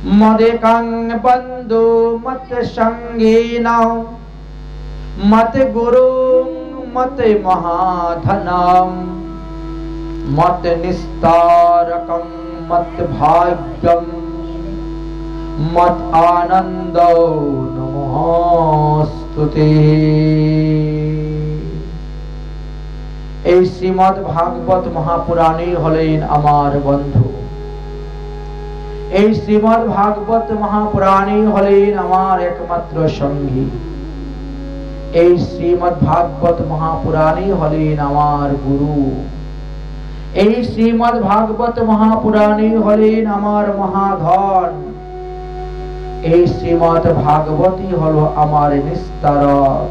मदेकं बंधु मत संगीन मत गुरु मत महाधनम मत निस्तारकं मत भाग्यम मत आनंदो नमोस्तुते। এই শ্রীমদ্ ভাগবত মহাপুরাণী হলেন আমার বন্ধু। এই শ্রীমদ্ ভাগবত মহাপুরাণী হলেন আমার একমাত্র সঙ্গী। এই শ্রীমদ্ ভাগবত মহাপুরাণী হলেন আমার গুরু। এই শ্রীমদ্ ভাগবত মহাপুরাণী হলেন আমার মহাধন। এই শ্রীমদ্ ভাগবতী হলো আমার নিস্তারক।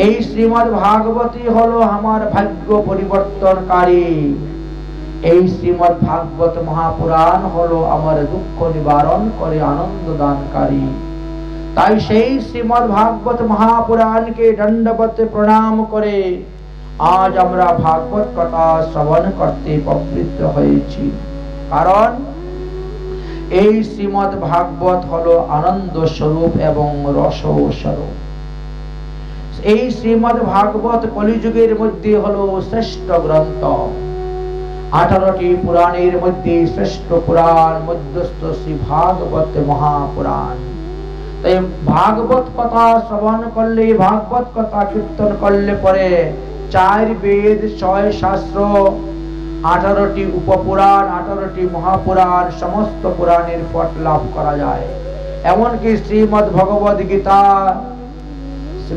এই শ্রীমদ্ ভাগবতী হলো আমার ভাগ্য পরিবর্তনকারী। এই শ্রীমদ্ ভাগবত মহাপুরাণ হলো আমার দুঃখ নিবারণ করে আনন্দ দানকারী। তাই সেই শ্রীমদ্ ভাগবত মহাপুরাণকে দণ্ডবত প্রণাম করে আজ আমরা ভাগবত কথা শ্রবণ করতে প্রবৃত্ত হয়েছি। কারণ এই শ্রীমদ্ ভাগবত হলো আনন্দ স্বরূপ এবং রস স্বরূপ। এই শ্রীমদ্ ভাগবত কলিযুগের মধ্যে হলো শ্রেষ্ঠ গ্রন্থ। 18টি পুরাণের মধ্যে শ্রেষ্ঠ পুরাণ মধ্যস্থ শ্রী ভাগবত মহাপুরাণ। তাই ভাগবত কথা শ্রবণ করলে, ভাগবত কথা কীর্তন করলে পরে 4 বেদ, 6 শাস্ত্র, 18টি উপপুরাণ, 18টি মহাপুরাণ, সমস্ত পুরাণের ফল লাভ করা যায়। এমনকি শ্রীমদ্ ভগবদ গীতা,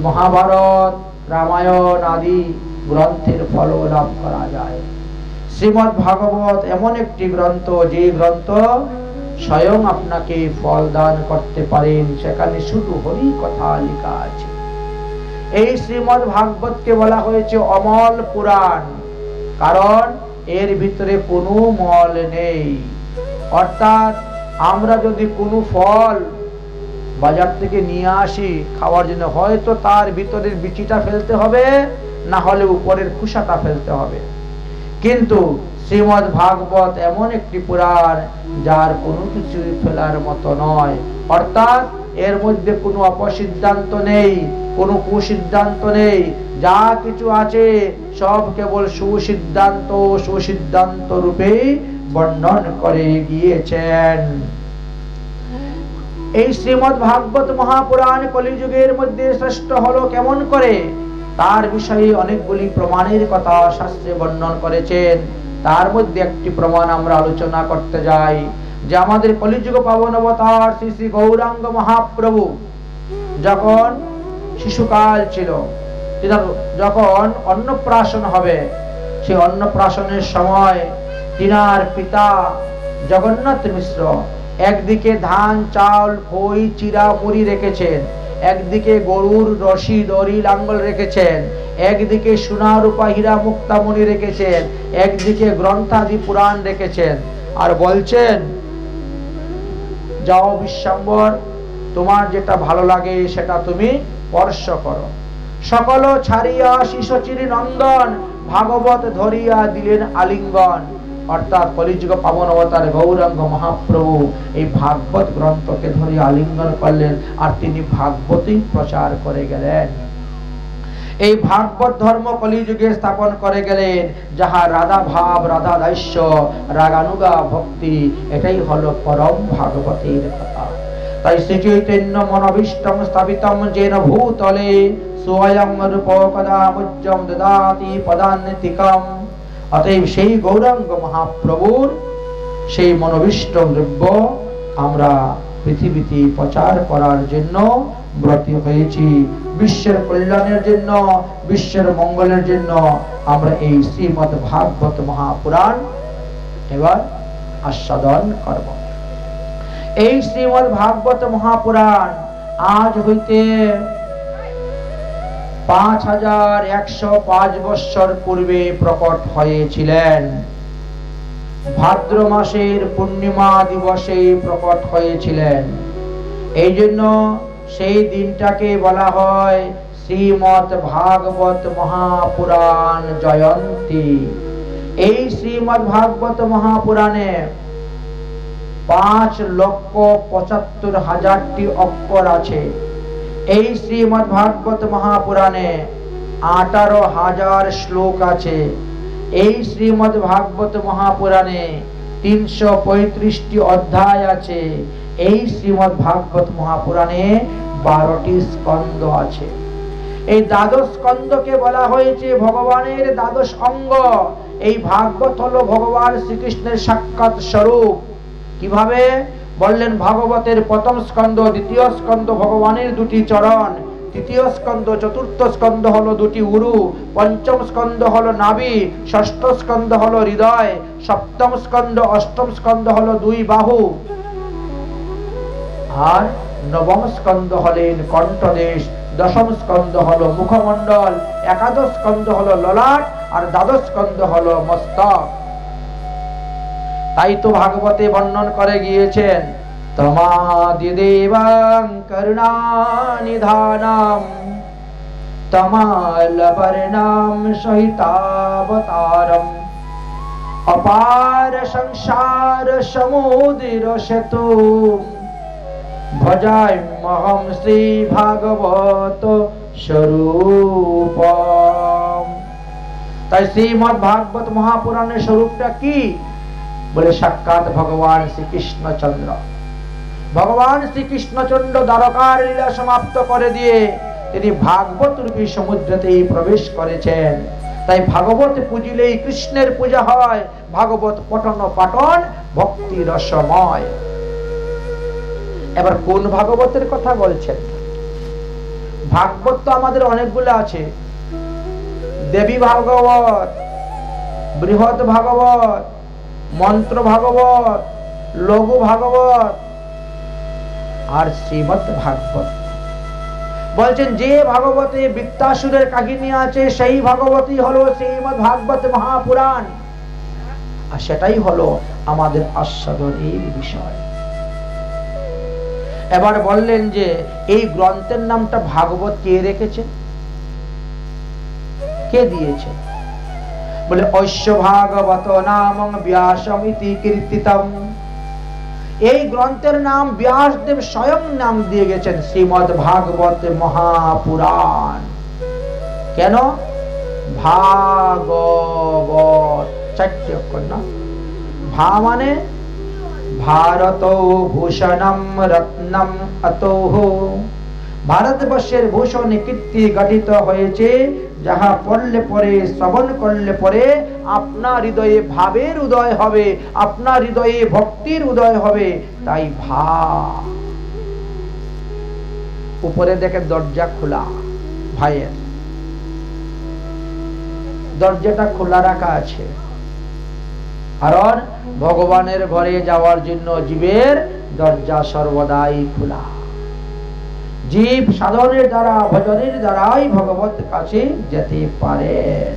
মহাভারত, রামায়ণ আদি গ্রন্থের ফল লাভ করা যায়। শ্রীমদ্ ভাগবত এমন একটি গ্রন্থ যে গ্রন্থ স্বয়ং আপনাকে ফল দান করতে পারেন। সেখানে শুধু হরি কথা লেখা আছে। এই শ্রীমদ্ ভাগবতকে বলা হয়েছে অমল পুরাণ, কারণ এর ভিতরে কোনো মল নেই। অর্থাৎ আমরা যদি কোনো ফল বাজার থেকে নিয়ে আসি খাওয়ার জন্য, হয়তো তার ভিতরের বিচিটা ফেলতে হবে, না হলে উপরের খোসাটা ফেলতে হবে। কিন্তু শ্রীমদ্ ভাগবত এমন একটি পুরাণ যার কোনো কিছু ফেলার মতো নয়। অর্থাৎ এর মধ্যে কোনো অপসিদ্ধান্ত নেই, কোনো কুসিদ্ধান্ত নেই। যা কিছু আছে সব কেবল সুসিদ্ধান্ত, সুসিদ্ধান্ত রূপে বর্ণন করে গিয়েছেন। এই শ্রীমদ্ ভাগবত মহাপুরাণ কলিযুগের মধ্যে শ্রেষ্ঠ হলো কেমন করে, তার বিষয়ে অনেকগুলি প্রমাণের কথা শাস্ত্রে বর্ণন করেছেন। তার মধ্যে একটি প্রমাণ আমরা আলোচনা করতে যাই, যে আমাদের কলিযুগ পাবন অবতার শ্রী শ্রী গৌরাঙ্গ মহাপ্রভু যখন শিশুকাল ছিল, যখন অন্নপ্রাশন হবে, সেই অন্নপ্রাশনের সময় তিনার পিতা জগন্নাথ মিশ্র একদিকে ধান, চাল, খই, চিরা, মুড়ি রেখেছেন, একদিকে গরুর রশি, দড়ি, লাঙ্গল রেখেছেন, একদিকে সোনা, রূপা, হীরা, মুক্তামণি রেখেছেন, একদিকে গ্রন্থাদি পুরাণ রেখেছেন। আর বলছেন, যাও বিশ্বম্বর, তোমার যেটা ভালো লাগে সেটা তুমি স্পর্শ করো। সকল ছাড়িয়া শিশচিরি নন্দন ভাগবত ধরিয়া দিলেন আলিঙ্গন। অর্থাৎ কলিযুগ পাবন অবতার গৌরাঙ্গ মহাপ্রভু এই ভাগবত গ্রন্থকে ধরে আলিঙ্গন করলেন, আর তিনি ভাগবতই প্রচার করে গেলেন। এই ভাগবত ধর্ম কলিযুগে স্থাপন করে গেলেন, যাহা রাধা ভাব, রাধা দাস্য, রাগানুগা ভক্তি, এটাই হলো পরম ভাগবতের কথা। তাই শ্রী চৈতন্য মনভীষ্টং স্থাপিতং যেন ভূতলে স্বয়ং রূপ কদা মুজ্জম দদাতি পদান্তিকম। অতএব সেই গৌরাঙ্গ মহাপ্রভুর সেই মনোভীষ্ট দ্রব্য আমরা পৃথিবীতে প্রচার করার জন্য ব্রতী হয়েছি। বিশ্বের কল্যাণের জন্য, বিশ্বের মঙ্গলের জন্য আমরা এই শ্রীমদ্ ভাগবত মহাপুরাণ এবার আস্বাদন করব। এই শ্রীমদ্ ভাগবত মহাপুরাণ আজ হইতে 5105 বৎসর পূর্বে প্রকট হয়েছিলেন। ভাদ্র মাসের পূর্ণিমা দিবসে প্রকট হয়েছিলেন। এই জন্য সেই দিনটাকে বলা হয় শ্রীমদ্ ভাগবত মহাপুরাণ জয়ন্তী। এই শ্রীমদ্ ভাগবত মহাপুরাণে 5,75,000টি অক্ষর আছে। এই শ্রীমদ্ ভাগবত মহাপুরাণে 18,000 শ্লোক আছে। এই শ্রীমদ্ ভাগবত মহাপুরাণে 335টি অধ্যায় আছে। এই শ্রীমদ্ ভাগবত মহাপুরাণে 12টি স্কন্ধ আছে। এই দ্বাদশ স্কন্ধকে বলা হয়েছে ভগবানের দ্বাদশ অঙ্গ। এই ভাগবত হলো ভগবান শ্রীকৃষ্ণের সাক্ষাৎ স্বরূপ। কিভাবে বললেন? ভাগবতের প্রথম স্কন্ধ, দ্বিতীয় স্কন্ধ ভগবানের দুটি চরণ, তৃতীয় স্কন্ধ চতুর্থ স্কন্ধ হলো দুটি উরু, পঞ্চম স্কন্ধ হলো নাভি, ষষ্ঠ স্কন্ধ হলো হৃদয়, সপ্তম স্কন্ধ অষ্টম স্কন্ধ হলো দুই বাহু, আর নবম স্কন্ধ হলেন কণ্ঠদেশ, দশম স্কন্ধ হলো মুখমণ্ডল, একাদশ স্কন্ধ হলো ললাট, আর দ্বাদশ স্কন্ধ হলো মস্তক। তাই তো ভাগবতে বর্ণন করে গিয়েছেন, তমাদিদেবং করুণানিধানম তমালবর্ণম সহিতাবতারম অপার সংসার সমুদ্র সেতু ভজাম্যহং শ্রী ভাগবত স্বরূপম। তাই শ্রীমদ্ ভাগবত মহাপুরাণের স্বরূপটা কি? বলে সাক্ষাৎ ভগবান শ্রীকৃষ্ণচন্দ্র। ভগবান শ্রীকৃষ্ণচন্দ্র দ্বারকার লীলা সমাপ্ত করে দিয়ে তিনি ভাগবত রূপী সমুদ্রতেই প্রবেশ করেছেন। তাই ভাগবত পুজিলেই কৃষ্ণের পূজা হয়। ভাগবত পঠন পাঠন ভক্তি রসময়। এবার কোন ভাগবতের কথা বলছেন? ভাগবত তো আমাদের অনেকগুলো আছে। দেবী ভাগবত, বৃহৎ ভাগবত, মন্ত্র ভাগবত, লঘু ভাগবত আর শ্রীমদ্ ভাগবত। বলছেন যে ভাগবতে বৃত্তাসুরের কাহিনী আছে সেই ভাগবতই হলো শ্রীমদ্ ভাগবত মহাপুরাণ, আর সেটাই হলো আমাদের আস্বাদনের বিষয়। এবার বললেন যে এই গ্রন্থের নামটা ভাগবত কে রেখেছেন, কে দিয়েছে? বলে ঐশ্য ভাগবত নামং ব্যাসমিতি কীর্তিতম। এই গ্রন্থের নাম ব্যাসদেব স্বয়ং নাম দিয়ে গেছেন শ্রীমদ্ ভাগবত মহাপুরাণ। কেন? ভাগবত 4টি অক্ষর না? ভা মানে ভারত ভূষণম রত্নম অতোহ। ভারতবর্ষের ভূষণে কীর্তি গঠিত হয়েছে, যাহা পড়লে পরে, শ্রবণ করলে পরে আপনার হৃদয়ে ভাবের উদয় হবে, আপনার হৃদয়ে ভক্তির উদয় হবে। তাই উপরে দেখেন দরজা খোলা, ভাইয়ের দরজাটা খোলা রাখা আছে, কারণ ভগবানের ঘরে যাওয়ার জন্য জীবের দরজা সর্বদাই খোলা। জীব সাধনের দ্বারা, ভজনের দ্বারাই ভগবত কাছে যেতে পারেন।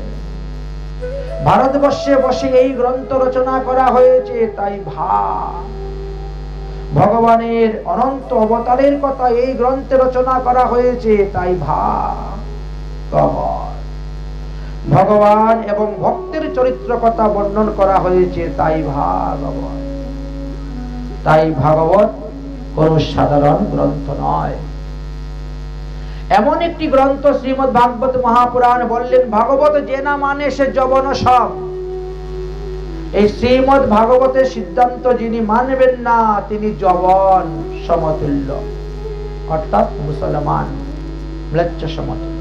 ভারতবর্ষে বসে এই গ্রন্থ রচনা করা হয়েছে, তাই ভগবানের অনন্ত অবতারের কথা এই গ্রন্থে রচনা করা হয়েছে, তাই ভগবান এবং ভক্তের চরিত্র কথা বর্ণন করা হয়েছে, তাই ভাগবত। তাই ভাগবত কোন সাধারণ গ্রন্থ নয়। এমন একটি গ্রন্থ শ্রীমদ্ ভাগবত মহাপুরাণ। বললেন ভাগবত যে না মানে সে যবন সব। এই শ্রীমদ্ ভাগবতের সিদ্ধান্ত যিনি মানবেন না তিনি যবন সমতুল্য, অর্থাৎ মুসলমান ম্লেচ্ছ সমতুল্য,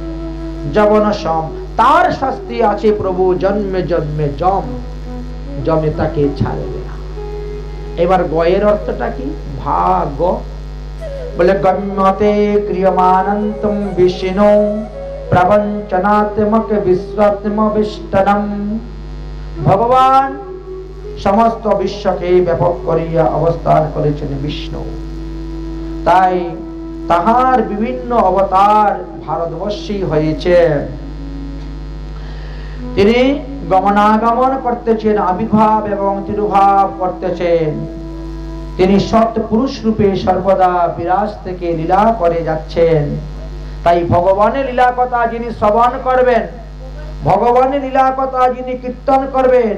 যবন সম। তার শাস্তি আছে প্রভু জন্মে জন্মে যম, যমে তাকে ছাড়বে না। এবার গয়ের অর্থটা কি? ভাগ বলে গম্যতে ক্রিয়মানন্তম বিষ্ণু প্রবঞ্চনাত্মক বিশ্বত্মবিষ্টনম। ভগবান সমস্ত বিশ্বকে ব্যাপক করিয়া অবস্থান করেছেন বিষ্ণু, তাই তাহার বিভিন্ন অবতার ভারতবর্ষেই হয়েছে। তিনি গমনাগমন করতেছেন, আবির্ভাব এবং তিরুভাব করতেছেন। তিনি সৎ পুরুষ রূপে সর্বদা বিরাজ থেকে লীলা করে যাচ্ছেন। তাই ভগবানের লীলা কথা যিনি শ্রবণ করবেন, ভগবানের লীলা কথা যিনি কীর্তন করবেন,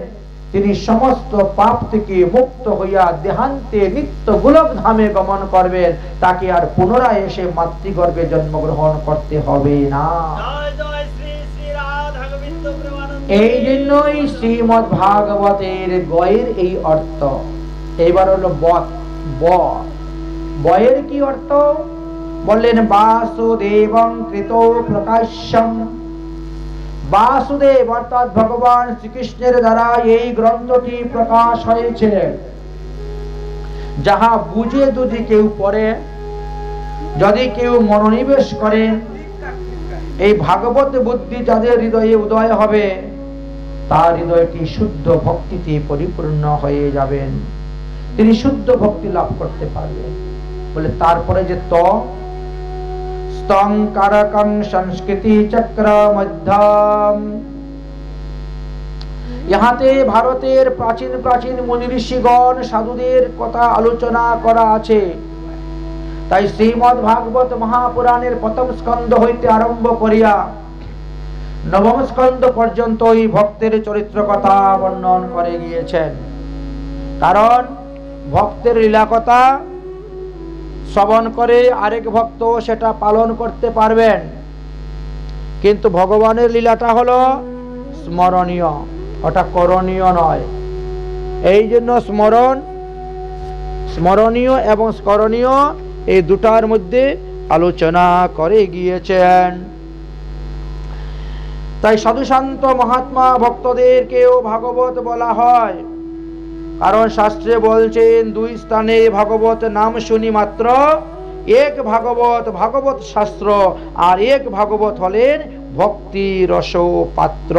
তিনি সমস্ত পাপ থেকে মুক্ত হইয়া দেহান্তে নিত্য গোলক ধামে গমন করবেন, তাকে আর পুনরায় এসে মাতৃগর্ভে জন্মগ্রহণ করতে হবে না। এই জন্যই শ্রীমদ্ ভাগবতের গয়ের এই অর্থ। এইবার হলো বয়ের কি অর্থ বললেন? বাসুদেবং কৃতো প্রকাশ্যম। বাসুদেব অর্থাৎ ভগবান শ্রীকৃষ্ণের দ্বারা এই গ্রন্থটি প্রকাশ হয়েছে। যাহা বুঝে যদি কেউ পড়ে, যদি কেউ মনোনিবেশ করে, এই ভাগবত বুদ্ধি যাদের হৃদয়ে উদয় হবে, তার হৃদয়টি শুদ্ধ ভক্তিতে পরিপূর্ণ হয়ে যাবেন, তিনি শুদ্ধ ভক্তি লাভ করতে পারবেন। বলে তারপরে যে স্তং কারকং সংস্কৃতি চক্র মধ্যম, ইহাতে ভারতের প্রাচীন প্রাচীন মুনি ঋষিগণ সাধুদের কথা আলোচনা করা আছে। তাই শ্রীমদ্ ভাগবত মহাপুরাণের প্রথম স্কন্ধ হইতে আরম্ভ করিয়া নবম স্কন্ধ পর্যন্ত এই ভক্তের চরিত্র কথা বর্ণন করে গিয়েছেন। কারণ ভক্তের লীলা কথা শ্রবণ করে আরেক ভক্ত সেটা পালন করতে পারবেন, কিন্তু ভগবানের লীলাটা হলো স্মরণীয়, ওটা করণীয় নয়। এই জন্য স্মরণীয় এবং স্মরণীয় এই দুটার মধ্যে আলোচনা করে গিয়েছেন। তাই সাধুশান্ত মহাত্মা ভক্তদেরকেও ভাগবত বলা হয়, কারণ শাস্ত্রে বলছেন দুই স্থানে ভাগবত নাম শুনি মাত্র, এক ভাগবত শাস্ত্র আর এক ভাগবত হলেন ভক্তি রস পাত্র।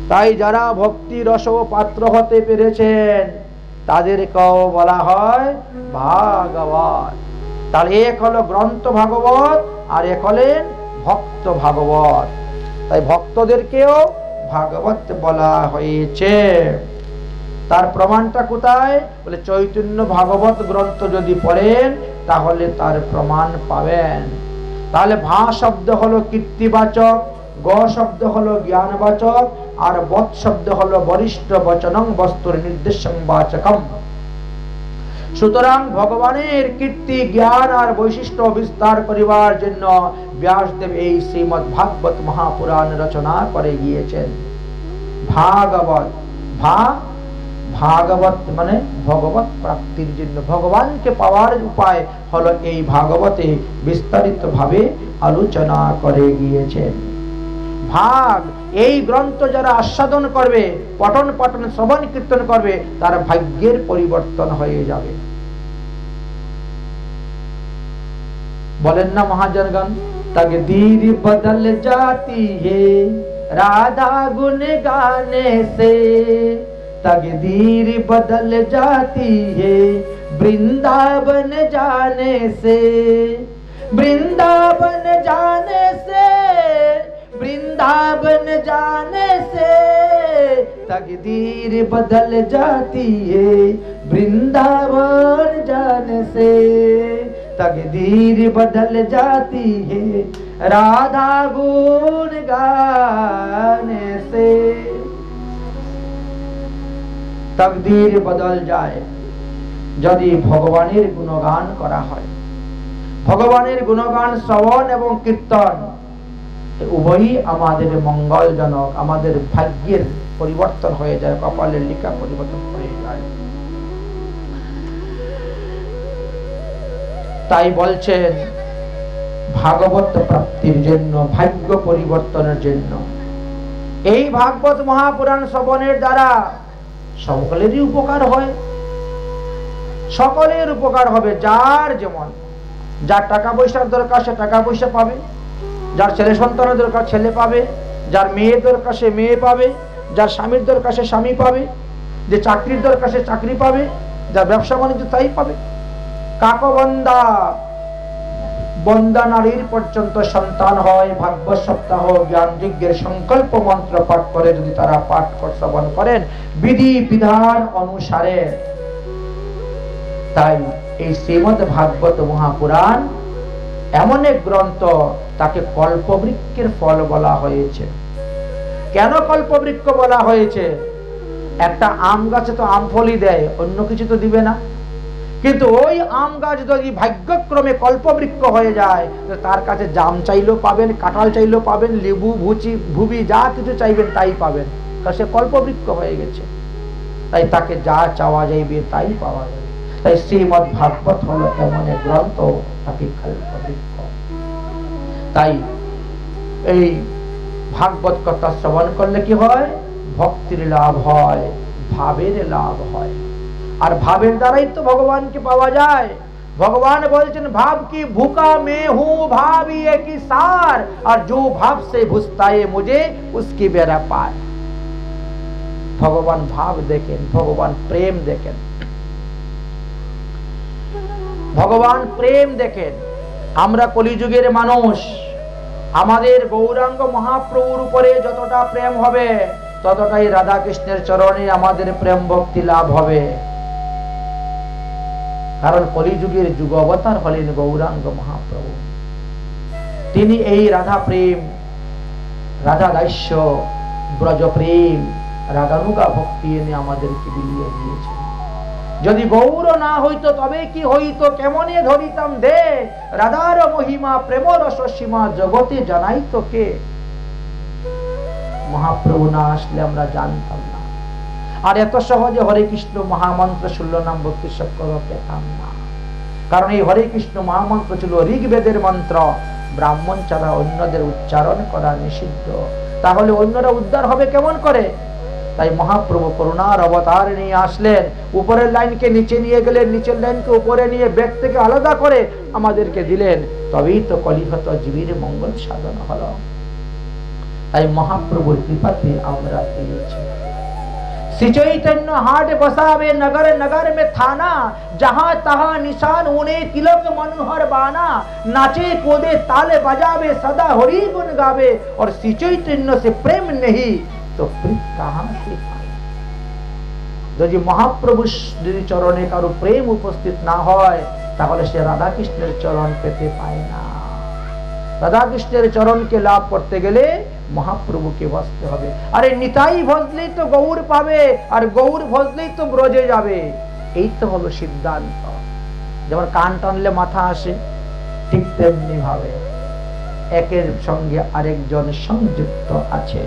তাই যারা ভক্তি রস পাত্র হতে পেরেছেন তাদেরকেও বলা হয় ভাগবত। তার এক হলো গ্রন্থ ভাগবত আর এক হলেন ভক্ত ভাগবত। তাই ভক্তদেরকেও ভাগবত বলা হয়েছে। তার প্রমাণটা কোথায়? বলে চৈতন্য ভাগবত গ্রন্থ যদি পড়েন তাহলে তার প্রমাণ পাবেন। তাহলে ভা শব্দ হলো কীর্তিবাচক, গ শব্দ হলো জ্ঞানবাচক, আর বৎ শব্দ হলো বরিষ্ঠ বচনং বস্তুর নির্দেশং বাচকম। সুতরাং ভগবানের কীর্তি জ্ঞান আর বৈশিষ্ট্য বিস্তার করিবার জন্য ব্যাসদেব এই শ্রীমদ্ ভাগবত মহাপুরাণ রচনা করে গিয়েছেন। ভাগবত মানে ভগবত প্রাপ্তির জন্য, ভগবানকে পাওয়ার উপায় হলো এই ভাগবতে বিস্তারিত ভাবে আলোচনা করে গিয়েছেন। এই গ্রন্থ যারা আস্বাদন করবে, পঠন পাঠন শ্রবণ কীর্তন করবে, তার ভাগ্যের পরিবর্তন হয়ে যাবে। বলেন না মহাজনগণ, तकदीर बदल जाती है राधा गुण गाने से, तकदीर बदल जाती है वृंदावन जाने से, वृंदावन जाने से, वृंदावन जाने से तकदीर बदल जाती है वृंदावन जाने से, तकदीर बदल जाती है राधा गुण गाने से। तकदीर बदल जाए यदि भगवाনের গুণগান করা হয়। ভগবানের গুণগান শ্রবণ এবং কীর্তন উভয়ই আমাদের মঙ্গলজনক, আমাদের ভাগ্যের পরিবর্তন হয়ে যায়, কপালের লিখা পরিবর্তন হয়ে যায়। তাই বলছেন ভাগবত প্রাপ্তির জন্য, ভাগ্য পরিবর্তনের জন্য এই ভাগবত মহাপুরাণ শ্রবণের দ্বারা সকলেরই উপকার হয়, সকলের উপকার হবে। যার যেমন, যার টাকা পয়সার দরকার সে টাকা পয়সা পাবে, যার ছেলে সন্তানের দরকার ছেলে পাবে, যার মেয়ের দরকার সে মেয়ে পাবে, যার স্বামীর দরকার সে স্বামী পাবে, যে চাকরির দরকার সে চাকরি পাবে, যার ব্যবসা বাণিজ্য তাই পাবে। কাকবন্দা বন্দা নারীর পর্যন্ত সন্তান হয় ভাগবত সপ্তাহ জ্ঞান যজ্ঞের সংকল্প মন্ত্র পাঠ করে যদি তারা পাঠ শ্রবণ করেন বিধি বিধান অনুসারে। তাই এই শ্রীমদ্ ভাগবত মহাপুরাণ এমন এক গ্রন্থ, তাকে কল্পবৃক্ষের ফল বলা হয়েছে। কেন কল্পবৃক্ষ বলা হয়েছে? একটা আম গাছে তো আম ফলই দেয়, অন্য কিছু তো দিবে না। কিন্তু ওই আম গাছ যদি ভাগ্যক্রমে কল্পবৃক্ষ হয়ে যায়, তার কাছে জাম চাইলেও পাবেন, কাঁঠাল চাইলেও পাবেন, লেবু ভুবি যা কিছু চাইবেন তাই পাবেন, কারণ সে কল্পবৃক্ষ হয়ে গেছে। তাই তাকে যা চাওয়া যাইবে তাই পাওয়া যাবে। তাই শ্রীমদ্ ভাগবত হলো এমন এক গ্রন্থ, তাকে কল্পবৃক্ষ। তাই এই ভাগবত কথা শ্রবণ করলে কি হয়? ভক্তির লাভ হয়, ভাবের লাভ হয়। আর ভাবের দ্বারাই তো ভগবানকে পাওয়া যায়। ভগবান বলছেন ভাব কি ভूखा मैं हूं भाव ये की सार, और जो भाव से भुजता है मुझे उसकी बेरा पार। ভগবান ভাব দেখেন, ভগবান প্রেম দেখেন, ভগবান প্রেম দেখেন। আমরা কলিযুগের মানুষ, আমাদের গৌরাঙ্গ মহাপ্রভুর উপরে যতটা প্রেম হবে ততটাই রাধা কৃষ্ণের চরণে আমাদের প্রেম ভক্তি লাভ হবে। কারণ কলিযুগের যুগ অবতার হলেন গৌরাঙ্গ মহাপ্রভু। তিনি এই রাধা প্রেম, রাধা দাস্য, ব্রজ প্রেম, রাগানুগা ভক্তি এনে আমাদেরকে বিলিয়ে দিয়েছেন। যদি গৌর না হইতো তবে কি হইতো, কেমনে ধরিতাম দে রাধার মহিমা প্রেম রস সীমা জগতে জানাইতো কে। মহাপ্রভু না আসলে আমরা জানতাম না, আর এত সহজে হরে কৃষ্ণ মহামন্ত্র 16 নাম ভক্তি সক্কর পেতাম না। কারণ এই হরে কৃষ্ণ মহামন্ত্র ছিল ঋগ্বেদের মন্ত্র, ব্রাহ্মণ ছাড়া অন্যদের উচ্চারণ করা নিষিদ্ধ। তাহলে অন্যরা উদ্ধার হবে কেমন করে? তাই মহাপ্রভু করুণার অবতার নিয়ে আসলেন, উপরের লাইনকে নিচে নিয়ে গেলেন, নিচের লাইনকে উপরে নিয়ে ব্যাগ থেকে আলাদা করে আমাদেরকে দিলেন, তবেই তো কলিহত জীবের মঙ্গল সাধন হলো। তাই মহাপ্রভুর কৃপাতে আমরা পেয়েছি। श्री चैतन्य हाट बसावे नगर नगर में थाना, जहां तहां निशान उन्हें तिलक मनोहर बाना, नाचे कूदे ताले बजावे सदा हरि गुण गावे, और श्री चैतन्य से प्रेम नहीं तो प्रीत कहां से पाए। যদি মহাপ্রভুর চরণে কারো প্রেম উপস্থিত না হয় তাহলে সে রাধা কৃষ্ণের চরণ পেতে পায় না। রাধা কৃষ্ণের চরণকে লাভ করতে গেলে মহাপ্রভুকে বসতে হবে। আরে নিতাই ভজলেই তো গৌর পাবে, আর গৌর ভজলেই তো ব্রজে যাবে, এই তো হলো সিদ্ধান্ত। যেমন কান টানলে মাথা আসে, ঠিক তেমনি ভাবে একের সঙ্গে আরেকজন সংযুক্ত আছে।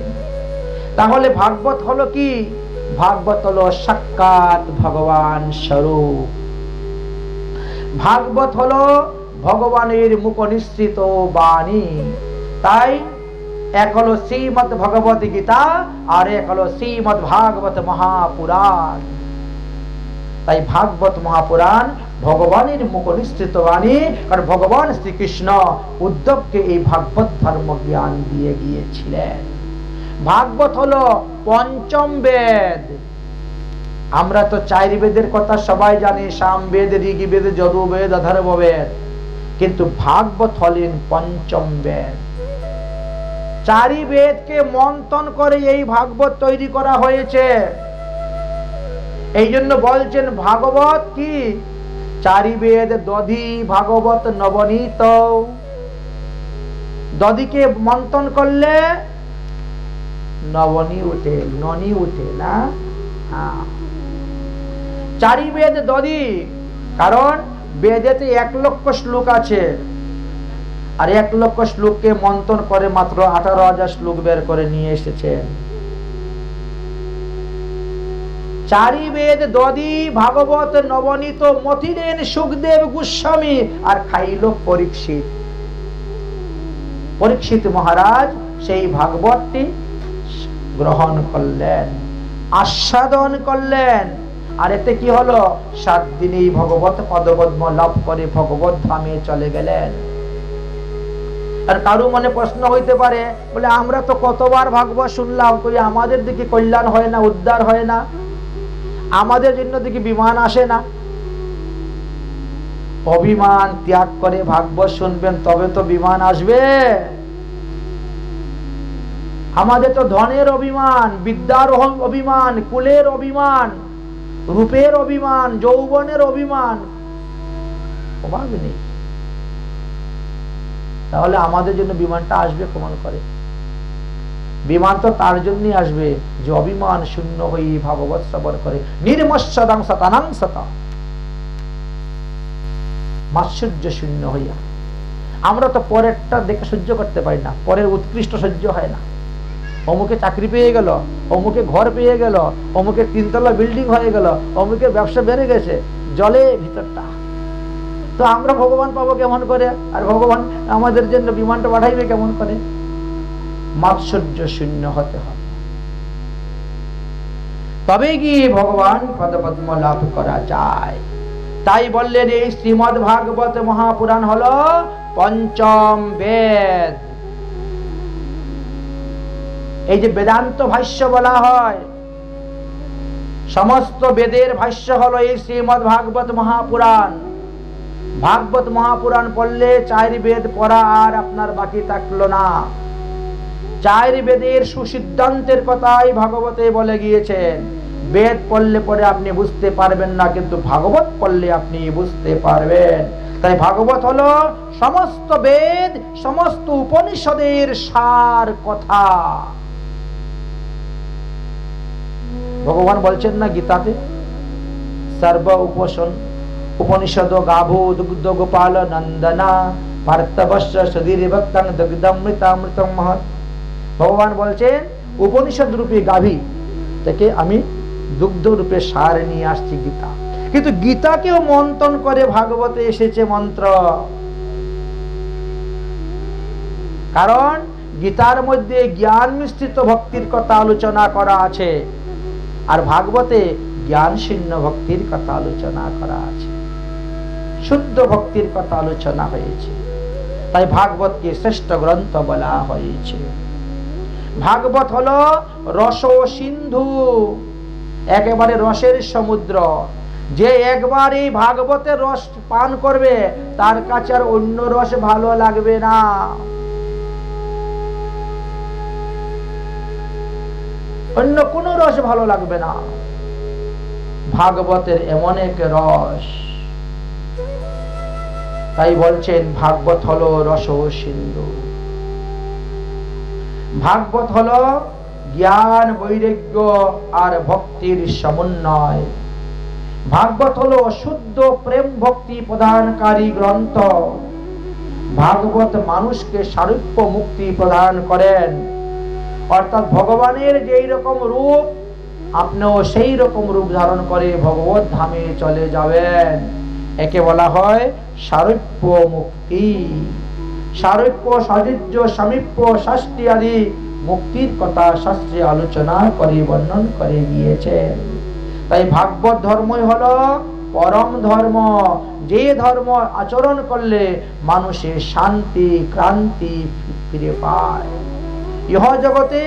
তাহলে ভাগবত হলো কি? ভাগবত হলো সাক্ষাৎ ভগবান স্বরূপ। ভাগবত হলো ভগবানের মুখ নিঃসৃত বাণী। তাই এক হলো শ্রীমদ্ ভগবত গীতা, আর এক হলো শ্রীমদ্ ভাগবত মহাপুরাণ। তাই ভাগবত মহাপুরাণ ভগবানের মুখ নিঃসৃত বাণী, কারণ ভগবান শ্রীকৃষ্ণ উদ্ধবকে এই ভাগবত ধর্ম জ্ঞান দিয়ে গিয়েছিলেন। ভাগবত হলো পঞ্চম বেদ। আমরা তো 4 বেদের কথা সবাই জানি, সামবেদ, ঋগ্বেদ, যজুর্বেদ, অথর্ববেদ, কিন্তু ভাগবত হলেন পঞ্চম বেদ। 4 বেদকে মন্থন করে এই ভাগবত তৈরি করা হয়েছে। এই জন্য বলছেন ভাগবত কি 4 বেদ দধি ভাগবত নবনীত। দধিকে মন্থন করলে নবনী উঠে, ননি উঠে না। 4 বেদ দধি, কারণ বেদেতে 1 লক্ষ শ্লোক আছে, আর 1 লক্ষ শ্লোককে মন্থন করে মাত্র 18,000 শ্লোক বের করে নিয়ে এসেছেন। 4 বেদ দধি ভাগবত নবনীত মথিলেন সুখদেব গোস্বামী, আর খাইল পরীক্ষিত। পরীক্ষিত মহারাজ সেই ভাগবতটি গ্রহণ করলেন, আস্বাদন করলেন, আর এতে কি হলো? 7 দিনেই ভগবত পদপদ্ম লাভ করে ভগবত ধামে চলে গেলেন। আর কারো মনে প্রশ্ন হইতে পারে, বলে আমরা তো কতবার ভাগবত শুনলাম, কই আমাদের দিকে কল্যাণ হয় না, উদ্ধার হয় না, আমাদের জন্য দিকে বিমান আসে না? অভিমান ত্যাগ করে ভাগবত শুনবেন, তবে তো বিমান আসবে। আমাদের তো ধনের অভিমান, বিদ্যার অভিমান, কুলের অভিমান, রূপের অভিমান, যৌবনের অভিমান, অভাব নেই। তাহলে আমাদের জন্য বিমানটা আসবে কেমন করে? বিমান তো তার জন্যই আসবে যে অভিমান শূন্য হয়ে ভাগবত শ্রবণ করে। নির্মৎসদাং শতানাং শতা, মাৎসর্য শূন্য হইয়া। আমরা তো পরেরটা দেখে সহ্য করতে পারি না, পরের উৎকৃষ্ট সহ্য হয় না। অমুকে চাকরি পেয়ে গেল, অমুকে ঘর পেয়ে গেল, অমুকে 3 তলা বিল্ডিং হয়ে গেল, অমুকে ব্যবসা বেড়ে গেছে, জলে ভিতরটা। তো আমরা ভগবান পাবো কেমন করে, আর ভগবান আমাদের জন্য বিমানটা পাঠাইবে কেমন করে? মাৎসর্য শূন্য হতে হবে, তবে গিয়ে ভগবান পদপদ্ম লাভ করা যায়। তাই বললেন এই শ্রীমদ্ ভাগবত মহাপুরাণ হলো পঞ্চম বেদ। এই যে বেদান্ত ভাষ্য বলা হয়, সমস্ত বেদের ভাষ্য হলো এই শ্রীমদ্ ভাগবত মহাপুরাণ। ভাগবত মহাপুরাণ পড়লে 4 বেদ পড়া আর আপনার বাকি থাকলো না। 4 বেদের সুসিদ্ধান্তের কথাই ভাগবতে বলে গিয়েছেন। বেদ পড়লে পরে আপনি বুঝতে পারবেন না, কিন্তু ভাগবত পড়লে আপনি বুঝতে পারবেন। তাই ভাগবত হলো সমস্ত বেদ, সমস্ত উপনিষদের সার কথা। ভগবান বলছেন না গীতাতে, সর্ব উপনিষদ গাভো দুগ্ধ গোপাল নন্দনা পার্থবশ্য সুধীর ভক্তং দুগ্ধমৃতামৃতং মহৎ। ভগবান বলছেন উপনিষদ রূপী গাভী থেকে আমি দুগ্ধ রূপে সার নিয়ে আসছি গীতা। কিন্তু গীতাকেও মন্থন করে ভাগবতে এসেছে মন্ত্র, কারণ গীতার মধ্যে জ্ঞান মিশ্রিত ভক্তির কথা আলোচনা করা আছে, আর ভাগবতে জ্ঞান শূন্য ভক্তির কথা আলোচনা করা আছে, শুদ্ধ ভক্তির কথা আলোচনা হয়েছে। তাই ভাগবতকে শ্রেষ্ঠ গ্রন্থ বলা হয়েছে। ভাগবত হলো রস সিন্ধু, একেবারে রসের সমুদ্র। যে একবার এই ভাগবতের রস পান করবে তার কাছে আর অন্য রস ভালো লাগবে না। অন্য কোন রস ভালো লাগবে না। ভাগবতের এমন এক রস, তাই বলছেন ভাগবত হলো রস সিন্ধু। ভাগবত হলো জ্ঞান বৈরাগ্য আর ভক্তির সমন্বয়। ভাগবত হলো শুদ্ধ প্রেম ভক্তি প্রদানকারী গ্রন্থ। ভাগবত মানুষকে সারূপ্য মুক্তি প্রদান করেন, অর্থাৎ ভগবানের যেই রকম রূপ আপনিও সেই রকম রূপ ধারণ করে ভগবত ধামে চলে যাবেন। একে বলা হয় সারূপ্য মুক্তি। সারূপ্য, সাযুজ্য, সামীপ্য, ষষ্ঠী আদি মুক্তির কথা শাস্ত্রে আলোচনা করে বর্ণন করে গিয়েছেন। তাই ভাগবত ধর্মই হলো পরম ধর্ম, যে ধর্ম আচরণ করলে মানুষের শান্তি ক্রান্তি ফিরে পায়, ইহ জগতে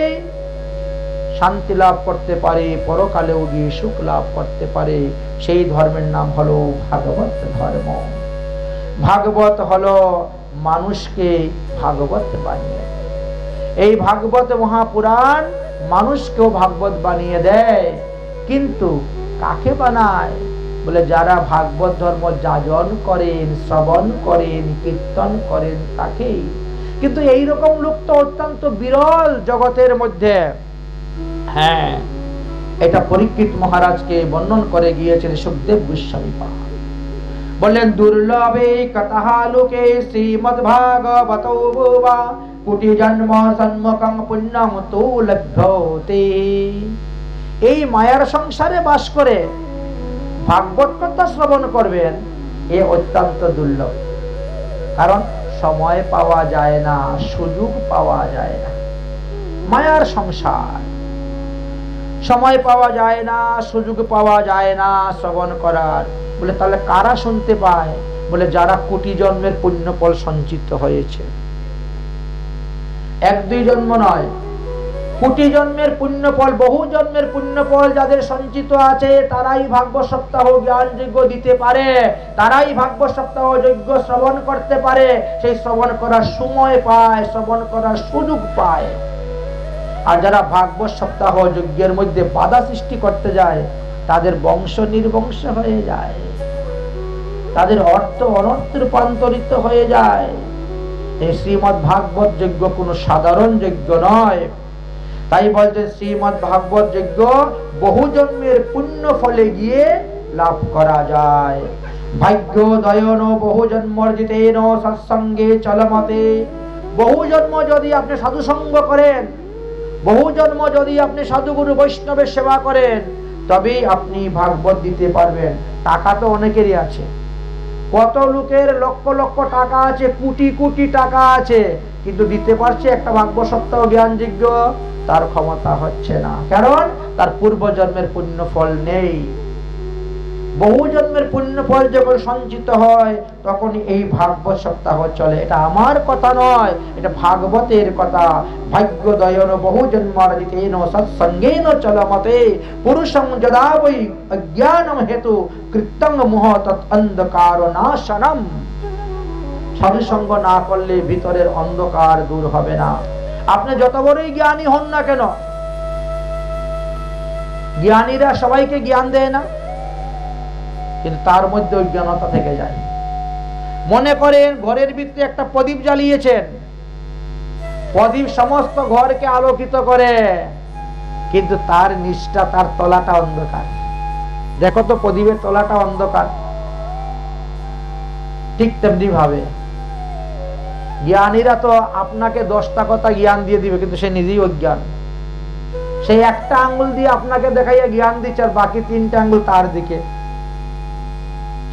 শান্তি লাভ করতে পারে, পরকালেও গিয়ে সুখ লাভ করতে পারে। সেই ধর্মের নাম হলো ভাগবত ধর্ম। ভাগবত হলো মানুষকে ভাগবত বানিয়ে দেয়। এই ভাগবত মহাপুরাণ মানুষকেও ভাগবত বানিয়ে দেয়, কিন্তু কাকে বানায় বলে যারা ভাগবত ধর্ম যাজন করেন, শ্রবণ করেন, কীর্তন করেন তাকেই। কিন্তু এইরকম লোক তো অত্যন্ত বিরল জগতের মধ্যে। হ্যাঁ, এটা পরীক্ষিত মহারাজকে বর্ণন করে গিয়েছেন সুখদেব গোস্বামী পাদ। বললেন দুর্লভে কতহা লোকে শ্রীমদ্ ভাগবতো ভুবা কোটি জন্ম সন্মুখং পুণ্যং তো লভ্যতে। এই মায়ার সংসারে বাস করে ভাগবত কথা শ্রবণ করবেন, এ অত্যন্ত দুর্লভ। কারণ সময় পাওয়া যায় না, সুযোগ পাওয়া যায় না। মায়ার সংসার, সময় পাওয়া যায় না, সুযোগ পাওয়া যায় না শ্রবণ করার। বলে তাহলে কারা শুনতে পায়? বলে যারা কোটি জন্মের পুণ্য ফল সঞ্চিত হয়েছে। 1-2 জন্ম নয়, কোটি জন্মের পুণ্য ফল, বহু জন্মের পুণ্য ফল যাদের সঞ্চিত আছে, তারাই ভাগবত সপ্তাহ জ্ঞান যজ্ঞ দিতে পারে, তারাই ভাগবত সপ্তাহ যজ্ঞ শ্রবণ করতে পারে। সেই শ্রবণ করার সময় পায়, শ্রবণ করার সুযোগ পায়। আর যারা ভাগবত সপ্তাহ যজ্ঞের মধ্যে বাধা সৃষ্টি করতে যায়, তাদের বংশ নির্বংশ হয়ে যায়, তাদের অর্থ অনর্থে রূপান্তরিত হয়ে যায়। এই শ্রীমদ্ ভাগবত যজ্ঞ কোনো সাধারণ যজ্ঞ নয়। তাই বলছেন শ্রীমদ্ ভাগবত যজ্ঞ বহু জন্মের পুণ্য ফলে গিয়ে লাভ করা যায়। ভাগ্য দয়ন বহু জন্মর্জিতেন সৎসঙ্গে চলমতে। বহু জন্ম যদি আপনি সাধু সঙ্গ করেন, বহু জন্ম যদি আপনি সাধুগুরু বৈষ্ণবের সেবা করেন, তবেই আপনি ভাগবত দিতে পারবেন। টাকা তো অনেকেরই আছে, কত লোকের লক্ষ লক্ষ টাকা আছে, কোটি কোটি টাকা আছে, কিন্তু দিতে পারছে একটা ভাগবত সপ্তাহ জ্ঞান যজ্ঞ? তার ক্ষমতা হচ্ছে না, কারণ তার পূর্ব জন্মের পুণ্য ফল নেই। বহু জন্মের পুণ্য ফল যখন সঞ্চিত হয় তখন এই ভাগবত সপ্তাহ চলে। এটা আমার কথা নয়, এটা ভাগবতের কথা। ভাগ্য দয়ন বহু জন্মার্জিতেন সৎসঙ্গেন চলমতে পুরুষং যদা বৈ অজ্ঞানম হেতু কৃত্যং মোহ তৎ অন্ধকার নাশনম। সাধু সঙ্গ না করলে ভিতরের অন্ধকার দূর হবে না। আপনি যত বড়ই জ্ঞানী হন না কেন, জ্ঞানীরা সবাইকে জ্ঞান দেয় না, কিন্তু তার মধ্যে অজ্ঞানতা থেকে যায়। মনে করেন ঘরের ভিতরে একটা প্রদীপ জ্বালিয়েছেন, প্রদীপ সমস্ত ঘরকে আলোকিত করে, কিন্তু তার নিচটা, তার তলাটা অন্ধকার। দেখো তো প্রদীপের তলাটা অন্ধকার। ঠিক তেমনি ভাবে জ্ঞানীরা তো আপনাকে 10টা কথা জ্ঞান দিয়ে দিবে, কিন্তু সে নিজেই অজ্ঞান। সেই একটা আঙ্গুল দিয়ে আপনাকে দেখাইয়া জ্ঞান দিচ্ছে, আর বাকি 3টা আঙ্গুল তার দিকে।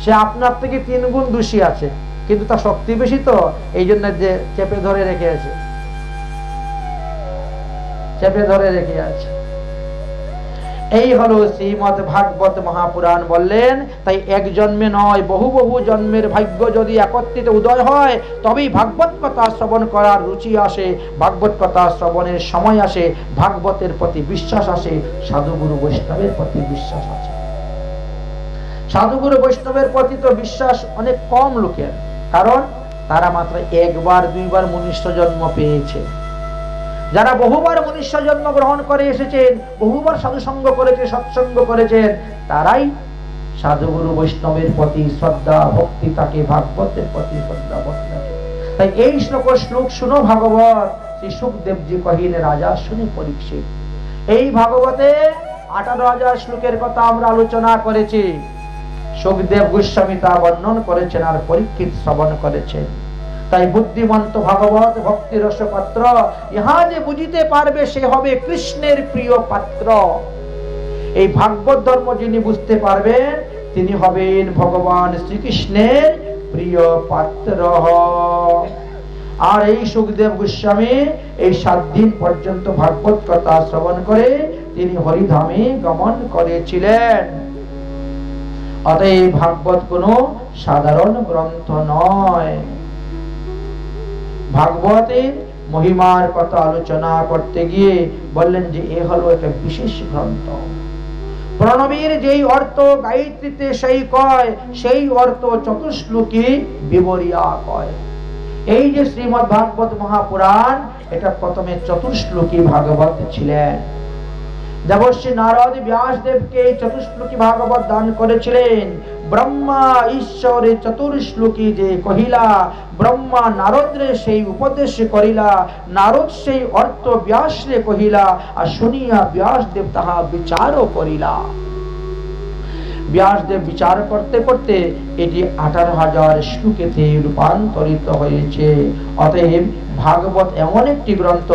সে আপনার থেকে 3 গুণ দোষী আছে, কিন্তু তার শক্তি বেশি, তো এই জন্য যে চেপে ধরে রেখে আছে, চেপে ধরে রেখে আছে। এই হলো শ্রীমদ্ ভাগবত মহাপুরাণ বললেন। তাই এক জন্মে নয়, বহু বহু জন্মের ভাগ্য যদি একত্রিত উদয় হয়, তবেই ভাগবত কথা শ্রবণ করার রুচি আসে, ভাগবত কথা শ্রবণের সময় আসে, ভাগবতের প্রতি বিশ্বাস আসে, সাধুগুরু বৈষ্ণবের প্রতি বিশ্বাস আসে। সাধুগুরু বৈষ্ণবের প্রতি তো বিশ্বাস অনেক কম লোকের, কারণ তারা মাত্র 1বার 2বার মনুষ্য জন্ম পেয়েছে। যারা বহুবার মনুষ্য জন্ম গ্রহণ করে এসেছেন, বহুবার সাধু সঙ্গ করেছে, সৎসঙ্গ করেছেন, তারাই সাধুগুরু বৈষ্ণবের প্রতি শ্রদ্ধা ভক্তি থাকে, ভাগবতের প্রতি শ্রদ্ধা ভক্তি থাকে। তাই এই শ্লোক শুনো ভাগবত। শ্রী সুখদেবজি কহিলেন, রাজা শুনে পরীক্ষিত। এই ভাগবতে 18,000 শ্লোকের কথা আমরা আলোচনা করেছি। সুখদেব গোস্বামী তা বর্ণন করেছেন, আর পরীক্ষিত শ্রবণ করেছেন। তাই বুদ্ধিমন্ত ভাগবত ভক্তি রসপাত্র, ইহা যে বুঝিতে পারবে সে হবে কৃষ্ণের প্রিয় পাত্র। এই ভাগবত ধর্ম যিনি বুঝতে পারবেন তিনি হবেন ভগবান শ্রীকৃষ্ণের প্রিয় পাত্র। আর এই সুখদেব গোস্বামী এই 7 দিন পর্যন্ত ভাগবত কথা শ্রবণ করে তিনি হরিধামে গমন করেছিলেন। অতএব ভাগবত কোনো সাধারণ গ্রন্থ নয়। ভাগবতের মহিমার কথা আলোচনা করতে গিয়ে বললেন যে এ হলো একটা বিশেষ গ্রন্থ। প্রণবীর যেই অর্থ গায়ত্রীতে সেই কয়, সেই অর্থ চতুশ্লোকী বিবরিয়া কয়। এই যে শ্রীমদ্ ভাগবত মহাপুরাণ, এটা প্রথমে চতুশ্লোকী ভাগবত ছিলেন। দেবর্ষি নারদ ব্যাসদেবকে চতুশ্লোকী ভাগবত দান করেছিলেন। ব্রহ্মা ঈশ্বরে চতুর্শ্লোকী যে কহিলা, ব্রহ্মা নারদরে সেই উপদেশ করিলা, নারদ সেই অর্থ ব্যাসরে কহিলা, আর শুনিয়া ব্যাসদেব তাহা বিচার করিলা। ব্যাসদেব বিচার করতে করতে এটি 18,000 শ্লোকেতে রূপান্তরিত হয়েছে। অতএব ভাগবত এমন একটি গ্রন্থ,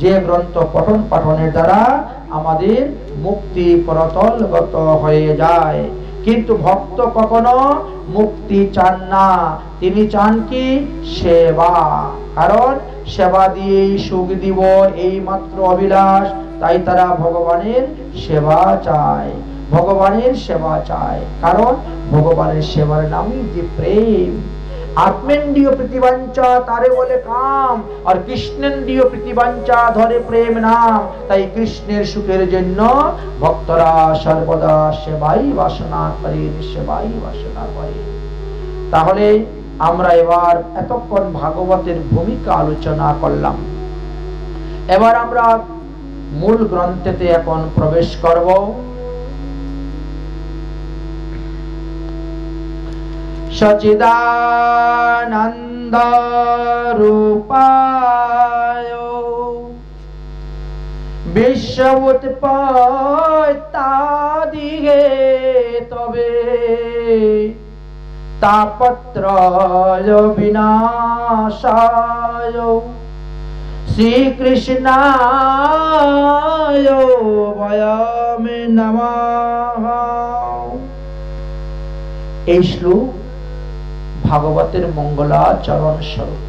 যে গ্রন্থ পঠন পাঠনের দ্বারা আমাদের মুক্তি পরতলগত হয়ে যায়। কিন্তু ভক্ত কখনো মুক্তি চান না, তিনি চান কি? সেবা। কারণ সেবা দিয়েই সুখ দিব, এই মাত্র অভিলাষ। তাই তারা ভগবানের সেবা চায়, ভগবানের সেবা চায়। কারণ ভগবানের সেবার নামই যে প্রেম। আত্মেন্দ্রিয় প্রীতিবাঞ্ছা তারে বলে কাম, আর কৃষ্ণেন্দ্রিয় প্রীতিবাঞ্ছা ধরে প্রেম নাম। তাই কৃষ্ণের সুখের জন্য ভক্তরা সর্বদা সেবাই বাসনা করে, সেবাই বাসনা করে। তাহলে আমরা এবার এতক্ষণ ভাগবতের ভূমিকা আলোচনা করলাম। এবার আমরা মূল গ্রন্থেতে এখন প্রবেশ করব। সচিদানন্দ রূপায় উৎপয় তাদিগে তবে তাপত্রয় বিনাশায় শ্রীকৃষ্ণায় বয়ম নমঃ। এই শ্লোক ভাগবতের মঙ্গলাচরণ স্বরূপ।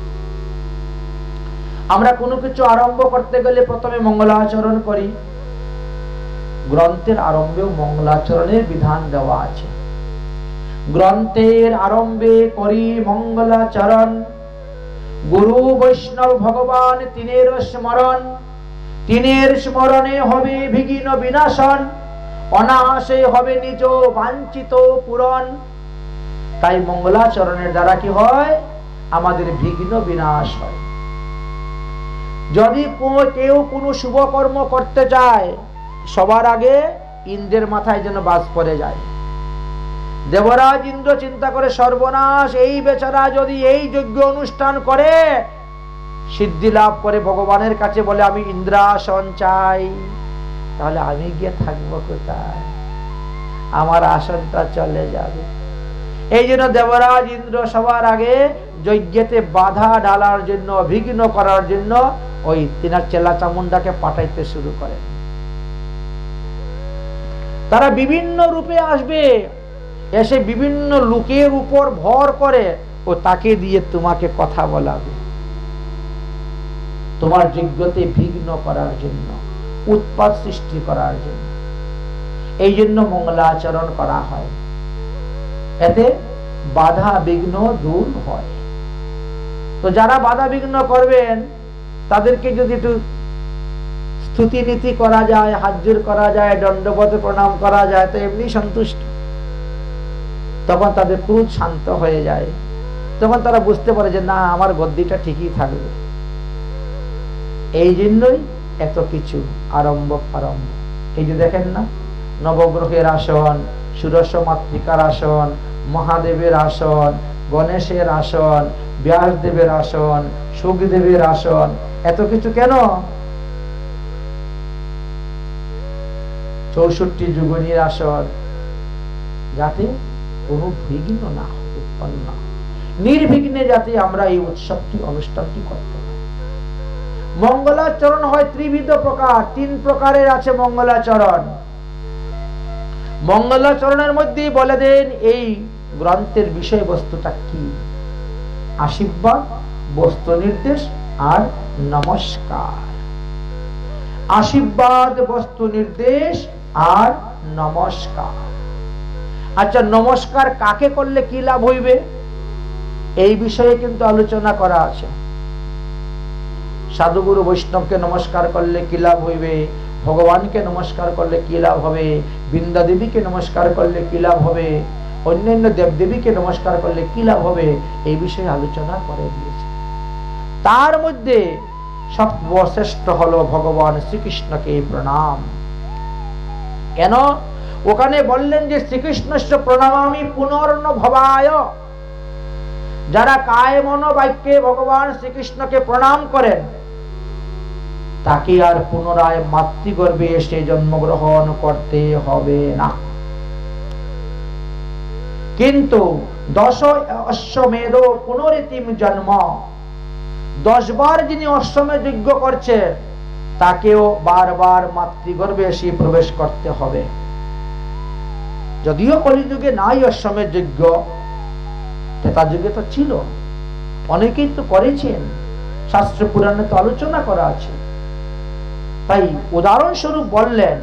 আমরা কোনো কিছু আরম্ভ করতে গেলে প্রথমে মঙ্গলাচরণ করি। গ্রন্থের আরম্ভেও মঙ্গলাচরণের বিধান দেওয়া আছে। গ্রন্থের আরম্ভে করি মঙ্গলাচরণ, গুরু বৈষ্ণব ভগবান তিনের স্মরণ, তিনের স্মরণে হবে বিঘ্ন বিনাশন, অনায়াসে হবে নিজ বাঞ্ছিত পূরণ। তাই মঙ্গলাচরণের দ্বারা কি হয়? আমাদের বিঘ্ন বিনাশ হয়। যদি কেউ কোনো শুভ কর্ম করতে চায়, সবার আগে ইন্দ্রের মাথায় যেন বাজ পড়ে যায়। দেবরাজ ইন্দ্র চিন্তা করে সর্বনাশ, এই বেচারা যদি এই যজ্ঞ অনুষ্ঠান করে সিদ্ধি লাভ করে ভগবানের কাছে বলে আমি ইন্দ্রাসন চাই, তাহলে আমি গিয়ে থাকবো কোথায়? আমার আসনটা চলে যাবে। এই জন্য দেবরাজ ইন্দ্র সবার আগে যজ্ঞেতে বাধা ডালার জন্য, বিঘ্ন করার জন্য ওই তিনার চেলা চামুন্ডাকে পাঠাইতে শুরু করেন। তারা বিভিন্ন রূপে আসবে, এসে বিভিন্ন লোকের উপর ভর করে ও তাকে দিয়ে তোমাকে কথা বলাবে, তোমার যজ্ঞতে বিঘ্ন করার জন্য, উৎপাত সৃষ্টি করার জন্য। এই জন্য মঙ্গলাচরণ করা হয়, এতে বাধা বিঘ্ন দূর হয়। তো যারা বাধা বিঘ্ন করবেন তাদেরকে যদি একটু স্তুতি নীতি করা যায়, হাজ্জুর করা যায়, দণ্ডবত প্রণাম করা যায়, তো এমনি সন্তুষ্ট। তখন তাদের ক্রোধ শান্ত হয়ে যায়। তখন তারা বুঝতে পারে যে না, আমার গদ্দিটা ঠিকই থাকবে। এই জন্যই এত কিছু আরম্ভ প্রারম্ভ। এই যে দেখেন না, নবগ্রহের আসন, সুরস মাতৃকার আসন, মহাদেবের আসন, গণেশের আসন, ব্যাসদেবের আসন, সুখদেবের আসন, এত কিছু কেন? 64 যুগনীর আসন, যাতে কোনো বিঘ্ন না উৎপন্ন না, নির্বিঘ্নে যাতে আমরা এই উৎসবটি অনুষ্ঠানটি করতে পারি। মঙ্গলাচরণ হয় ত্রিবিধ প্রকার, 3 প্রকারের আছে মঙ্গলাচরণ। মঙ্গলাচরণের মধ্যে বলে দেন এই গ্রন্থের বিষয়বস্তুটা কি। আশীর্বাদ, বস্তু নির্দেশ আর নমস্কার। আশীর্বাদ, বস্তু নির্দেশ আর নমস্কার। আচ্ছা, নমস্কার কাকে করলে কি লাভ হইবে এই বিষয়ে কিন্তু আলোচনা করা আছে। সাধুগুরু বৈষ্ণবকে নমস্কার করলে কি লাভ হইবে, ভগবানকে নমস্কার করলে কি লাভ হবে, বৃন্দা দেবীকে নমস্কার করলে কি লাভ হবে, অন্যান্য দেবদেবীকে নমস্কার করলে কি লাভ হবে, এই বিষয়ে আলোচনা করে দিয়েছে। তার মধ্যে সর্বশ্রেষ্ঠ হলো ভগবান শ্রীকৃষ্ণকে প্রণাম। কেন? ওখানে বললেন যে শ্রীকৃষ্ণস্য প্রণমামি পুনর্ন ভবায়। যারা কায় মন বাক্যে ভগবান শ্রীকৃষ্ণকে প্রণাম করেন, তাকে আর পুনরায় মাতৃগর্ভে এসে জন্মগ্রহণ করতে হবে না। কিন্তু 10 অশ্বমেধ পুনরিতিম জন্ম, 10 বার যিনি অশ্বমেধ যজ্ঞ করছে তাকেও বারবার মাতৃগর্ভে এসে প্রবেশ করতে হবে। যদিও কলিযুগে নাই অশ্বমেধ যজ্ঞ, ত্রেতা যুগে তো ছিল, অনেকেই তো করেছেন, শাস্ত্র পুরাণে তো আলোচনা করা আছে। তাই উদাহরণস্বরূপ বললেন,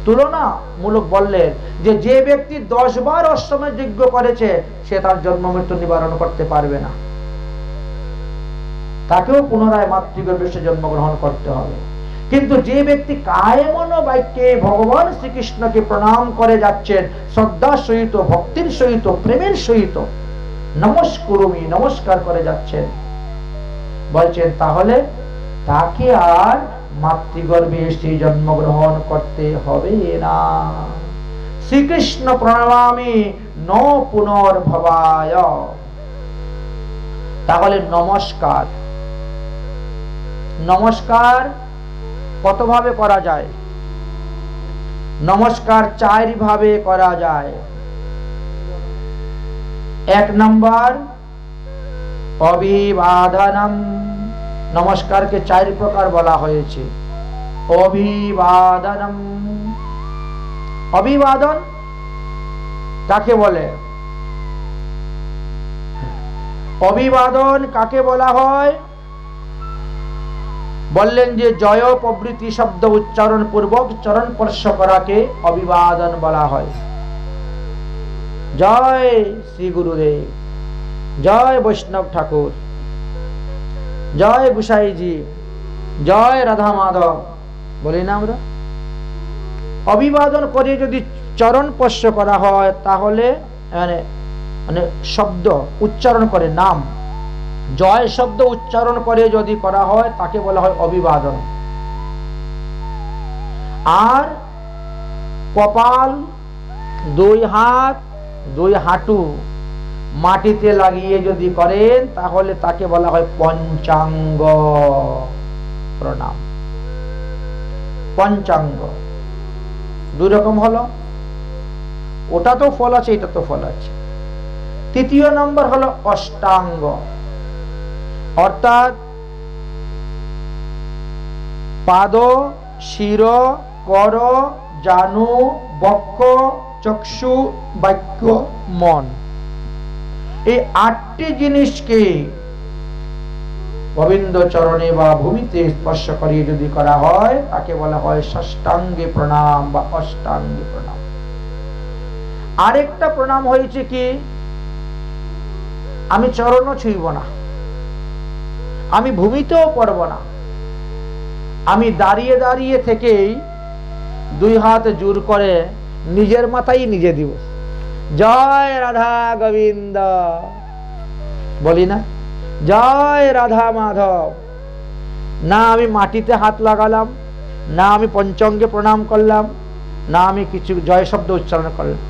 তুলনামূলক বললেন যে যে ব্যক্তি 10 বার অশ্বমেধ যজ্ঞ করেছে সে তার জন্ম মৃত্যু নিবারণ করতে পারবে না, তাকেও পুনরায় মাতৃগর্ভে এসে জন্মগ্রহণ করতে হবে। কিন্তু যে ব্যক্তি কায় মন বাক্যে ভগবান শ্রীকৃষ্ণকে প্রণাম করে যাচ্ছেন, শ্রদ্ধার সহিত, ভক্তির সহিত, প্রেমের সহিত নমস্কুরুমি নমস্কার করে যাচ্ছেন, বলছেন তাহলে তাকে আর মাতৃগর্ভে এসে জন্মগ্রহণ করতে হবে না। শ্রীকৃষ্ণ প্রণমামি ন পুনর্ভবায়। তাহলে নমস্কার, নমস্কার কতভাবে করা যায়? নমস্কার চার ভাবে করা যায়। এক নম্বর অভিবাদনম, নমস্কারকে চার প্রকার বলা হয়েছে। অভিবাদনম, অভিবাদন কাকে বলে? অভিবাদন কাকে বলা হয়? বললেন যে জয় প্রভৃতি শব্দ উচ্চারণ পূর্বক চরণ স্পর্শ করাকে অভিবাদন বলা হয়। জয় শ্রী গুরুদেব, জয় বৈষ্ণব ঠাকুর, জয় গুসাইজি, জয় রাধা মাধব বলি না আমরা? অভিবাদন করে যদি চরণ স্পর্শ করা হয় তাহলে মানে শব্দ উচ্চারণ করে, নাম জয় শব্দ উচ্চারণ করে যদি করা হয় তাকে বলা হয় অভিবাদন। আর কপাল, দুই হাত, দুই হাঁটু মাটিতে লাগিয়ে যদি করেন তাহলে তাকে বলা হয় পঞ্চাঙ্গ প্রণাম। পঞ্চাঙ্গ দুই রকম হলো, ওটা তো ফল আছে, এটা তো ফল আছে। তৃতীয় নম্বর হলো অষ্টাঙ্গ, অর্থাৎ পাদ, শির, কর, জানু, বক্ষ, চক্ষু, বাক্য, মন, এই 8টি জিনিসকে গোবিন্দ চরণে বা ভূমিতে স্পর্শ করিয়ে যদি করা হয় তাকে বলা হয় ষষ্ঠাঙ্গে প্রণাম বা অষ্টাঙ্গে প্রণাম। আরেকটা প্রণাম হয়েছে কি, আমি চরণও ছুঁইব না, আমি ভূমিতেও পড়ব না, আমি দাঁড়িয়ে দাঁড়িয়ে থেকেই দুই হাত জোর করে নিজের মাথায় নিজে দিব, জয় রাধা গোবিন্দ বলি না, জয় রাধা মাধব। না আমি মাটিতে হাত লাগালাম, না আমি পঞ্চাঙ্গে প্রণাম করলাম, না আমি কিছু জয় শব্দ উচ্চারণ করলাম।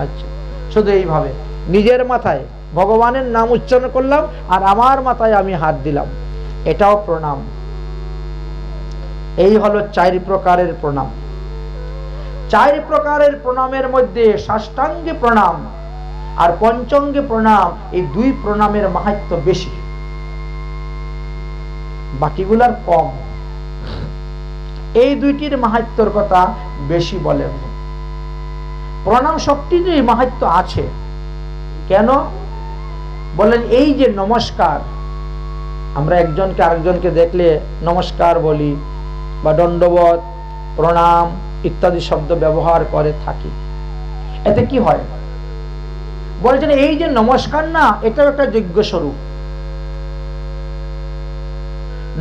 আচ্ছা, শুধু এইভাবে নিজের মাথায় ভগবানের নাম উচ্চারণ করলাম আর আমার মাথায় আমি হাত দিলাম, এটাও প্রণাম। এই হলো 4 প্রকারের প্রণাম। 4 প্রকারের প্রণামের মধ্যে ষষ্ঠাঙ্গে প্রণাম আর পঞ্চাঙ্গে প্রণাম, এই 2 প্রণামের মাহাত্ম্য বেশি, বাকিগুলার কম। এই 2টির মাহাত্ম্যর কথা বেশি বলেন। প্রণাম শক্তিরই মাহাত্ম্য আছে। কেন বলেন? এই যে নমস্কার, আমরা একজনকে আরেকজনকে দেখলে নমস্কার বলি বা দণ্ডবত, প্রণাম ইত্যাদি শব্দ ব্যবহার করে থাকি। এতে কি হয় বলছেন? এই যে নমস্কার না, এটাও একটা যজ্ঞ স্বরূপ।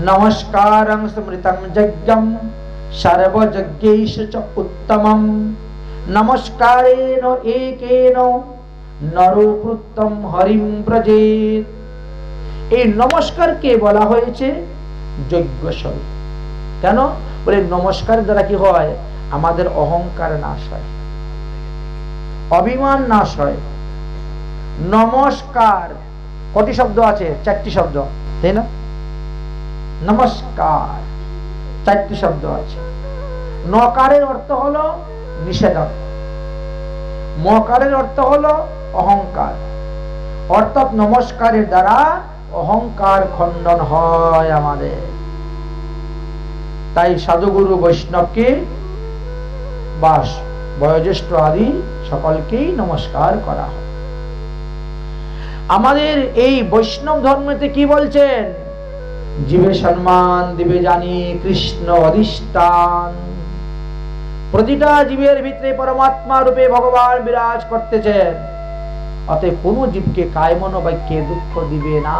নমস্কারং স্মৃতং যজ্ঞম সর্বযজ্ঞেষ চ উত্তমম নমস্কারেণ একেন নরোপৃত্তম হরিম ব্রজেত। এই নমস্কারকে বলা হয়েছে যজ্ঞ স্বরূপ। কেন বলে? নমস্কারের দ্বারা কি হয়? আমাদের অহংকার নাশ হয়, অভিমান নাশ হয়। নমস্কার কটি শব্দ আছে? 4টি শব্দ, তাই না? নমস্কার 4টি শব্দ আছে। নকারের অর্থ হলো নিষেধক, মকারের অর্থ হলো অহংকার। অর্থাৎ নমস্কারের দ্বারা অহংকার খণ্ডন হয় আমাদের। তাই সাধুগুরু বৈষ্ণবকে বা বয়োজ্যেষ্ঠ আদি সকলকেই নমস্কার করা হয়। আমাদের এই বৈষ্ণব ধর্মেতে কি বলছেন? জীবে সম্মান দিবে জানি কৃষ্ণ অধিষ্ঠান। প্রতিটা জীবের ভিতরে পরমাত্মা রূপে ভগবান বিরাজ করতেছেন। অতএব কোন জীবকে কায় মনো বাক্যে দুঃখ দিবে না।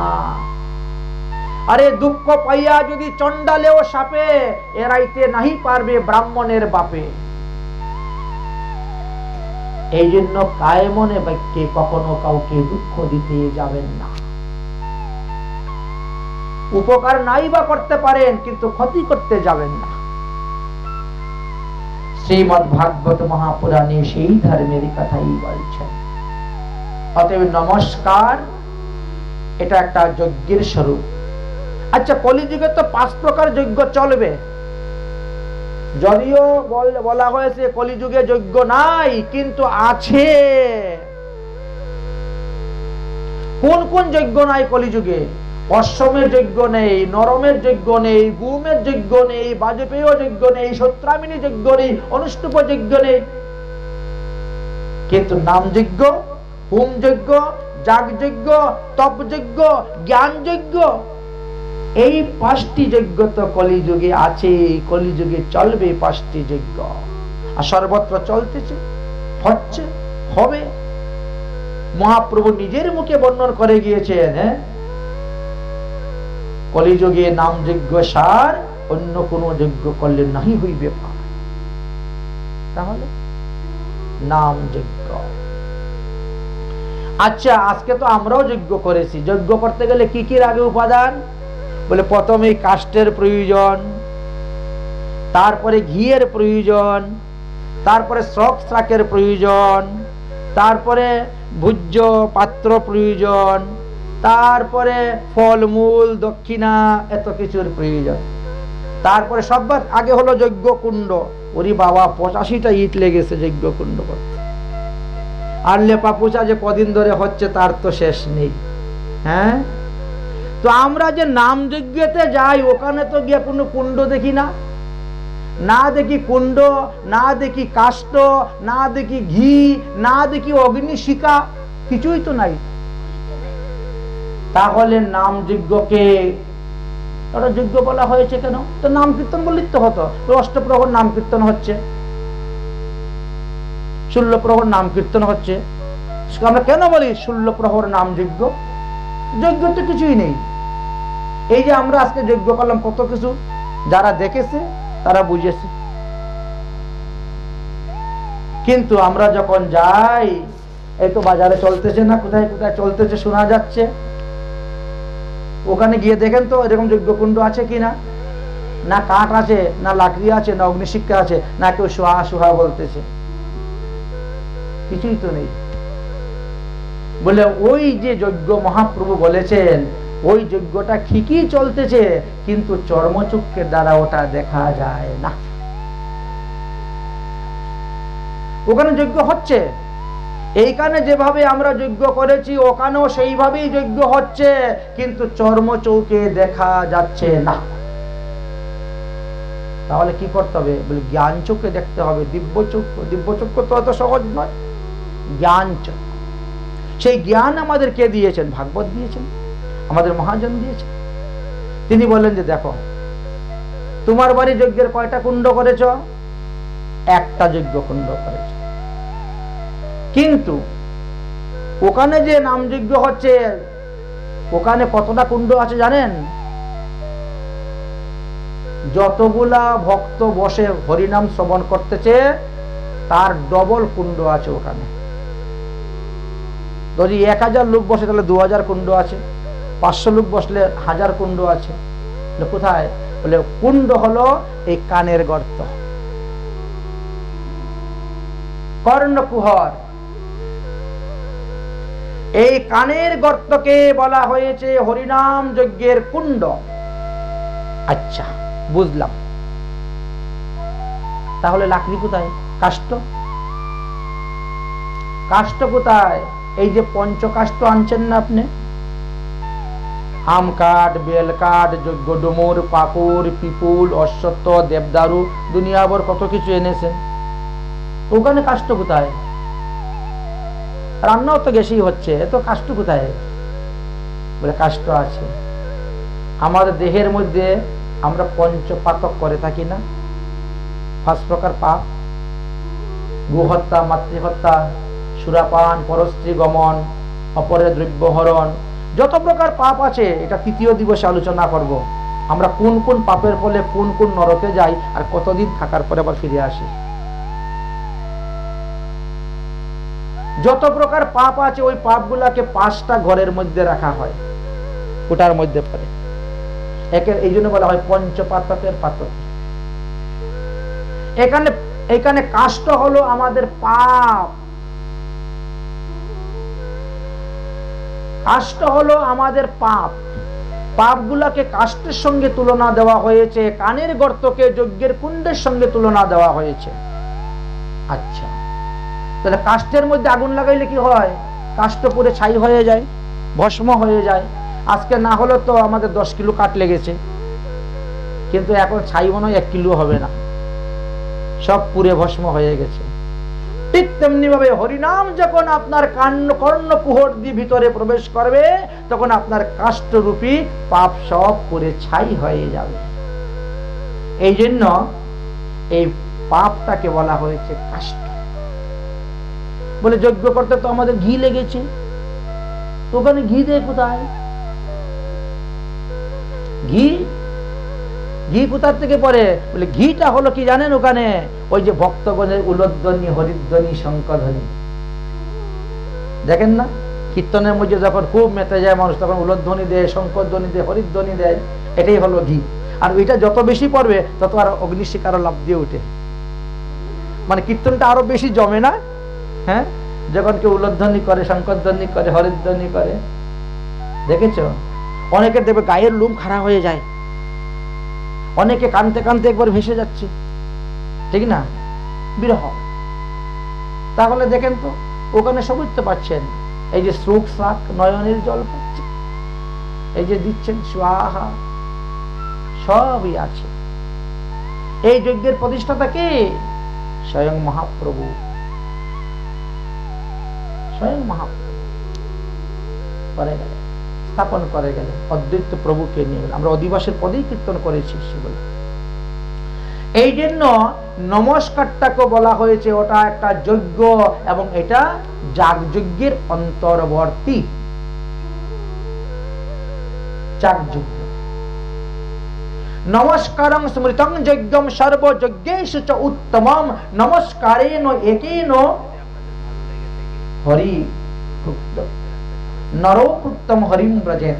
আরে দুঃখ পাইয়া যদি চণ্ডালেও সাপে এড়াইতে নাহি পারবে ব্রাহ্মণের বাপে। এই জন্য কায় মনে বাক্যে কখনো কাউকে দুঃখ দিতে যাবেন না। উপকার নাই বা করতে পারেন, কিন্তু ক্ষতি করতে যাবেন না। শ্রীমদ্ ভাগবত মহাপুরাণে সেই ধর্মের কথাই বলছেন। অতএব নমস্কার এটা একটা যজ্ঞের স্বরূপ। আচ্ছা, কলিযুগে তো 5 প্রকার যজ্ঞ চলবে। যদিও বলা হয়েছে কলিযুগে যজ্ঞ নাই, কিন্তু আছে। কোন কোন যজ্ঞ নাই কলিযুগে? অশ্বমের যজ্ঞ নেই, নরমের যজ্ঞ নেই, গুমের যজ্ঞ নেই, বাজপেয় যজ্ঞ নেই, সত্রামিনী যজ্ঞ নেই, অনুষ্ঠুপ যজ্ঞ নেই, কিন্তু নাম যজ্ঞ, হোম যজ্ঞ, যাগ যজ্ঞ, তপ যজ্ঞ, জ্ঞান যজ্ঞ, এই 5টি যজ্ঞ তো কলিযুগে আছে। কলিযুগে চলবে 5টি যজ্ঞ, আর সর্বত্র চলতেছে, হচ্ছে, হবে। মহাপ্রভু নিজের মুখে বর্ণন করে গিয়েছেন, কলিযুগে নাম যজ্ঞ সার, অন্য কোন যজ্ঞ করলে নাহি হইবে পার। তাহলে নাম যজ্ঞ। আচ্ছা, আজকে তো আমরাও যজ্ঞ করেছি। যজ্ঞ করতে গেলে কি কি লাগে উপাদান? বলে প্রথমে কাষ্ঠের প্রয়োজন, তারপরে ঘিয়ের প্রয়োজন, তারপরে শ্রক শ্রাকের প্রয়োজন, তারপরে ভোজ্য পাত্র প্রয়োজন, তারপরে ফলমূল, দক্ষিণা, এত কিছুর প্রয়োজন। তারপরে সবার আগে হলো যজ্ঞ কুণ্ড। ওরে বাবা, 85টা ইট লেগেছে যজ্ঞ কুণ্ড করতে। আর লেপা পোছা যে কদিন ধরে হচ্ছে তার তো শেষ নেই। হ্যাঁ, তো আমরা যে নাম যজ্ঞতে যাই, ওখানে তো গিয়ে কোনো কুণ্ড দেখি না, না দেখি কুণ্ড, না দেখি কাষ্ঠ, না দেখি ঘি, না দেখি অগ্নিশিখা, কিছুই তো নাই। তাহলে নাম যজ্ঞকে ওটা যজ্ঞ বলা হয়েছে কেন? তো নাম কীর্তন বললেই তো হতো। অষ্টপ্রহর নাম কীর্তন হচ্ছে, 16 প্রহর নাম কীর্তন হচ্ছে। আমরা কেন বলি 16 প্রহর নাম যজ্ঞ? যজ্ঞ তো কিছুই নেই। এই যে আমরা আজকে যজ্ঞ করলাম, কত কিছু যারা দেখেছে তারা বুঝেছে। কিন্তু আমরা যখন যাই, এই তো বাজারে চলতেছে না, কোথায় কোথায় চলতেছে শোনা যাচ্ছে, ওখানে গিয়ে দেখেন তো এরকম যজ্ঞকুণ্ড আছে কিনা। না কাঠ আছে, না লাকড়ি আছে, না অগ্নিশিক্ষা আছে, না কেউ সোহা সোহা বলতেছে, কিছুই তো নেই। বলে ওই যে যজ্ঞ মহাপ্রভু বলেছেন, ওই যজ্ঞটা ঠিকই চলতেছে, কিন্তু চর্মচক্ষের দ্বারা ওটা দেখা যায় না। ওখানে যজ্ঞ হচ্ছে, এইখানে যেভাবে আমরা যজ্ঞ করেছি ওখানেও সেইভাবেই যজ্ঞ হচ্ছে, কিন্তু চর্মচক্ষে দেখা যাচ্ছে না। তাহলে কি করতে হবে? বলে জ্ঞান চক্ষে দেখতে হবে, দিব্য চক্ষু। দিব্য চক্ষু তো অত সহজ নয়, জ্ঞান চক্ষু। সেই জ্ঞান আমাদের কে দিয়েছেন? ভাগবত দিয়েছেন, আমাদের মহাজন দিয়েছেন। তিনি বলেন যে দেখো, তোমার বাড়ি যজ্ঞের কয়টা কুণ্ড করেছ? একটা যজ্ঞ কুণ্ড করেছ, কিন্তু ওখানে যে নাম যজ্ঞ হচ্ছে, ওখানে কতটা কুণ্ড আছে জানেন? যতগুলা ভক্ত বসে হরিনাম শ্রবণ করতেছে তার ডবল কুণ্ড আছে ওখানে। যদি 1000 লোক বসে তাহলে 2000 কুণ্ড আছে, 500 লোক বসলে 1000 কুণ্ড আছে। কোথায়? বলে কুণ্ড হলো এই কানের গর্ত, কর্ণকুহর। এই কানের গর্তকে বলা হয়েছে হরিনাম যজ্ঞের কুণ্ড। আচ্ছা, বুঝলাম। তাহলে লাকড়ি কোথায়? কাষ্ঠ, কাষ্ঠ কোথায়? এই যে পঞ্চকাষ্ঠ আনছেন না আপনি, আম কাঠ, বেল কাঠ, যজ্ঞ ডুমুর, পাকুর, পিপুল, অশ্বত্থ, দেবদারু, দুনিয়াভর কত কিছু এনেছেন, ওখানে কাষ্ঠ কোথায়? রান্নাও তো গ্যাসেই হচ্ছে, এত কাষ্ঠ কোথায়? বলে কাষ্ঠ আছে আমাদের দেহের মধ্যে। আমরা পঞ্চপাতক করে থাকি না, 5 প্রকার পাপ: গোহত্যা, মাতৃহত্যা, সুরাপান, পরস্ত্রী গমন, অপরের দ্রব্য হরণ, যত প্রকার পাপ আছে। এটা 3য় দিবসে আলোচনা করব। আমরা কোন কোন পাপের ফলে কোন কোন নরকে যাই, আর কতদিন থাকার পরে আবার ফিরে আসি। যত প্রকার পাপ আছে, ওই পাপগুলাকে 5টা ঘরের মধ্যে রাখা হয়, ওটার মধ্যে পড়ে। এই জন্য বলা হয় পঞ্চপাতকের পাতক। এখানে কাষ্ঠ হলো আমাদের পাপ, কাষ্ঠ হলো আমাদের পাপ। পাপগুলাকে কাষ্ঠের সঙ্গে তুলনা দেওয়া হয়েছে, কানের গর্তকে যজ্ঞের কুণ্ডের সঙ্গে তুলনা দেওয়া হয়েছে। আচ্ছা, তাহলে কাষ্ঠের মধ্যে আগুন লাগাইলে কি হয়? কাষ্ঠ পুড়ে ছাই হয়ে যায়, ভস্ম হয়ে যায়। আজকে না হলে তো আমাদের 10 কিলো কাঠ লেগেছে, কিন্তু এখন ছাই মনে হয় 1 কিলো হবে না, সব পুড়ে ভস্ম হয়ে গেছে। ঠিক তেমনি ভাবে হরিনাম যখন আপনার কর্ণকুহর দিয়ে ভিতরে প্রবেশ করবে, তখন আপনার কাষ্ঠরূপী পাপ সব পুড়ে ছাই হয়ে যাবে। এই জন্য এই পাপটাকে বলা হয়েছে কাষ্ঠ। বলে যজ্ঞ করতে তো আমাদের ঘি লেগেছে, ওখানে ঘি দেয় কোথায়? ঘি ঘি কোথার থেকে পড়ে? বলে ঘিটা হলো কি জানেন? ওখানে ওই যে ভক্তগণের উলধ্বনি, হরিধ্বনি, শঙ্খধ্বনি দেখেন না? কীর্তনের মধ্যে যখন খুব মেতে যায় মানুষ, তখন উলধ্বনি দেয়, শঙ্খধ্বনি দেয়, হরিধ্বনি দেয়। এটাই হলো ঘি। আর ওইটা যত বেশি পড়বে তত আর অগ্নিশিখা আরো লাভ দিয়ে উঠে, মানে কীর্তনটা আরো বেশি জমে না? হ্যাঁ, যখন কেউ উলধ্বনি করে, শঙ্খধ্বনি করে, হরিধ্বনি করে, দেখেছো? অনেকে দেখবে গায়ের লোম খাড়া হয়ে যায়, অনেকে কানতে কানতে একবার ভেসে যাচ্ছে, ঠিক না? বিরহ। তাহলে দেখেন তো, ওখানে সবই তো পাচ্ছেন। এই যে শ্রোক শাক নয়নের জল পাচ্ছে, এই যে দিচ্ছেন স্বাহা, সবই আছে। এই যজ্ঞের প্রতিষ্ঠাতা কে? স্বয়ং মহাপ্রভু। স্বয়ং মহাপ্রভু করে গেলেন, স্থাপন করে গেলেন, অদ্বৈত প্রভুকে নিয়ে গেলেন। আমরা অধিবাসের পদেই কীর্তন করেছি সেগুলো। এই জন্য নমস্কারটাকে বলা হয়েছে ওটা একটা যজ্ঞ, এবং এটা যাগযজ্ঞের অন্তর্বর্তী। যাগযজ্ঞ। নমস্কারং স্মৃতং যজ্ঞম সর্বযজ্ঞেষু চ উত্তমম নমস্কারেণ একেন হরি ভুক্তম নরোক্তম হরিম ব্রজেত।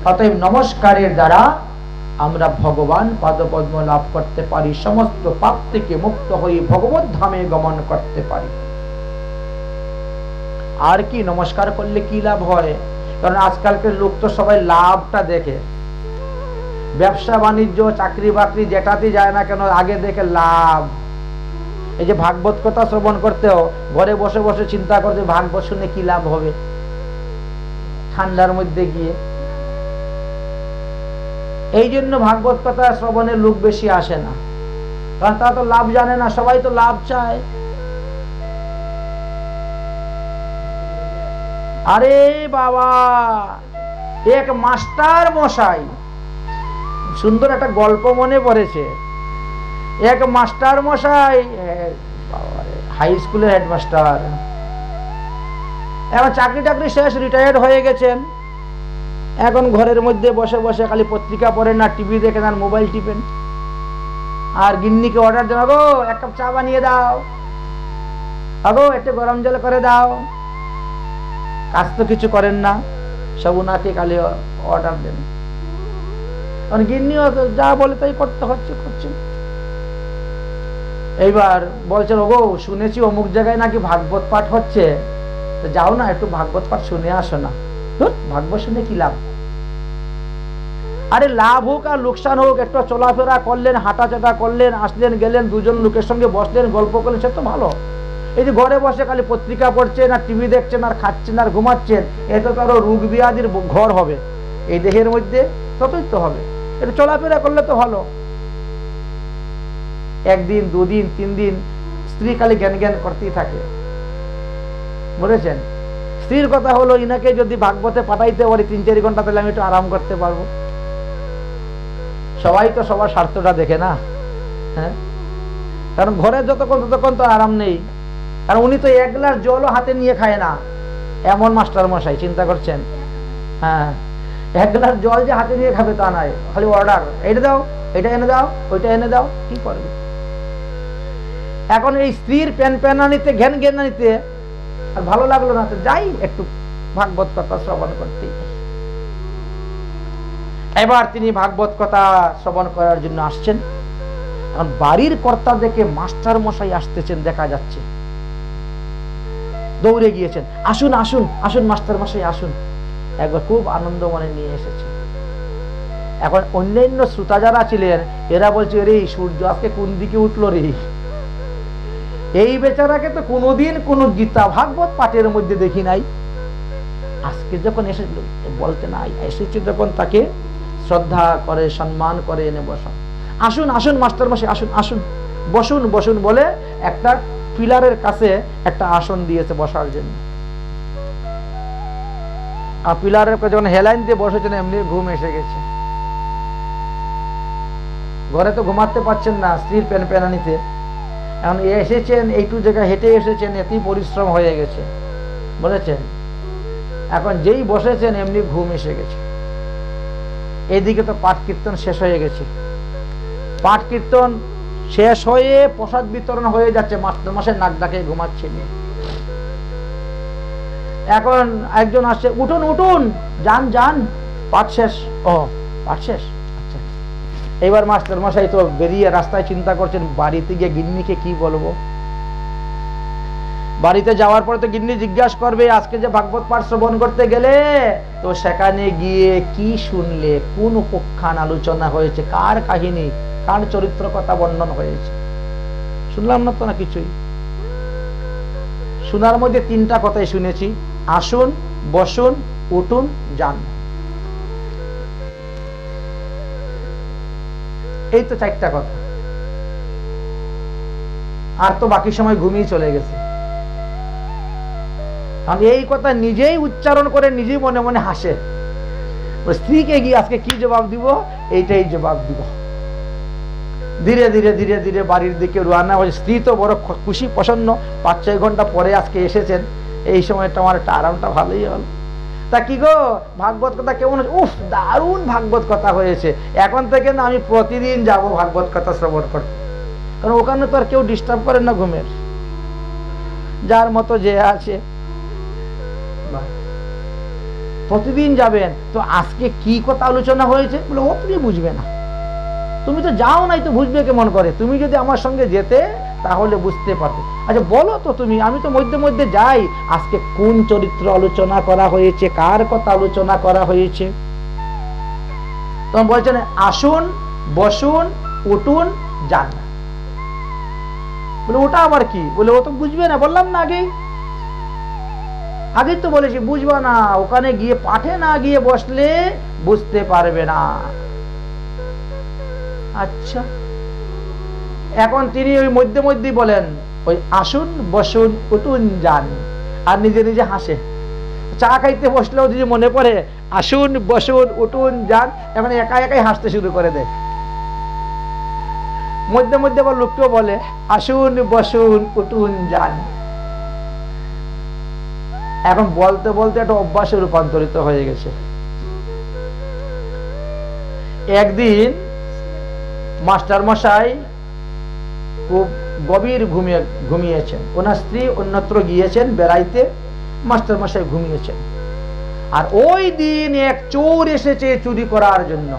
অতএব নমস্কারের দ্বারা আমরা ভগবান পাদপদ্ম লাভ করতে পারি, সমস্ত পাপ থেকে মুক্ত হয়ে ভগবত ধামে গমন করতে পারি। আর কি নমস্কার করলে কি লাভ হয়? কারণ আজকালকার লোক তো সবাই লাভটা দেখে, ব্যবসা বাণিজ্য, চাকরি বাকরি যেটাতে যায় না কেন, আগে দেখে লাভ। এই যে ভাগবত কথা শ্রবণ করতেও ঘরে বসে বসে চিন্তা করতে, ভাগবত শুনে কি লাভ হবে ঠান্ডার মধ্যে গিয়ে। এই জন্য ভাগবত কথা শ্রবণের লোক বেশি আসে না, কারণ তারা তো লাভ জানে না, সবাই তো লাভ চায়। আরে বাবা, এক মাস্টার মশাই, সুন্দর একটা গল্প মনে পড়েছে। এক মাস্টার মশাই, হাই স্কুলের হেডমাস্টার, এখন চাকরি টাকরি শেষ, রিটায়ার্ড হয়ে গেছেন। এখন ঘরের মধ্যে বসে বসে খালি পত্রিকা পড়েন, না টিভি দেখেন, আর মোবাইল টিপেন, আর গিন্নিকে অর্ডার দেন, গো 1 কাপ চা বানিয়ে দাও, আগো একটু গরম জল করে দাও। কাজ তো কিছু করেন না, সব উনাকে খালি অর্ডার দেন। গিন্নিও যা বলে তাই করতে হচ্ছে, করছেন। এইবার বলছেন, ওগো শুনেছি অমুক জায়গায় নাকি ভাগবত পাঠ হচ্ছে, তো যাও না একটু ভাগবত পাঠ শুনে আসো না। ভাগবত শুনে কি লাভ? আরে লাভ হোক আর লোকসান হোক, একটু চলাফেরা করলেন, হাঁটাচাটা করলেন, আসলেন গেলেন, দুজন লোকের সঙ্গে বসলেন, গল্প করলেন, সে তো ভালো। এই যে ঘরে বসে খালি পত্রিকা পড়ছেন, আর টিভি দেখছেন, আর খাচ্ছেন, আর ঘুমাচ্ছেন, এতে তো আরো রোগ ব্যাধির ঘর হবে এই দেহের মধ্যে, ততই তো হবে। একটু চলাফেরা করলে তো ভালো। একদিন, 2 দিন, 3 দিন স্ত্রী খালি জ্ঞান জ্ঞান করতেই থাকে, বুঝেছেন? স্ত্রীর কথা হলো, ইনাকে যদি ভাগবতে পাঠাইতে পারি 3-4 ঘন্টা, তাহলে আমি একটু আরাম করতে পারবো। সবাই তো সবার স্বার্থটা দেখে না, হ্যাঁ? কারণ ঘরে যতক্ষণ ততক্ষণ তো আরাম নেই। কারণ উনি তো 1 গ্লাস জলও হাতে নিয়ে খায় না, এমন মাস্টার মশাই, চিন্তা করছেন? হ্যাঁ, 1 গ্লাস জল যে হাতে নিয়ে খাবে তা নয়, খালি অর্ডার, এইটা দাও, এটা এনে দাও, ওইটা এনে দাও, কি করবে? এখন এই স্ত্রীর প্যানানিতে, জ্ঞান জ্ঞানানিতে আর ভালো লাগলো না, তো যাই একটু ভাগবত কথা শ্রবণ করতে। এবার তিনি ভাগবত কথা শ্রবণ করার জন্য আসছেন। এখন বাড়ির কর্তা দেখে মাস্টার মশাই আসতেছেন, দেখা যাচ্ছে, দৌড়ে গিয়েছেন, আসুন আসুন আসুন মাস্টার মশাই আসুন। একবার খুব আনন্দ মনে নিয়ে এসেছে। এখন অন্যান্য শ্রোতা যারা ছিলেন এরা বলছে, রে সূর্য আজকে কোন দিকে উঠলো রে, এই বেচারাকে তো কোনোদিন কোনো গীতা ভাগবত পাঠের মধ্যে দেখি নাই, আজকে যখন এসে বলতে নাই এসেছে, যখন তাকে শ্রদ্ধা করে সম্মান করে এনে বসা, আসুন আসুন মাস্টার মশাই আসুন আসুন বসুন বসুন বলে একটা পিলারের কাছে একটা আসন দিয়েছে বসার জন্য। আর পিলারের কাছে যখন হেলাইন দিয়ে বসেছেন এমনি ঘুম এসে গেছে। ঘরে তো ঘুমাতে পারছেন না স্ত্রীর পেনপেনানিতে, এখন এসেছেন এইটু জায়গায় হেঁটে এসেছেন, এতেই পরিশ্রম হয়ে গেছে বলেছেন। এখন যেই বসেছেন এমনি ঘুম এসে গেছে। এইদিকে তো পাঠ কীর্তন শেষ হয়ে গেছে, পাঠ কীর্তন শেষ হয়ে প্রসাদ বিতরণ হয়ে যাচ্ছে, মাস্টারমশাই নাক ডাকে ঘুমাচ্ছেন। এখন একজন আসছে, উঠুন উঠুন যান যান পাঠ শেষ। ও পাঠ শেষ, আচ্ছা। এবার মাস্টারমশাই তো বেরিয়ে রাস্তায় চিন্তা করছেন বাড়িতে গিয়ে গিন্নিকে কি বলবো। বাড়িতে যাওয়ার পরে তো গিন্নি জিজ্ঞাসা করবে আজকে যে ভাগবত পাঠ শ্রবণ করতে গেলে তো সেখানে গিয়ে কি শুনলে, কোন উপাখ্যান আলোচনা হয়েছে, কার কাহিনী, কার চরিত্র কথা বর্ণন হয়েছে, শুনলাম না তো না কিছুই। শোনার মধ্যে তিনটা কথাই শুনেছি, আসুন বসুন উঠুন যান, এই তো চারটা কথা। আর তো বাকি সময় ঘুমিয়ে চলে গেছে। এই কথা নিজেই উচ্চারণ করে নিজেই মনে মনে হাসে। স্ত্রীকে গিয়ে আজকে কি জবাব দিব, এইটাই জবাব দিব। ধীরে ধীরে ধীরে ধীরে বাড়ির দিকে রওনা হয়েছে। স্ত্রী তো বড় খুশি প্রসন্ন, 5-6 ঘন্টা পরে আজকে এসেছেন, এই সময়টা আমার একটা আরামটা ভালোই হল। তা কি গো ভাগবত কথা কেমন হয়েছে? উফ দারুণ ভাগবত কথা হয়েছে, এখন থেকে না আমি প্রতিদিন যাব ভাগবত কথা শ্রবণ করতে, কারণ ওখানে তো আর কেউ ডিস্টার্ব করেন না ঘুমের, যার মতো যে আছে প্রতিদিন যাবেন। তো আজকে কি কথা আলোচনা হয়েছে বলে ও তুমি বুঝবে না, তুমি তো যাও নাই তো বুঝবে কেমন করে, তুমি যদি আমার সঙ্গে যেতে তাহলে বুঝতে পারবে। আচ্ছা বলো তো তুমি, আমি তো মধ্যে মধ্যে যাই, আজকে কোন চরিত্র আলোচনা করা হয়েছে, কার কথা আলোচনা করা হয়েছে? তখন বলছেন আসুন বসুন উঠুন যান। বলে ওটা আবার কি? বলে ও তো বুঝবে না, বললাম না আগেই তো বলেছি বুঝবা না, ওখানে গিয়ে পাঠে না গিয়ে বসলে বুঝতে পারবে না। আচ্ছা, এখন তিনি ওই মধ্যে মধ্যেই বলেন ওই আসুন বসুন উঠুন যান, আর নিজে নিজে হাসে। চা খাইতে বসলেও যদি মনে পড়ে আসুন বসুন উঠুন যান, এখন একা একাই হাসতে শুরু করে দেয়। মধ্যে মধ্যে আবার লোককেও বলে আসুন বসুন উঠুন যান। এখন বলতে বলতে একটা অভ্যাসে রূপান্তরিত হয়ে গেছে। একদিন মাস্টার মশাই খুব গভীর ঘুমিয়েছেন, ওনার স্ত্রী অন্যত্র গিয়েছেন বেড়াইতে, মাস্টার মশাই ঘুমিয়েছেন। আর ওই দিন এক চোর এসেছে চুরি করার জন্য।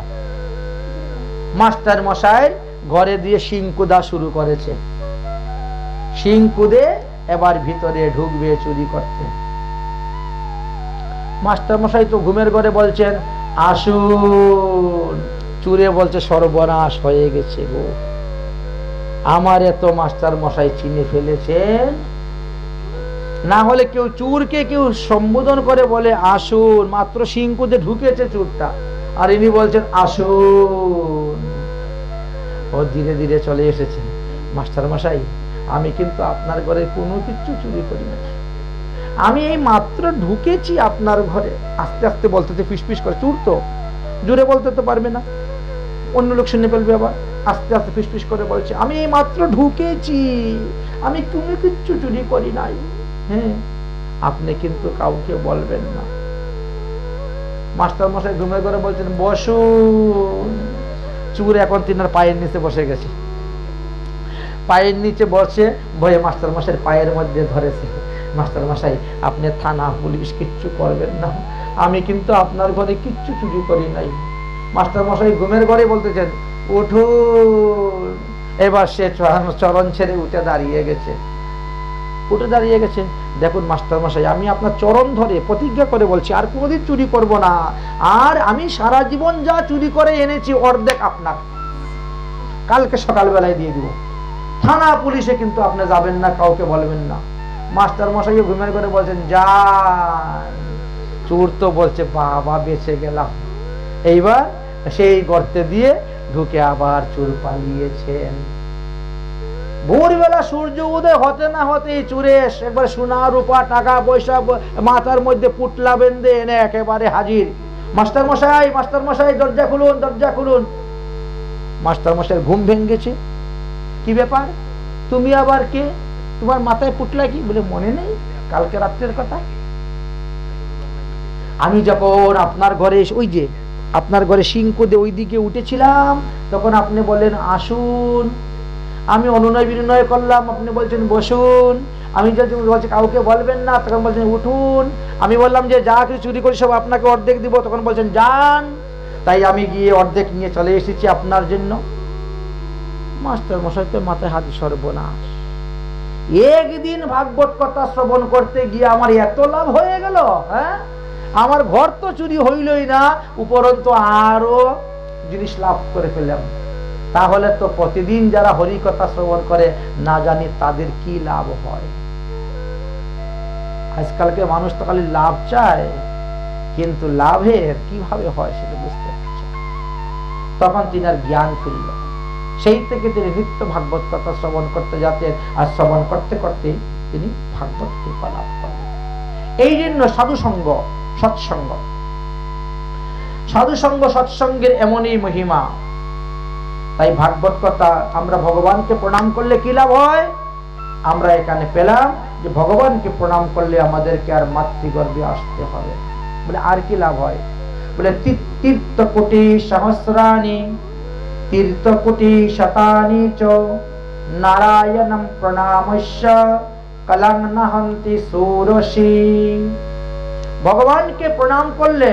মাস্টার মশাই ঘরে দিয়ে শিং কুদা শুরু করেছে, শিং কুদে এবার ভিতরে ঢুকবে চুরি করতে। মাস্টার মশাই তো ঘুমের ঘরে বলছেন আসুন, চুরে বলছে সর্বনাশ হয়ে গেছে গো, আমার এত মাস্টার মশাই চিনে ফেলেছেন। না হলে কেউ চুরকে কেউ সম্বোধন করে বলে আসুন, মাত্র সিংকুদে ঢুকেছে চুরটা, আর ইনি বলছেন আসুন। ও ধীরে ধীরে চলে এসেছে, মাস্টার মশাই আমি কিন্তু আপনার ঘরে কোনো কিছু চুরি করি না, আমি এই মাত্র ঢুকেছি আপনার ঘরে। আস্তে আস্তে বলতে ফিসফিস করে, চুর তো জোরে বলতে তো পারবে না, অন্য লোক শুনে ফেলবে। আবার আস্তে আস্তে ফিসফিস করে বলছে আমি এই মাত্র ঢুকেছি, আমি কোনো কিছু চুরি করি নাই। হ্যাঁ, আপনি কিন্তু কাউকে বলবেন না। মাস্টার মশাই ঘুমের ঘরে বলছেন বসুন। চুর এখন তিনার পায়ের নিচে বসে গেছে, পায়ের নিচে বসে ভয়ে মাস্টার মশাইয়ের পায়ের মধ্যে ধরেছে। মাস্টার মশাই আপনি থানা পুলিশ কিচ্ছু করবেন না, আমি কিন্তু আপনার ঘরে কিচ্ছু চুরি করি নাই। মাস্টার মশাই ঘুমের ঘরে বলতেছেন উঠুন। এবার সে চরণ ছেড়ে উঠে দাঁড়িয়ে গেছে। উঠে দাঁড়িয়ে গেছে। দেখুন মাস্টার মশাই, আমি আপনার চরণ ধরে প্রতিজ্ঞা করে বলছি আর কোনোদিন চুরি করব না, আর আমি সারা জীবন যা চুরি করে এনেছি অর্ধেক আপনার, কালকে সকালবেলায় দিয়ে দিব। থানা পুলিশে কিন্তু আপনি যাবেন না, কাউকে বলবেন না। মাস্টার মশাই ঘুমের করে বলছেন যান। চোর তো বলছে বাবা বেঁচে গেলাম। এইবার সেই গর্তে দিয়ে ঢুকে আবার চোর পালিয়েছেন। ভোরবেলা সূর্য উদয় হতে না হতে চুরেশ একবার সোনা রূপা টাকা পয়সা মাথার মধ্যে পুটলা বেঁধে এনে একেবারে হাজির। মাস্টার মশাই, মাস্টার মশাই, দরজা খুলুন, দরজা খুলুন। মাস্টার মশাই ঘুম ভেঙেছে। কি ব্যাপার, তুমি আবার কে? তোমার মাথায় পুটলা কি? বলে মনে নেই কালকে রাত্রের কথা। আমি যখন আপনার ঘরে, ওই যে আপনার ঘরে সিংকুদে ওই দিকে উঠেছিলাম, তখন আপনি বললেন আসুন। আমি অনুনয় বিনয় করলাম, আপনি বলছেন বসুন। আমি যখন বলছি কাউকে বলবেন না, তখন বলছেন উঠুন। আমি বললাম যে যা কিছু চুরি করি সব আপনাকে অর্ধেক দিব, তখন বলছেন যান। তাই আমি গিয়ে অর্ধেক নিয়ে চলে এসেছি আপনার জন্য। মাস্টার মশাই তো মাথায় হাত, সর্বনাশ। একদিন ভাগবত কথা শ্রবণ করতে গিয়ে আমার এত লাভ হয়ে গেল, হ্যাঁ, আমার ঘর তো চুরি হইলই না, উপরন্তু আরো জিনিস লাভ করে ফেললাম। তাহলে তো প্রতিদিন যারা হরি কথা শ্রবণ করে না জানি তাদের কি লাভ হয়। আজকালকে মানুষ তো খালি লাভ চায়, কিন্তু লাভের কিভাবে হয় সেটা বুঝতে পারছে। তখন তিনি আর জ্ঞান ফিরল। সেই থেকে তিনি নিত্য ভাগবত কথা শ্রবণ করতে যেতেন, আর শ্রবণ করতে করতে তিনি ভাগবত কৃপা লাভ করেন। এই জন্য সাধুসঙ্গ, সৎসঙ্গ, সাধুসঙ্গ সৎসঙ্গের এমনই মহিমা। তাই ভাগবত কথা আমরা ভগবানকে প্রণাম করলে কি লাভ হয়? আমরা এখানে পেলাম যে ভগবানকে প্রণাম করলে আমাদেরকে আর মাতৃগর্ভে আসতে হবে। বলে আর কি লাভ হয়? বলে তীর্থ কোটি সহস্রাণি তীর্থকুটি শতানি চ নারায়ণম প্রণামস্য কলং নহন্তি সুরসি। ভগবানকে প্রণাম করলে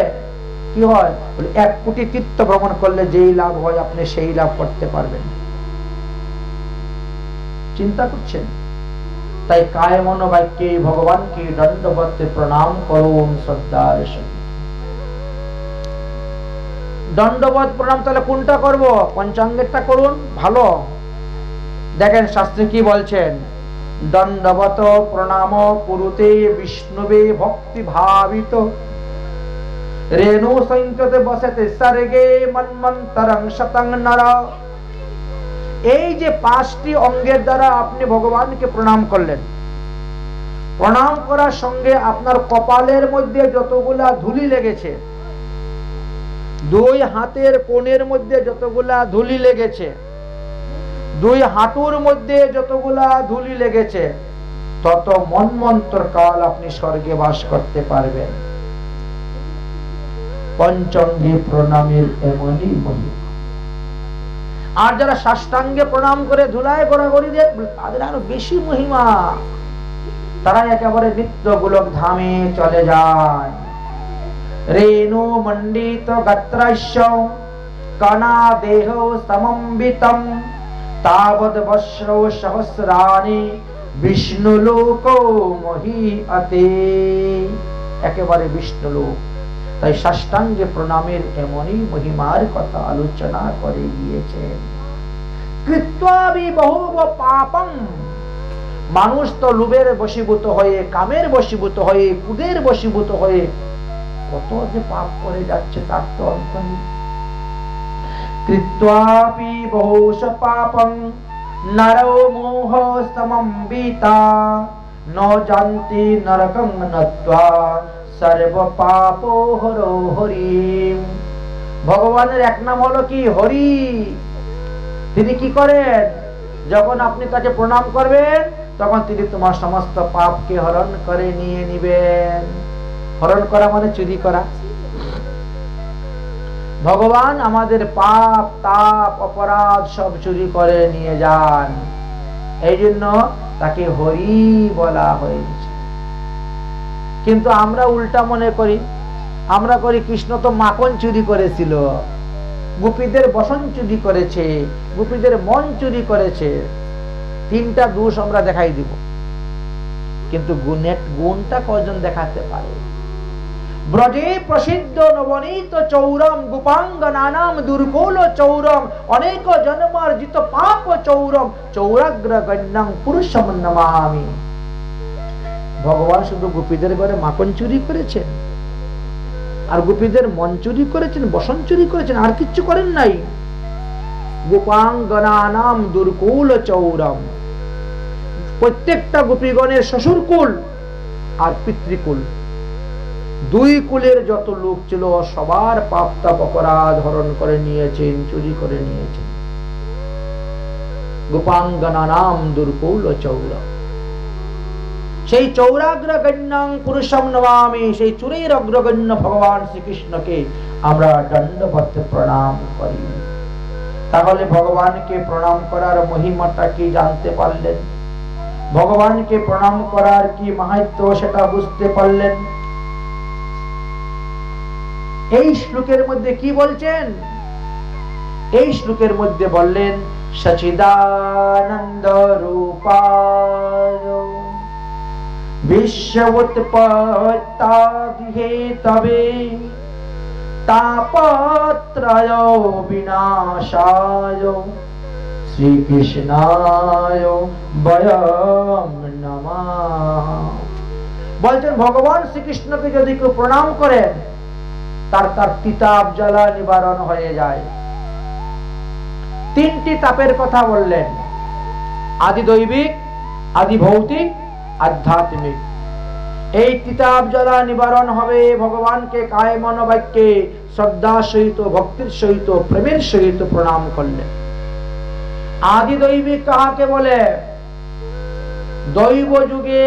কি হয়? বলে 1 কোটি তীর্থ ভ্রমণ করলে যেই লাভ হয় আপনি সেই লাভ করতে পারবেন। চিন্তা করছেন? তাই কায় মনো বাক্যে ভগবানকে দণ্ডবত প্রণাম করুন শ্রদ্ধার সহিত। দণ্ডবত প্রণাম তাহলে কোনটা করব? পঞ্চাঙ্গেরটা করুন, ভালো। দেখেন শাস্ত্রে কি বলছেন, দণ্ডবত প্রণাম কুরুতে বিষ্ণুবে ভক্তি ভাবিত রেণু সংযতে বসতে সর্গে মন্মন্তরং শতং নর। এই যে 5টি অঙ্গের দ্বারা আপনি ভগবানকে প্রণাম করলেন, প্রণাম করার সঙ্গে আপনার কপালের মধ্যে যতগুলা ধুলি লেগেছে, 2 হাতের কোণের মধ্যে যতগুলা ধুলি লেগেছে, 2 হাঁটুর মধ্যে যতগুলা ধুলি লেগেছে, তত মন্বন্তর কাল আপনি স্বর্গে বাস করতে পারবেন। পঞ্চাঙ্গে প্রণামের এমনই মহিমা। আর যারা সাষ্টাঙ্গে প্রণাম করে ধুলায় গড়াগড়ি দেয় তাদের আরো বেশি মহিমা। তারা একেবারে নিত্য গোলক ধামে চলে যায়। রেণু মণ্ডিত গাত্রস্য কণা দেহ সমম্বিতম তাবদ বস্র সহস্রাণি বিষ্ণু লোক মহীয়তে। একেবারে বিষ্ণু লোক। তাই সাষ্টাঙ্গে প্রণামের এমনই মহিমার কথা আলোচনা করে গিয়েছেন। কৃত্বাবি বহুব পাপং। মানুষ তো লোভের বশীভূত হয়ে, কামের বশীভূত হয়ে, কুদের বশীভূত হয়ে কত যে পাপ করে যাচ্ছে তার তো অন্ত নেই। কৃত্বাপি বহুশ পাপং নরো মোহ সমম্বিতা ন জানতি নরকং নত্বা সর্ব পাপ হরো হরি। ভগবানের এক নাম হলো কি? হরি। তিনি কি করেন? যখন আপনি তাকে প্রণাম করবেন তখন তিনি তোমার সমস্ত পাপকে হরণ করে নিয়ে নিবেন। হরণ করা মানে চুরি করা। ভগবান আমাদের পাপ তাপ অপরাধ সব চুরি করে নিয়ে যান। এই জন্য তাকে হরি বলা হয়েছে। কিন্তু আমরা উল্টা মনে করি, আমরা করি কৃষ্ণ তো মাখন চুরি করেছিল, গোপীদের বসন চুরি করেছে, গোপীদের মন চুরি করেছে। 3টা দোষ আমরা দেখাই দিব। কিন্তু গুণটা কজন দেখাতে পারে? ব্রজে প্রসিদ্ধ নবনীত চৌরম গোপাঙ্গনানাম দুর্গোল চৌরম অনেক জন্মার্জিত পাপ চৌরম চৌরাগ্রগণ্যং পুরুষম নমামি। ভগবান শুধু গোপীদের ঘরে মাখন চুরি করেছেন, আর গোপীদের মন চুরি করেছেন, বসন চুরি করেছেন, আর কিচ্ছু করেন নাই। গোপাঙ্গনানাম দুর্কুল চৌরম, প্রত্যেকটা গোপীগণের শ্বশুরকুল আর পিতৃকুল, দুই কুলের যত লোক ছিল সবার পাপ তাপ অপরাধ হরণ করে নিয়েছেন, চুরি করে নিয়েছেন। গোপাঙ্গনানাম দুর্কুল চৌরম, সেই চৌরাগ্রগণ্যং পুরুষম নমামি, সেই চুরের অগ্রগণ্য ভগবান শ্রীকৃষ্ণকে আমরা দণ্ডবদ্ধ প্রণাম করি। তাহলে ভগবানকে প্রণাম করার মহিমাটা কি জানতে পারলেন? ভগবানকে প্রণাম করার কি মাহাত্ম্য সেটা বুঝতে পারলেন? এই শ্লোকের মধ্যে কি বলছেন? এই শ্লোকের মধ্যে বললেন সচিদানন্দ রূপায় বিশ্বউৎপত্তাদিহেতবে তাপত্রয় বিনাশায় শ্রীকৃষ্ণায় বয়ম নমঃ। বলছেন ভগবান শ্রীকৃষ্ণকে যদি কেউ প্রণাম করেন তার তিতাব জ্বালা নিবারণ হয়ে যায়। তিনটি তাপের কথা বললেন, আদি দৈবিক, আদি ভৌতিক, আধ্যাত্মিক। এই তিতাব জ্বালা নিবারণ হবে ভগবানকে কায় মন বাক্যে শ্রদ্ধা সহিত, ভক্তির সহিত, প্রেমের সহিত প্রণাম করলে। আদি দৈবিক কাহাকে বলে? দৈব যুগে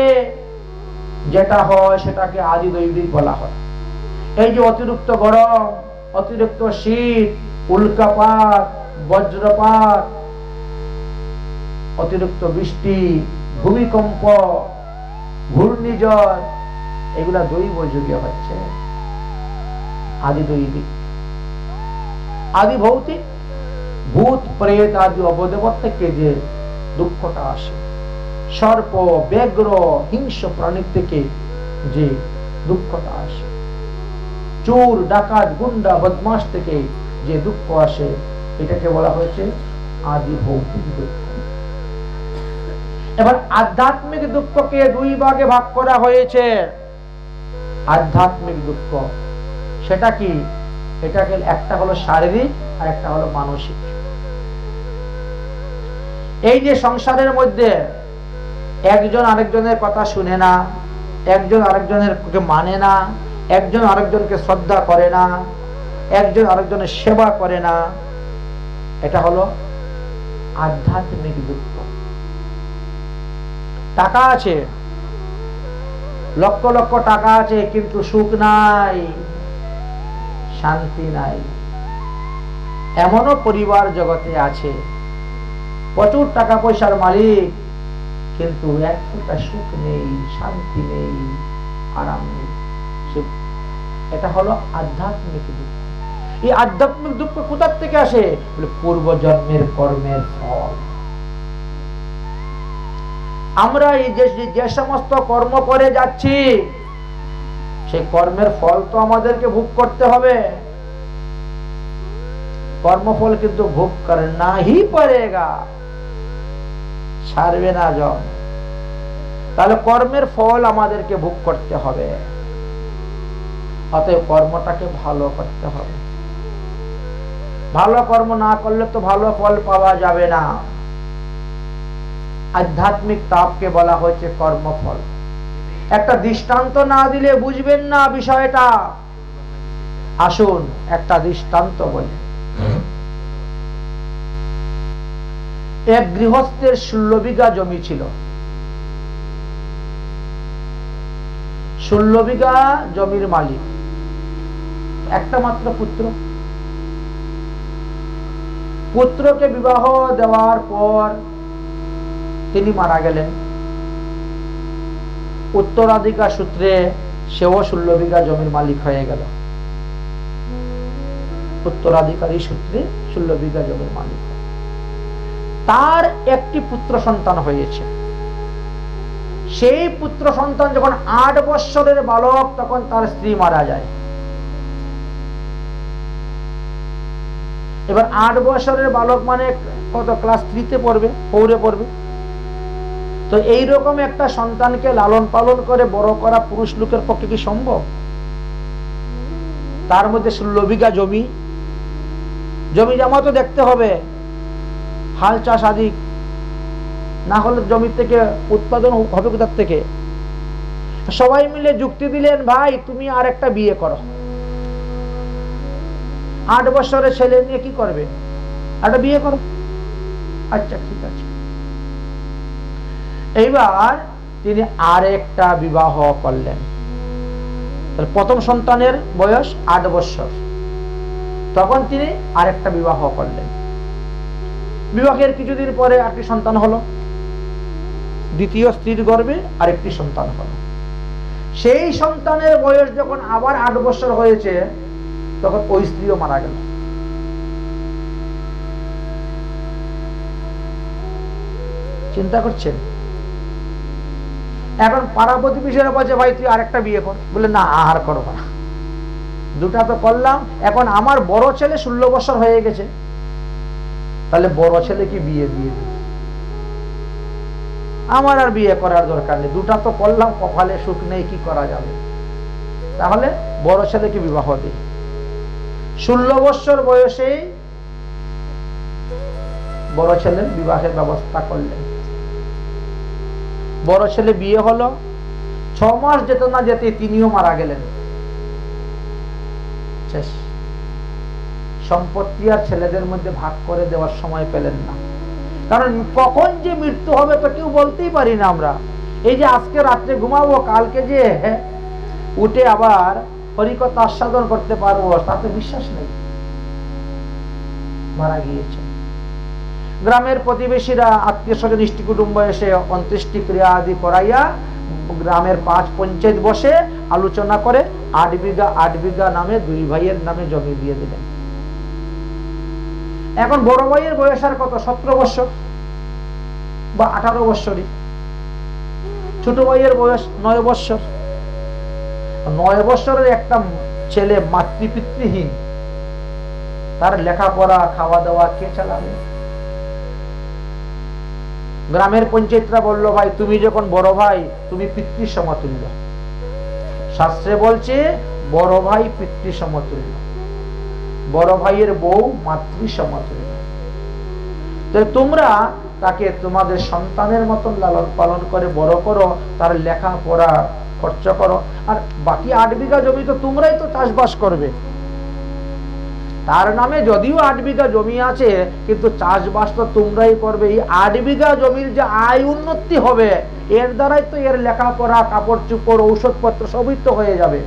যেটা হয় সেটাকে আদি দৈবিক বলা হয়। এই যে অতিরিক্ত গরম, অতিরিক্ত শীত, উল্কাপাত, বজ্রপাত, অতিরিক্ত বৃষ্টি, ভূমিকম্প, ঘূর্ণিঝড়, এগুলা দৈব যুগে হচ্ছে, আদি দৈবিক। আদি ভৌতিক, ভূত প্রেত আদি অবদেবতা থেকে যে দুঃখটা আসে, সর্প, ব্যাঘ্র, হিংস্র প্রাণী থেকে যে দুঃখটা আসে, চোর, ডাকাত, গুন্ডা, বদমাশ থেকে যে দুঃখ আসে, এটাকে বলা হয়েছে আদি ভৌতিক দুঃখ। এবার আধ্যাত্মিক দুঃখকে দুই ভাগে ভাগ করা হয়েছে। আধ্যাত্মিক দুঃখ সেটা কি? এটাকে একটা হলো শারীরিক আর একটা হলো মানসিক। এই যে সংসারের মধ্যে একজন আরেকজনের কথা শুনে না, একজন আরেকজনের মানে না, একজন আরেকজনকে শ্রদ্ধা করে না, একজন আরেকজনের সেবা করে না, এটা হলো আধ্যাত্মিক দুঃখ। টাকা আছে, লক্ষ লক্ষ টাকা আছে, কিন্তু সুখ নাই, শান্তি নাই। এমনও পরিবার জগতে আছে, প্রচুর টাকা পয়সার মালিক, কিন্তু এক ফোঁটা সুখ নেই, শান্তি নেই, আরাম নেই। এটা হলো আধ্যাত্মিক দুঃখ। এই আধ্যাত্মিক দুঃখ কোথা থেকে আসে? বলে পূর্ব জন্মের কর্মের ফল। আমরা এই যে সমস্ত কর্ম করে যাচ্ছি, সেই কর্মের ফল তো আমাদেরকে ভোগ করতে হবে। কর্মফল কিন্তু ভোগ করে না হি পারেগা, ছাড়বে না জন। তাহলে কর্মের ফল আমাদেরকে ভোগ করতে হবে, অতএব কর্মটাকে ভালো করতে হবে। ভালো কর্ম না করলে তো ভালো ফল পাওয়া যাবে না। আধ্যাত্মিক তাপকে বলা হয়েছে কর্মফল। একটা দৃষ্টান্ত না দিলে বুঝবেন না বিষয়টা। আসুন একটা দৃষ্টান্ত বলি। এক গৃহস্থের 16 বিঘা জমি ছিল। 16 বিঘা জমির মালিক, একটা মাত্র পুত্র। পুত্রকে বিবাহ দেওয়ার পর তিনি মারা গেলেন। উত্তরাধিকার সূত্রে সেও 16 বিঘা জমির মালিক হয়ে গেল। উত্তরাধিকারী সূত্রে 16 বিঘা জমির মালিক। তার একটি পুত্র সন্তান হয়েছে। সেই পুত্র সন্তান যখন 8 বৎসরের বালক, তখন তার স্ত্রী মারা যায়। এবার 8 বছরের বালক মানে কত, ক্লাস 3-তে পড়বে, 4-এ পড়বে। তো এইরকম একটা সন্তানকে লালন পালন করে বড় করা পুরুষ লোকের পক্ষে কি সম্ভব? তার মধ্যে 16 বিঘা জমি জমা তো দেখতে হবে, হাল চাষ আদি না হলে জমি থেকে উৎপাদন হবে কোথার থেকে? সবাই মিলে যুক্তি দিলেন, ভাই তুমি আর একটা বিয়ে করো। 8 বছরের ছেলে নিয়ে কি করবে? একটা বিয়ে করো। আচ্ছা ঠিক আছে। এইবার তিনি আরেকটা বিবাহ করলেন। প্রথম সন্তানের বয়স 8 বছর, তখন তিনি আরেকটা বিবাহ করলেন। বিবাহের কিছুদিন পরে একটি সন্তান হলো, দ্বিতীয় স্ত্রীর গর্ভে আরেকটি সন্তান হলো। সেই সন্তানের বয়স যখন আবার 8 বছর হয়েছে, তখন ওই স্ত্রীও মারা গেল। চিন্তা করছেন? এখন পাড়া প্রতিবেশীরা বলছে, ভাই তুই আরেকটা বিয়ে কর। বলে না, আর করবো না, দুটা তো করলাম, এখন আমার বড় ছেলে 16 বছর হয়ে গেছে, তাহলে বড় ছেলে কি বিয়ে দিয়ে দিই, আমার আর বিয়ে করার দরকার নেই, দুটা তো করলাম, কপালে সুখ নেই, কি করা যাবে, তাহলে বড় ছেলেকে বিবাহ দিই। 16 বছর বয়সে বড় ছেলের বিবাহের ব্যবস্থা করলেন। বড় ছেলে বিয়ে হলো, 6 মাস যেত না যেতে তিনিও মারা গেলেন। শেষ। সম্পত্তি আর ছেলেদের মধ্যে ভাগ করে দেওয়ার সময় পেলেন না, কারণ কখন যে মৃত্যু হবে তো কেউ বলতেই পারি না আমরা। এই যে আজকে রাত্রে ঘুমাবো, কালকে যে উঠে আবার হরিকথা আস্বাদন করতে পারবো তাতে বিশ্বাস নেই। মারা গিয়েছে। গ্রামের প্রতিবেশীরা, আত্মীয় স্বজন, ইষ্টি কুটুম্ব এসে অন্ত্যেষ্টি ক্রিয়া আদি করাইয়া গ্রামের 5 পঞ্চায়েত বসে আলোচনা করে 8 বিঘা নামে 2 ভাইয়ের নামে জমি দিয়ে দিলেন। এখন বড় ভাইয়ের বয়স আর কত, 17 বছর বা 18 বছরই। ছোট ভাইয়ের বয়স 9 বছর। 9 বছরের একটা ছেলে মাতৃপিতৃহীন, তার লেখাপড়া খাওয়া দাওয়া কে চালাবে? গ্রামের পঞ্চায়েতরা বলল, ভাই তুমি যখন বড় ভাই, তুমি পিতৃ সমতুল্য। শাস্ত্রে বলছে বড় ভাই পিতৃ সমতুল্য, বড় ভাইয়ের বউ মাতৃ সমতুল্য। তো তোমরা তাকে তোমাদের সন্তানের মতন লালন পালন করে বড় করো, তার লেখাপড়া খরচ করো, আর বাকি 8 বিঘা জমি তো তোমরাই তো চাষবাস করবে। তার নামে যদিও 8 বিঘা জমি আছে, কিন্তু চাষবাস তো তোমরাই করবে। এই 8 বিঘা জমির যে আয় উন্নতি হবে, এর দ্বারাই তো এর লেখাপড়া, কাপড় চোপড়, ঔষধপত্র সবই তো হয়ে যাবে।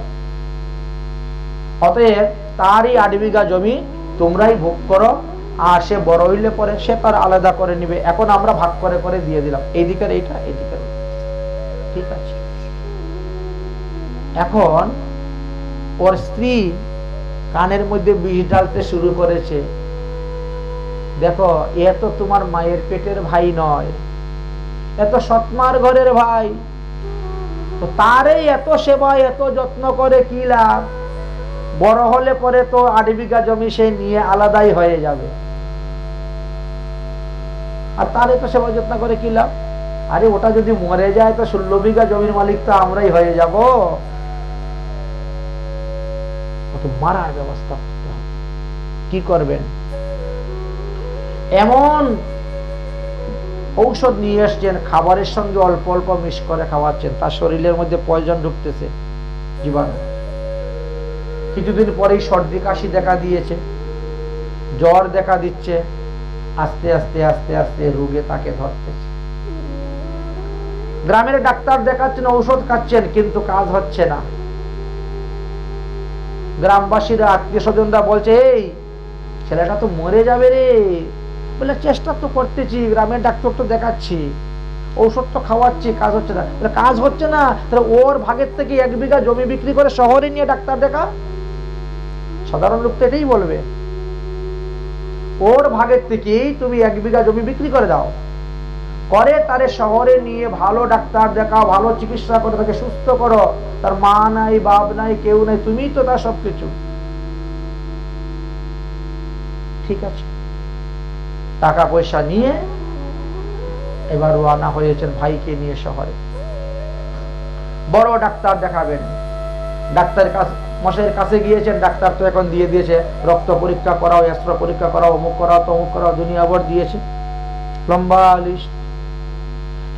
অতএব তারই 8 বিঘা জমি তোমরাই ভোগ করো, আর সে বড় হইলে পরে সে তার আলাদা করে নিবে। এখন আমরা ভাগ করে করে দিয়ে দিলাম, এইদিকের এইটা, এইদিকের ঠিক আছে। এখন ওর স্ত্রী কানের মধ্যে বিষ ঢালতে শুরু করেছে, দেখো এ তো তোমার মায়ের পেটের ভাই নয়, এত সৎমার ঘরের ভাই, তো তারই এত সেবা এত যত্ন করে কি লাভ? বড় হলে পরে তো 8 বিঘা জমি সে নিয়ে আলাদাই হয়ে যাবে, আর তার এত সেবা যত্ন করে কি লাভ? আরে ওটা যদি মরে যায় তো 16 বিঘা জমির মালিক তো আমরাই হয়ে যাব। মারার ব্যবস্থা করতে হবে। কি করবেন? এমন ঔষধ নিয়ে এসছেন, খাবারের সঙ্গে অল্প অল্প মিশ করে খাওয়াচ্ছেন, তার শরীরের মধ্যে পয়জন ঢুকতেছে, জীবাণু। কিছুদিন পরেই সর্দি কাশি দেখা দিয়েছে, জ্বর দেখা দিচ্ছে, আস্তে আস্তে আস্তে আস্তে রোগে তাকে ধরতেছে। গ্রামের ডাক্তার দেখাচ্ছেন, ঔষধ খাচ্ছেন, কিন্তু কাজ হচ্ছে না। গ্রামবাসীরা, আত্মীয় স্বজনরা বলছে, এই ছেলেটা তো মরে যাবে রে। বলে চেষ্টা তো করতেছি, গ্রামের ডাক্তার তো দেখাচ্ছি, ঔষধ তো খাওয়াচ্ছি, কাজ হচ্ছে না। বলে কাজ হচ্ছে না, তাহলে ওর ভাগের থেকে 1 বিঘা জমি বিক্রি করে শহরে নিয়ে ডাক্তার দেখা। সাধারণ লোক তো এটাই বলবে, ওর ভাগের থেকেই তুমি 1 বিঘা জমি বিক্রি করে দাও, করে তারে শহরে নিয়ে ভালো ডাক্তার দেখাও, ভালো চিকিৎসা করে তাকে সুস্থ করো। তার মা নাই, বাপ নাই, কেউ নাই, তুমিই তো তার সবকিছু। ঠিক আছে, টাকা পয়সা নিয়ে এবার রওনা হয়েছেন ভাইকে নিয়ে শহরে। বড় ডাক্তার দেখাবেন। ডাক্তার মশাইয়ের কাছে গিয়েছেন, ডাক্তার তো এখন দিয়ে দিয়েছে রক্ত পরীক্ষা করাও, এক্সরে পরীক্ষা করাও, অমুক করাও, তমুক করাও, দুনিয়া ভর দিয়েছে, লম্বা লিস্ট।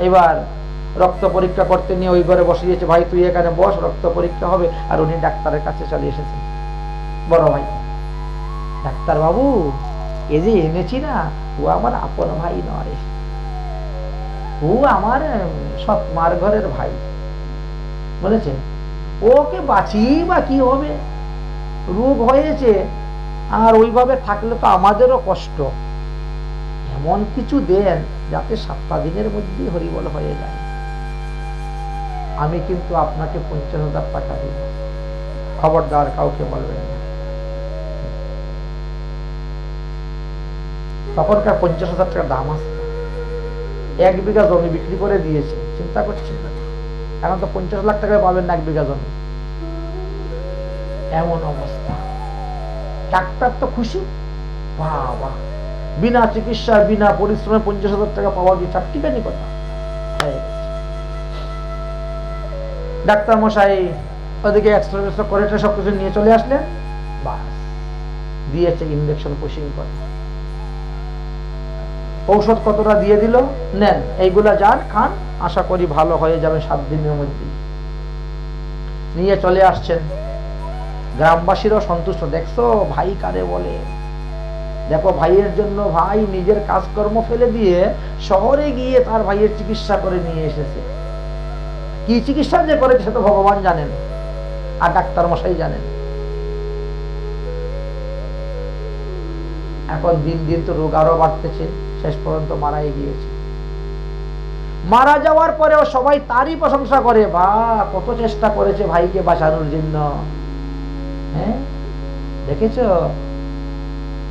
এবার রক্ত পরীক্ষা করতে নিয়ে ওই ঘরে বসিয়েছে, ভাই তুই এখানে বস, রক্ত পরীক্ষা হবে। আর উনি ডাক্তারের কাছে চলে এসেছেন। বড় ভাই, ডাক্তার বাবু এ যে এনেছি না, ও আমার আপন ভাই নয়, ও আমার সৎ মার ঘরের ভাই। বলেছে ওকে বাঁচি বা কি হবে, রোগ হয়েছে, আর ওইভাবে থাকলে তো আমাদেরও কষ্ট। এমন কিছু দেন যাতে 7 দিনের মধ্যে হরিবল হয়ে যায়। আমি কিন্তু আপনাকে 50,000 টাকা দিব, খবরদার কাউকে বলবেন না। তখনকার 50,000 টাকার দাম আছে। 1 বিঘা জমি বিক্রি করে দিয়েছে, চিন্তা করছেন না। এখন তো 50 লাখ টাকায় পাবেন না 1 বিঘা জমি, এমন অবস্থা। ডাক্তার তো খুশি, বাবা বিনা চিকিৎসা বিনা পরিশ্রমে 50,000 টাকা পাওয়া কি চারটিখানি কথা। ডাক্তার মশাই ওদিকে এক্সরে করে সবকিছু নিয়ে চলে আসলেন, বাস দিয়েছে ইনজেকশন পুশিং করে। ঔষধ কতটা দিয়ে দিল, নেন এইগুলা যান খান, আশা করি ভালো হয়ে যাবে 7 দিনের মধ্যে। নিয়ে চলে আসছেন। গ্রামবাসীরাও সন্তুষ্ট, দেখছো ভাই কারে বলে, দেখো ভাইয়ের জন্য ভাই নিজের কাজকর্ম ফেলে দিয়ে শহরে গিয়ে তার ভাইয়ের চিকিৎসা করে নিয়ে এসেছে। কি চিকিৎসা যে করেছে সে তো ভগবান জানেন, আর ডাক্তার মশাই জানেন। এখন দিন দিন তো রোগ আরো বাড়তেছে, শেষ পর্যন্ত মারাই গিয়েছে। মারা যাওয়ার পরেও সবাই তারই প্রশংসা করে, বা কত চেষ্টা করেছে ভাইকে বাঁচানোর জন্য। হ্যাঁ দেখেছো,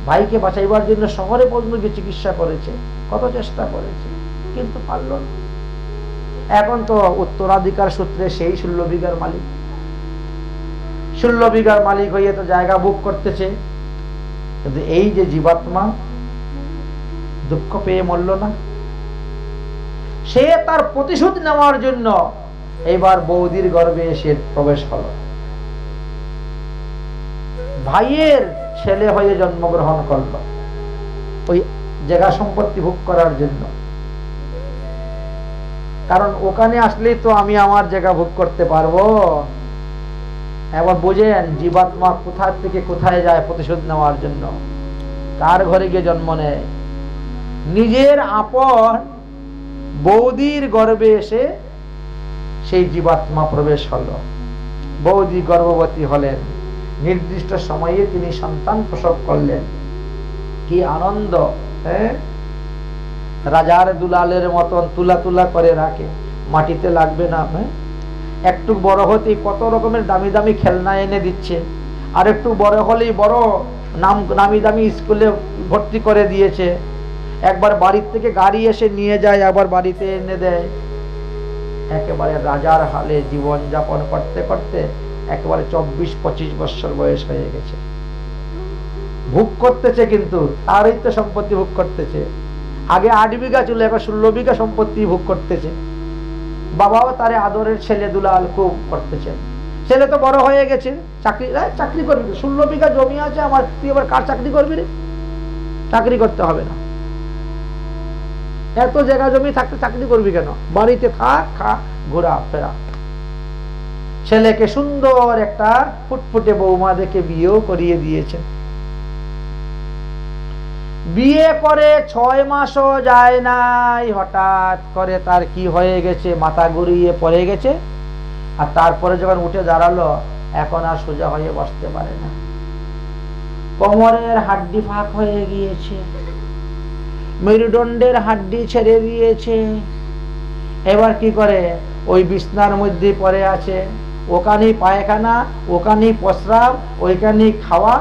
ভাইকে বাঁচাইবার জন্য শহরে পর্যন্ত গিয়ে চিকিৎসা করেছে, কত চেষ্টা করেছে, কিন্তু পারল না। এখন তো উত্তরাধিকার সূত্রে সেই 16 বিঘার মালিক, 16 বিঘার মালিক হয়ে তো জায়গা বুক করতেছে। কিন্তু এই যে জীবাত্মা দুঃখ পেয়ে মরল না, সে তার প্রতিশোধ নেওয়ার জন্য এবার বৌদির গর্ভে এসে প্রবেশ হলো। ভাইয়ের ছেলে হয়ে জন্মগ্রহণ করল ওই জায়গা সম্পত্তি ভোগ করার জন্য। কারণ ওখানে আসলেই তো আমি আমার জায়গা ভোগ করতে পারবো। এবার বুঝেন জীবাত্মা কোথা থেকে কোথায় যায় প্রতিশোধ নেওয়ার জন্য, কার ঘরে গিয়ে জন্ম নেয়। নিজের আপন বৌদির গর্ভে এসে সেই জীবাত্মা প্রবেশ হলো। বৌদি গর্ভবতী হলেন, নির্দিষ্ট সময়ে তিনি সন্তান প্রসব করলেন। কি আনন্দ! রাজার দুলালের মতন তুলা তুলা করে রাখে, মাটিতে লাগবে না। একটু বড় হতেই কত রকমের দামি দামি খেলনা এনে দিচ্ছে, আর একটু বড় হলেই বড় নামি দামি স্কুলে ভর্তি করে দিয়েছে। একবার বাড়ির থেকে গাড়ি এসে নিয়ে যায়, আবার বাড়িতে এনে দেয়। একেবারে রাজার হালে জীবন যাপন করতে করতে একেবারে 24-25 বছর বয়স হয়ে গেছে। ভোগ করতেছে, কিন্তু তারই তো সম্পত্তি ভোগ করতেছে। আগে 8 বিঘা ছিল, এখন 16 বিঘা সম্পত্তি ভোগ করতেছে। বাবাও তারে আদরের ছেলে দুলাল খুব করতেছেন। ছেলে তো বড় হয়ে গেছে, চাকরি করবি, 16 বিঘা জমি আছে আমার, তুই এবার কার চাকরি করবি রে? চাকরি করতে হবে না, এত জায়গা জমি থাকতে চাকরি করবি কেন? বাড়িতে থাক, খা, ঘোরা ফেরা। ছেলেকে সুন্দর একটা ফুটফুটে বৌমা দেখে বিয়েও করিয়ে দিয়েছেন। বিয়ে করে 6 মাসও যায় নাই, হঠাৎ করে তার কি হয়ে গেছে, মাথা ঘুরিয়ে পড়ে গেছে। আর তারপরে যখন উঠে দাঁড়ালো, এখন আর সোজা হয়ে বসতে পারে না, কোমরের হাড্ডি ফাঁক হয়ে গিয়েছে, মেরুদণ্ডের হাড্ডি ছেড়ে দিয়েছে। এবার কি করে, ওই বিছনার মধ্যে পড়ে আছে, ওখানেই পায়খানা, ওখানেই প্রস্রাব, ওইখানেই খাওয়া।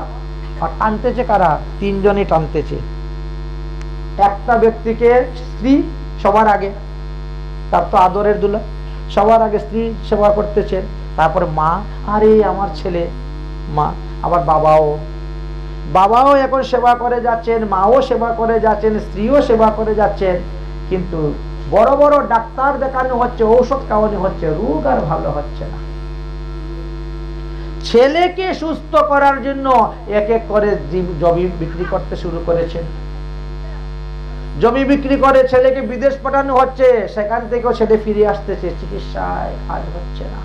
আর টানতেছে কারা? 3 জনই টানতেছে। একটা ব্যক্তিকে স্ত্রী, সবার আগে, তার তো আদরের দুলা, সবার আগে স্ত্রী সেবা করতেছেন, তারপরে মা, আরে আমার ছেলে, মা, আবার বাবাও এখন সেবা করে যাচ্ছেন, মাও সেবা করে যাচ্ছেন, স্ত্রীও সেবা করে যাচ্ছেন। কিন্তু বড় বড় ডাক্তার দেখানো হচ্ছে, ঔষধ খাওয়ানো হচ্ছে, রোগ আর ভালো হচ্ছে না। ছেলেকে সুস্থ করার জন্য এক এক করে জমি বিক্রি করতে শুরু করেছেন। জমি বিক্রি করে ছেলেকে বিদেশ পাঠানো হচ্ছে, সেখান থেকেও ছেলে ফিরে আসতেছে, চিকিৎসায় কাজ হচ্ছে না।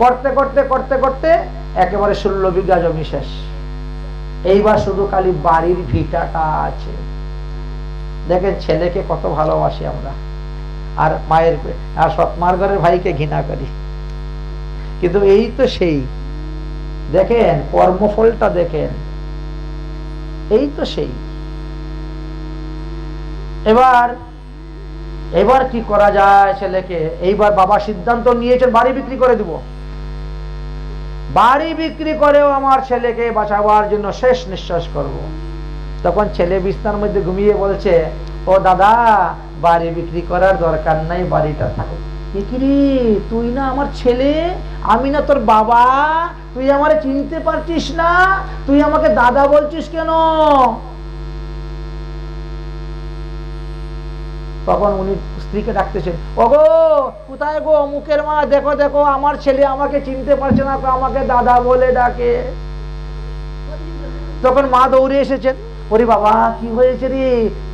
করতে করতে করতে করতে একেবারে 16 বিঘা জমি শেষ। এইবার শুধু খালি বাড়ির ভিটাটা আছে। দেখেন ছেলেকে কত ভালোবাসি আমরা, আর মায়ের আর সৎমার ঘরের ভাইকে ঘৃণা করি। কিন্তু এই তো সেই, দেখেন কর্মফলটা দেখেন, এই তো সেই। এবার কি করা যায় ছেলেকে? এইবার বাবা সিদ্ধান্ত নিয়েছেন বাড়ি বিক্রি করে দিব। বাড়ি বিক্রি করেও আমার ছেলেকে বাঁচাবার জন্য শেষ নিঃশ্বাস করব। তখন ছেলে বিছানার মধ্যে ঘুমিয়ে বলছে, ও দাদা, বাড়ি বিক্রি করার দরকার নাই, বাড়িটা থাকুক। কি তুই না আমার ছেলে, আমি না তোর বাবা, তুই আমারে চিনতে পারছিস না, তুই আমাকে দাদা বলছিস কেন? তখন উনি স্ত্রীকে ডাকতেছেন, ওগো কোথায় গো, মুখের মা, দেখো দেখো আমার ছেলে আমাকে চিনতে পারছে না, আমাকে দাদা বলে ডাকে। তখন মা দৌড়ে এসেছেন, ওরে বাবা কি হয়েছে রে,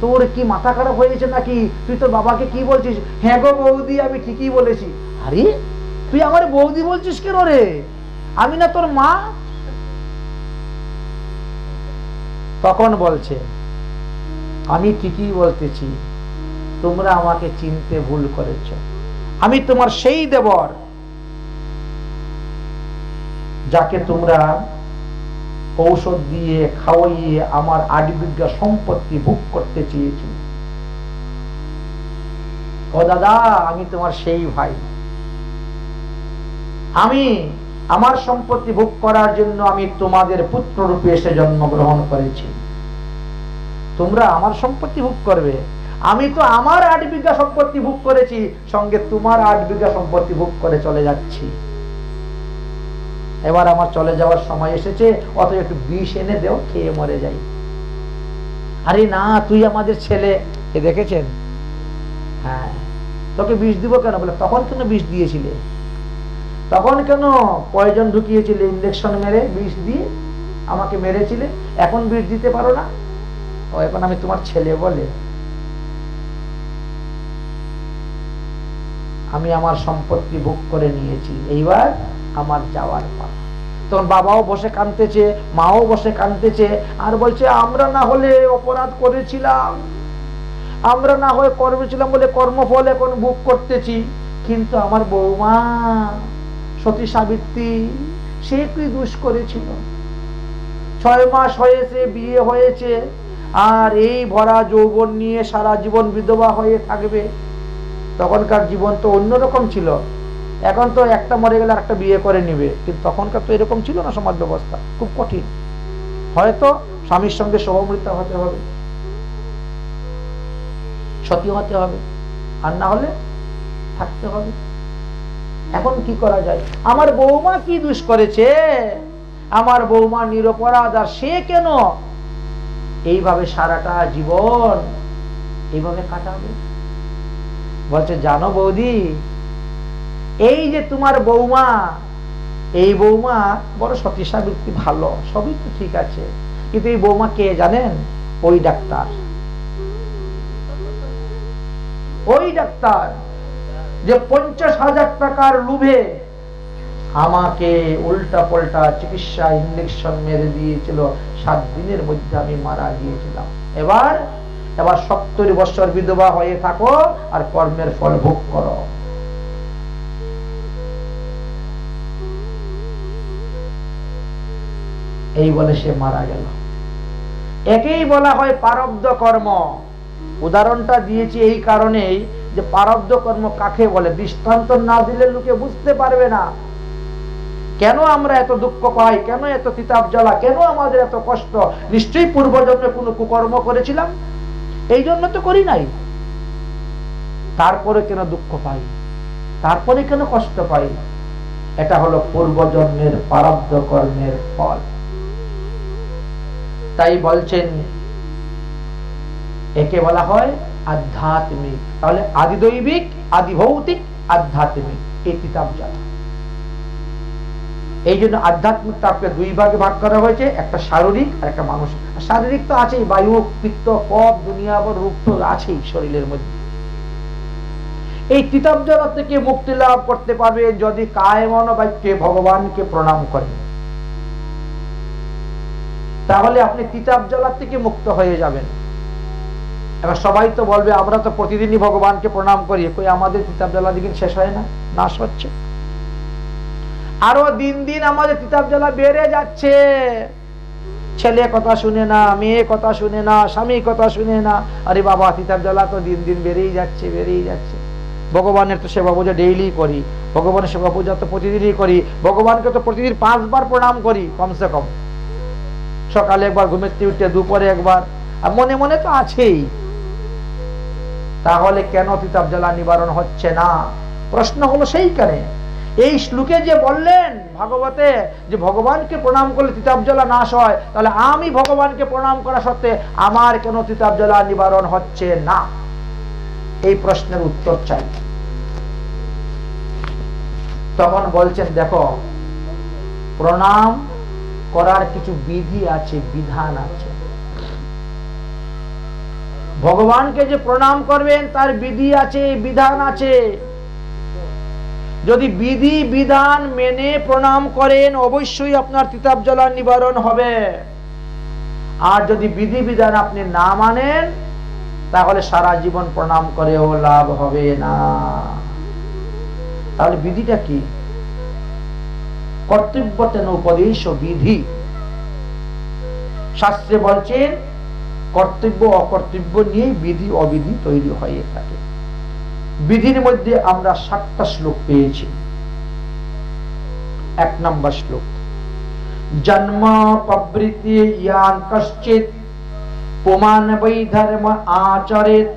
তোর কি মাথা খারাপ হয়েছে নাকি? তুই তোর বাবাকে কি বলছিস? হ্যাঁ গো বৌদি, আমি ঠিকই বলেছি। আরে তুই আমার বৌদি বলছিস কেন রে, আমি না তোর মা? তখন বলছে, আমি ঠিকই বলতেছি, তোমরা আমাকে চিনতে ভুল করেছ। আমি তোমার সেই দেবর যাকে তোমরা ঔষধ দিয়ে খাওয়াইয়ে আমার 8 বিঘা সম্পত্তি ভোগ করতে চেয়েছি। ও দাদা, আমি তোমার সেই ভাই। আমি আমার সম্পত্তি ভোগ করার জন্য আমি তোমাদের পুত্র রূপে এসে জন্মগ্রহণ করেছি। তোমরা আমার সম্পত্তি ভোগ করবে? আমি তো আমার 8 বিঘা সম্পত্তি ভোগ করেছি, সঙ্গে তোমার 8 বিঘা সম্পত্তি ভোগ করে চলে যাচ্ছি। এবার আমার চলে যাওয়ার সময় এসেছে, অত একটু বিষ এনে দেও, খেয়ে মরে যাই। আরে না, তুই আমাদের ছেলে, এ দেখেছেন? হ্যাঁ, তোকে বিষ দিব কেন? বলে তখন কেন বিষ দিয়েছিলে? তখন কেন পয়জন ঢুকিয়েছিলে, ইঞ্জেকশন মেরে বিষ দিয়ে আমাকে মেরেছিলে, এখন বিষ দিতে পারো না? ও এখন আমি তোমার ছেলে বলে আমি আমার সম্পত্তি ভোগ করে নিয়েছি, এইবার আমার যাওয়ার পালা। তখন বাবাও বসে কাঁদতেছে, মাও বসে কাঁদতেছে, আর বলছে, আমরা না হলে অপরাধ করেছিলাম, আমরা না হয়ে করেছিলাম বলে কর্মফল এখন ভোগ করতেছি। কিন্তু আমার বৌমা সতী সাবিত্রী, সে কি দোষ করেছিল? 6 মাস হয়েছে বিয়ে হয়েছে, আর এই ভরা যৌবন নিয়ে সারা জীবন বিধবা হয়ে থাকবে। তখনকার জীবন তো অন্যরকম ছিল, এখন তো একটা মরে গেলে একটা বিয়ে করে নিবে, কিন্তু তখনকার তো এরকম ছিল না সমাজ ব্যবস্থা, খুব কঠিন। হয়তো স্বামীর সঙ্গে সহমৃত্যু হতে হবে, সতী হতে হবে, আর না হলে থাকতে হবে। এখন কি করা যায়? আমার বৌমা কি দোষ করেছে? আমার বৌমা নিরপরাধ, আর সে কেন এইভাবে সারাটা জীবন এইভাবে কাটাবে? বলছে, জানো বৌদি, এই যে তোমার বৌমা, এই বৌমা বড় সতী সাবিত্রী, ভালো, সবই তো ঠিক আছে, কিন্তু এই বৌমা কে জানেন? ওই ডাক্তার, ওই ডাক্তার যে 50,000 টাকার লোভে আমাকে উল্টা পাল্টা চিকিৎসা ইঞ্জেকশন মেরে দিয়েছিল, 7 দিনের মধ্যে আমি মারা গিয়েছিলাম। এবার 70 বছর বিধবা হয়ে থাকো আর কর্মের ফল ভোগ করো। এই বলে সে মারা গেল। একেই বলা হয় প্রারব্ধ কর্ম। উদাহরণটা দিয়েছি এই কারণেই যে প্রারব্ধ কর্ম কাকে বলে দৃষ্টান্ত না দিলে লোকে বুঝতে পারবে না। কেন আমরা এত দুঃখ পাই, কেন এত তিতাব জ্বালা, কেন আমাদের এত কষ্ট? নিশ্চয়ই পূর্বজন্মে কোনো কুকর্ম করেছিলাম, এই জন্য তো করি নাই। তারপরে কেন দুঃখ পাই, তারপরে কেন কষ্ট পাই? এটা হলো পূর্বজন্মের প্রারব্ধ কর্মের ফল। তাই বলছেন একে বলা হয় আধ্যাত্মিক। তাহলে আদি দৈবিক, আদি ভৌতিক, আধ্যাত্মিক, এই কিতাব জানা। এই জন্য আধ্যাত্মিক তাপকে দুই ভাগে ভাগ করা হয়েছে, একটা শারীরিক আর একটা মানসিক। শারীরিক তো আছেই, বায়ু, পিত্ত, কফ, দুনিয়াভর রূপ তো আছেই শরীরের মধ্যে। এই কিতাব জানা থেকে মুক্তি লাভ করতে পারবে যদি কায় মন বাক্যে ভগবানকে প্রণাম করেন। তাহলে আপনি কিতাব জ্বালা থেকে মুক্ত হয়ে যাবেন। এবার সবাই তো বলবে আমরা তো প্রতিদিনই ভগবানকে প্রণাম করি, কই আমাদের কিতাব জ্বালা দিন শেষ হয় না, নাশ হচ্ছে। আরো দিন দিন আমাদের কিতাব জ্বালা বেড়ে যাচ্ছে। ছেলে কথা শুনে না, মেয়ে কথা শুনে না, স্বামী কথা শুনে না। আরে বাবা, কিতাব জ্বালা তো দিন দিন বেড়েই যাচ্ছে, বেড়েই যাচ্ছে। ভগবানের তো সেবা পূজা ডেইলি করি, ভগবানের সেবা পূজা তো প্রতিদিনই করি, ভগবানকে তো প্রতিদিন 5 বার প্রণাম করি কমসে কম। সকালে একবার, ঘুমেতে উঠে দুপুরে একবার, আর মনে মনে তো আছেই। তাহলে কেন কিতাব জ্বালা নিবারণ হচ্ছে না? প্রশ্ন হলো সেইখানে। এই শ্লোকে যে বললেন ভাগবতে যে ভগবানকে প্রণাম করলে কিতাব জ্বালা নাশ হয়, তাহলে আমি ভগবানকে প্রণাম করা সত্ত্বে আমার কেন কিতাব জ্বালা নিবারণ হচ্ছে না? এই প্রশ্নের উত্তর চাই। তখন বলছেন দেখো, প্রণাম করার কিছু বিধি আছে, বিধান আছে। ভগবানকে যে প্রণাম করবেন তার বিধি আছে, বিধান আছে। যদি বিধি বিধান মেনে প্রণাম করেন অবশ্যই আপনার কিতাব জ্বালা নিবারণ হবে। আর যদি বিধি বিধান আপনি না মানেন তাহলে সারা জীবন প্রণাম করেও লাভ হবে না। তাহলে বিধিটা কি? কর্তব্যতেন উপদেশ বিধি। শাস্ত্রে বলছেন কর্তব্য অকর্তব্য নিয়ে বিধি অবিধি তৈরি হয়ে থাকে। বিধির মধ্যে আমরা 7টা শ্লোক পেয়েছি। 1 নম্বর শ্লোক, জন্ম প্রবৃত্তি ইয়ান কশ্চিৎ পুমান বৈ ধর্ম আচরেত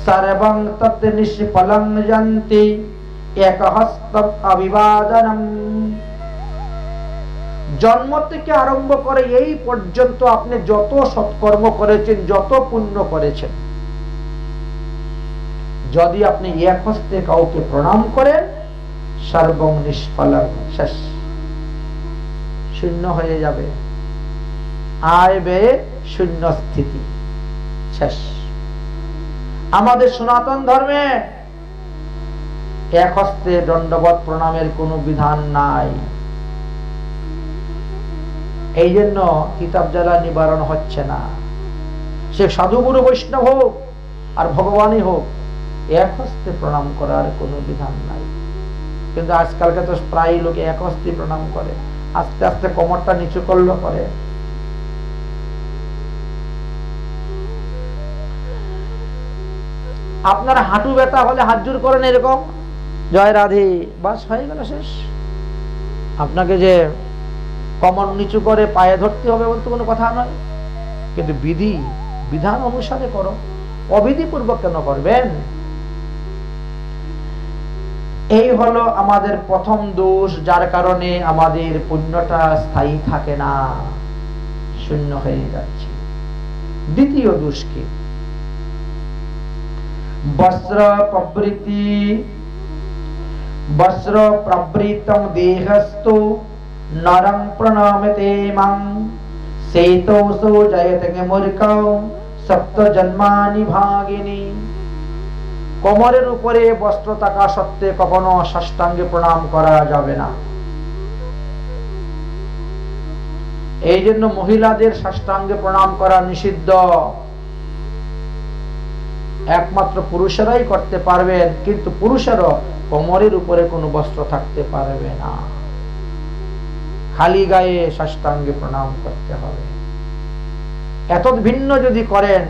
সর্বং তৎ নিষ্ফলং যন্তি একহস্তম অভিবাদনম। জন্ম থেকে আরম্ভ করে এই পর্যন্ত আপনি যত সৎকর্ম করেছেন, যত পুণ্য করেছেন, যদি আপনি এক হস্তে কাউকে প্রণাম করেন সর্বং নিষ্ফলং, শেষ, শূন্য হয়ে যাবে। আয় ব্যয় শূন্য স্থিতি, শেষ। আমাদের সনাতন ধর্মে এক হস্তে দণ্ডবত প্রণামের কোনো বিধান নাই। এই জন্য কিতাব জ্বালা নিবারণ হচ্ছে না। সে সাধুগুরু বৈষ্ণব হোক আর ভগবানই হোক, এক হস্তে প্রণাম করার কোনো বিধান নাই। কিন্তু আজকালকে তো প্রায় লোকে এক হস্তে প্রণাম করে, আস্তে আস্তে কোমরটা নিচু করলো করে। আপনার হাঁটু ব্যথা হলে হাত জোর করেন এরকম, জয় রাধে, বাস হয়ে গেল, শেষ। আপনাকে যে কোমর নিচু করে পায়ে ধরতে হবে বলতে কোনো কথা নয়। কিন্তু বিধি বিধান অনুসারে করো, অবিধি পূর্বক কেন করবেন? এই হলো আমাদের প্রথম দোষ, যার কারণে আমাদের পুণ্যটা স্থায়ী থাকে না, শূন্য হয়ে যাচ্ছে। দ্বিতীয় দোষ কি? বস্ত্র প্রবৃত্তি, বস্ত্র প্রবৃত্তং দেহস্তু নরং প্রণামতে মাং সেতোসো জয়তে মূর্খৌ সপ্ত জন্মানি ভাগিনী। কোমরের উপরে বস্ত্র থাকা সত্ত্বে কখনো সাষ্টাঙ্গে প্রণাম করা যাবে না। এই জন্য মহিলাদের সাষ্টাঙ্গে প্রণাম করা নিষিদ্ধ। একমাত্র পুরুষেরাই করতে পারবেন, কিন্তু পুরুষেরও কোমরের উপরে কোনো বস্ত্র থাকতে পারবে না। খালি গায়ে সাষ্টাঙ্গে প্রণাম করতে হবে। এত ভিন্ন যদি করেন,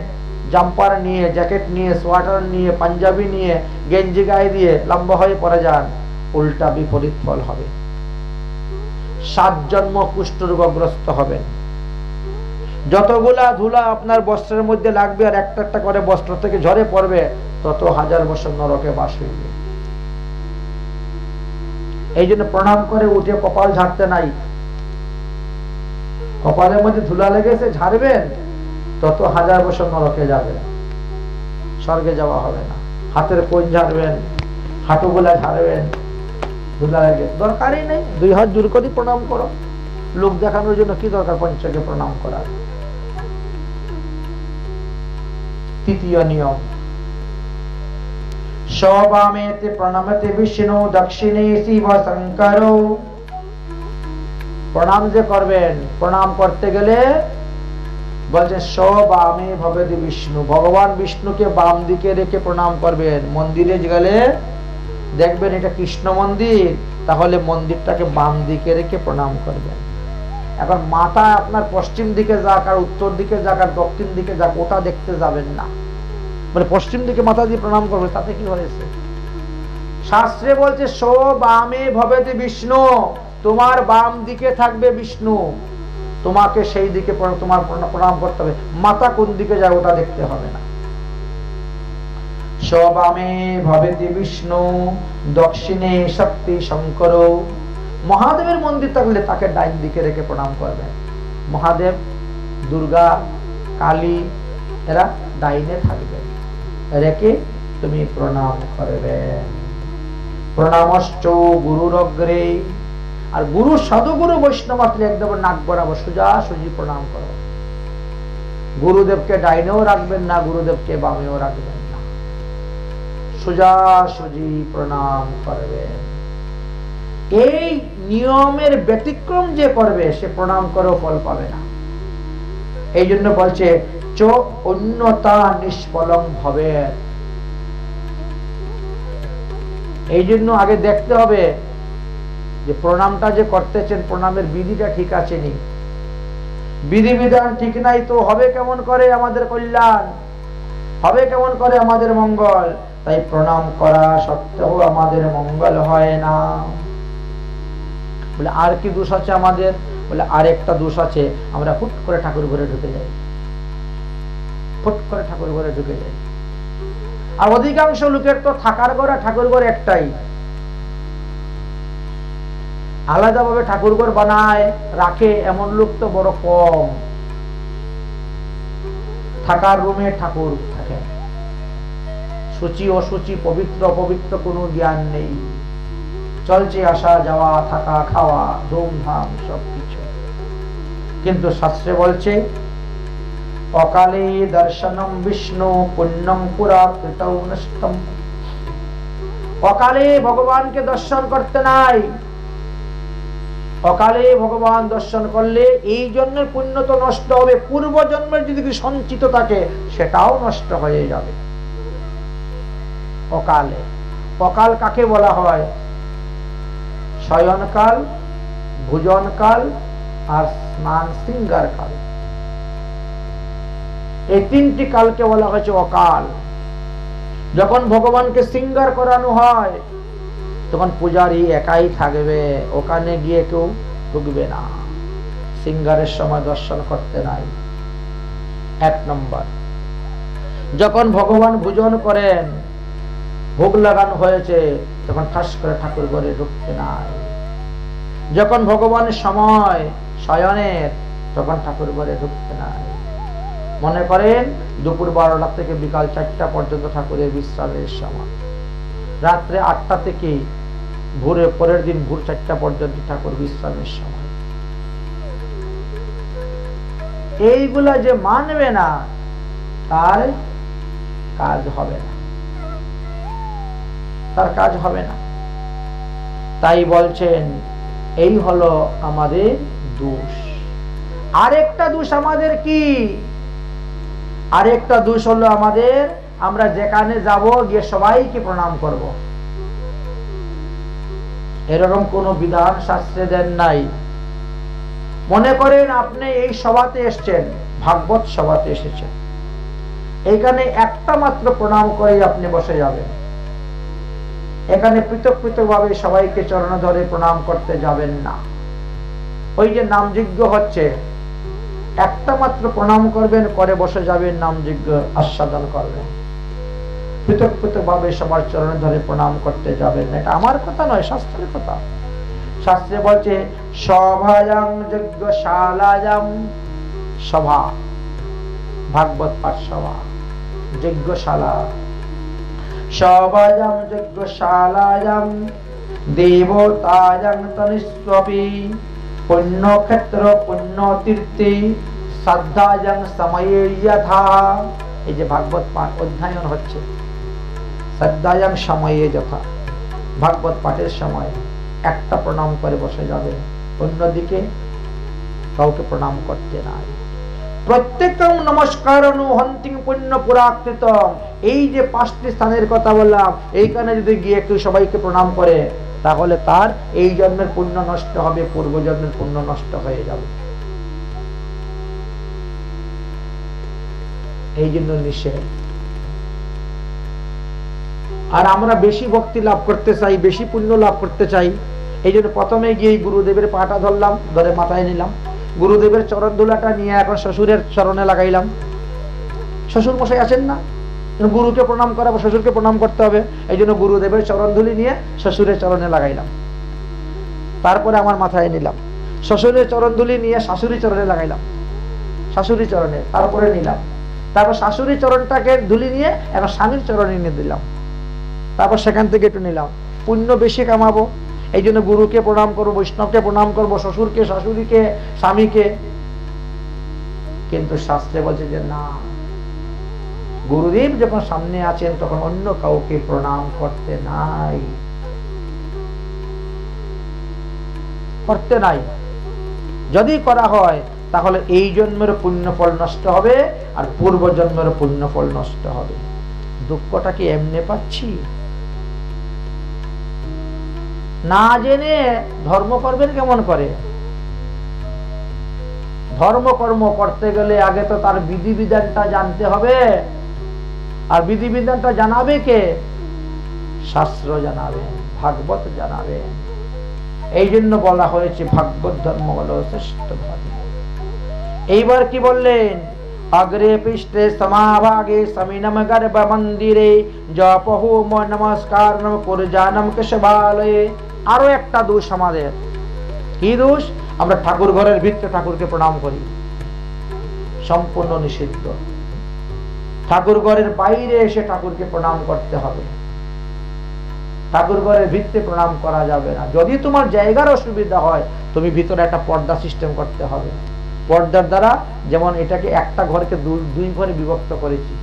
জাম্পার নিয়ে, জ্যাকেট নিয়ে, সোয়াটার নিয়ে, পাঞ্জাবি নিয়ে, গেঞ্জি গায়ে দিয়ে লম্বা হয়ে পড়ে যান, উল্টা বিপরীত ফল হবে। 7 জন্ম কুষ্ঠরোগগ্রস্ত হবেন। যতগুলা ধুলা আপনার বস্ত্রের মধ্যে লাগবে আর একটা একটা করে বস্ত্র থেকে ঝরে পড়বে, তত 1000 বছর নরকে বাস হইবে। এই জন্য প্রণাম করে উঠে কপাল ঝাড়তে নাই। কপালের মধ্যে ধুলা লেগেছে, ঝাড়বেন, তত 1000 বছর নরকে যাবে, স্বর্গে যাওয়া হবে না। হাতের কোণ ঝাড়বেন, হাঁটুগুলা ঝাড়বেন, ধুলা লেগে দরকারই নেই। 2 হাত জোর করে প্রণাম করো। লোক দেখানোর জন্য কি দরকার পঞ্চকে প্রণাম করার? তৃতীয় নিয়ম, সবামেতে প্রণামতে বিষ্ণু দক্ষিণে শিব শঙ্কর। প্রণাম যে করবেন, প্রণাম করতে গেলে বলছে সবামে ভবেতি বিষ্ণু, ভগবান বিষ্ণুকে বাম দিকে রেখে প্রণাম করবেন। মন্দিরে গেলে দেখবেন এটা কৃষ্ণ মন্দির, তাহলে মন্দিরটাকে বাম দিকে রেখে প্রণাম করবেন। এখন মাথা আপনার পশ্চিম দিকে যাক আর উত্তর দিকে যাক আর দক্ষিণ দিকে যাক, ওটা দেখতে যাবেন না। মানে পশ্চিম দিকে মাথা দিয়ে প্রণাম করবে, তাতে কি হয়েছে? শাস্ত্রে বলছে সবামে ভবেতি বিষ্ণু, তোমার বাম দিকে থাকবে বিষ্ণু, তোমাকে সেই দিকে তোমার প্রণাম করতে হবে। মাথা কোন দিকে যায় ওটা দেখতে হবে না। সবামে ভবেতি বিষ্ণু দক্ষিণে শক্তি শঙ্কর। মহাদেবের মন্দির থাকলে তাকে ডাইন দিকে রেখে প্রণাম করবেন। মহাদেব, দুর্গা, কালী এরা ডাইনে থাকবে, রেখে তুমি প্রণাম করবে। প্রণামশ্চ গুরুর অগ্রে। আর গুরু, সাধুগুরু, বৈষ্ণব আসলে একদম নাক বরাবর সোজা সুজি প্রণাম করো। গুরুদেবকে ডাইনেও রাখবেন না, গুরুদেবকে বামেও রাখবেন না, সোজা সুজি প্রণাম করবেন। এই নিয়মের ব্যতিক্রম যে করবে সে প্রণাম করেও ফল পাবে না। এই জন্য বলছে চ অন্যতা নিষ্ফলং ভবে। এই জন্য আগে দেখতে হবে যে প্রণামটা যে করতেছেন, প্রণামের বিধিটা ঠিক আছে নি। বিধিবিধান ঠিক নাই তো হবে কেমন করে আমাদের কল্যাণ, হবে কেমন করে আমাদের মঙ্গল? তাই প্রণাম করা সত্ত্বেও আমাদের মঙ্গল হয় না। বলে আর কি দোষ আছে আমাদের? বলে আরেকটা দোষ আছে, আমরা হুট করে ঠাকুর ঘরে ঢুকে যাই, হুট করে ঠাকুর ঘরে ঢুকে যাই। আর অধিকাংশ লোকের তো থাকার ঘর আর ঠাকুর ঘর একটাই, আলাদাভাবে ঠাকুর ঘর বানায় রাখে এমন লোক তো বড় কম। থাকার রুমে ঠাকুর থাকে, সূচি অসুচি, পবিত্র অপবিত্র কোনো জ্ঞান নেই, চলছে আসা যাওয়া, থাকা খাওয়া, ধুমধাম সবকিছু। কিন্তু শাস্ত্রে বলছে অকালে দর্শনম বিষ্ণু পুণ্যম পুরা কৃতৌ নষ্টম। অকালে ভগবানকে দর্শন করতে নাই। অকালে ভগবান দর্শন করলে এই জন্মের পুণ্য তো নষ্ট হবে, পূর্ব জন্মের যদি সঞ্চিত থাকে সেটাও নষ্ট হয়ে যাবে। অকালে, অকাল কাকে বলা হয়? শয়নকাল, ভোজনকাল আর স্নান শৃঙ্গার কাল। এই 3টি কালকে বলা হয়েছে অকাল। যখন ভগবানকে শৃঙ্গার করানো হয় তখন পূজারী একাই থাকবে, ওখানে গিয়ে কেউ ঢুকবে না, শৃঙ্গারের সময় দর্শন করতে নাই। 1 নম্বর। যখন ভগবান ভোজন করেন, ভোগ লাগানো হয়েছে, তখন ঠাস করে ঠাকুর ঘরে ঢুকতে নাই। যখন ভগবানের সময় শয়নের, তখন ঠাকুর ঘরে ঢুকতে নাই। মনে করেন দুপুর 12টা থেকে বিকাল 4টা পর্যন্ত ঠাকুরের বিশ্রামের সময়, রাত্রে 8টা থেকে ভোরে পরের দিন ভোর 4টা পর্যন্ত ঠাকুর বিশ্রামের সময়। এইগুলা যে মানবে না তার কাজ হবে না, তার কাজ হবে না। তাই বলছেন এই হলো আমাদের দোষ। আরেকটা দোষ আমাদের কি? আরেকটা দোষ হলো আমাদের, আমরা যেখানে যাব গিয়ে সবাইকে প্রণাম করব, এরকম কোন বিধান শাস্ত্রে দেন নাই। মনে করেন আপনি এই সভাতে এসেছেন, ভাগবত সভাতে এসেছেন, এইখানে একটা মাত্র প্রণাম করে আপনি বসে যাবেন। এখানে পৃথক পৃথক ভাবে সবাইকে চরণ ধরে প্রণাম করতে যাবেন না। ওই যে নামযজ্ঞ হচ্ছে, একটা মাত্র প্রণাম করবেন, করে বসে যাবেন, নাম যজ্ঞ আস্বাদন করবেন। পৃথক পৃথক ভাবে সবার চরণে ধরে প্রণাম করতে যাবেন না। এটা আমার কথা নয়, শাস্ত্রের কথা। শাস্ত্রে বলছে সভায়াং যজ্ঞশালায়াম, সভা ভাগবত পাঠ সভা, যজ্ঞশালা, সভায়াম যজ্ঞশালায়াম দেবতায়াং তনিস্বপি পুণ্যক্ষেত্র পুণ্যতীর্থে শ্রদ্ধায়াং সময়ে যথা। এই যে ভাগবত পাঠ অধ্যয়ন হচ্ছে, শ্রদ্ধায়াং সময়ে যথা, ভাগবত পাঠের সময় একটা প্রণাম করে বসে যাবে, অন্যদিকে কাউকে প্রণাম করতে নাই। প্রত্যেকম নমস্কারনু হন্তিং পুণ্য পুরাকৃতম। এই যে 5টি স্থানের কথা বললাম, এইখানে যদি গিয়ে একটু সবাইকে প্রণাম করে, তাহলে তার এই জন্মের পুণ্য নষ্ট হবে, পূর্ব জন্মের পুণ্য নষ্ট হয়ে যাবে। এই জন্য নিষেধ। আর আমরা বেশি ভক্তি লাভ করতে চাই, বেশি পুণ্য লাভ করতে চাই, এই জন্য প্রথমে গিয়ে গুরুদেবের পাটা ধরলাম, ধরে মাথায় নিলাম, গুরুদেবের চরণ ধুলাটা নিয়ে এখন শ্বশুরের চরণে লাগাইলাম। শ্বশুর মশাই আছেন না, গুরুকে প্রণাম করাবো, শ্বশুরকে প্রণাম করতে হবে, এই জন্য গুরুদেবের চরণ ধুলি নিয়ে শ্বশুরের চরণে লাগাইলাম। তারপরে আমার মাথায় নিলাম, শ্বশুরের চরণ ধুলি নিয়ে শাশুড়ি চরণে লাগাইলাম, শাশুড়ি চরণে তারপরে নিলাম, তারপর শাশুড়ি চরণটাকে ধুলি নিয়ে এখন স্বামীর চরণে নিয়ে দিলাম, তারপর সেখান থেকে একটু নিলাম। পুণ্য বেশি কামাবো, এই জন্য গুরুকে প্রণাম করবো, বৈষ্ণবকে প্রণাম করবো, শ্বশুরকে, শাশুড়িকে, স্বামীকে। কিন্তু শাস্ত্রে বলছে যে না, গুরুদেব যখন সামনে আছেন তখন অন্য কাউকে প্রণাম করতে নাই, করতে নাই। যদি করা হয় তাহলে এই জন্মের পুণ্য ফল নষ্ট হবে, আর পূর্ব জন্মের পুণ্য ফল নষ্ট হবে। দুঃখটা কি এমনি পাচ্ছি? না জেনে ধর্ম করবেন কেমন করে? ধর্ম কর্ম করতে গেলে আগে তো তার বিধিবিধানটা জানতে হবে, আর বিধিবিধানটা জানাবে কে? শাস্ত্র জানাবেন, ভাগবত জানাবেন। এই জন্য বলা হয়েছে ভাগবত ধর্ম হলো শ্রেষ্ঠ ধর্ম। এইবার কি বললেন? अग्रे पृष्ठे समाभागे समीनम गर्भ मंदिरे जप होम नमस्कारम कुरजानम केशवालये। আরো একটা দোষ আমাদের। কি দোষ? আমরা ঠাকুর ঘরের ভিতরে ঠাকুরকে প্রণাম করি, সম্পূর্ণ নিষিদ্ধ। ঠাকুর ঘরের বাইরে এসে ঠাকুরকে প্রণাম করতে হবে, ঠাকুর ঘরের ভিতরে প্রণাম করা যাবে না। যদি তোমার জায়গার অসুবিধা হয়, তুমি ভিতরে একটা পর্দা সিস্টেম করতে হবে। পর্দার দ্বারা, যেমন এটাকে একটা ঘরকে দুই ঘরে বিভক্ত করেছি,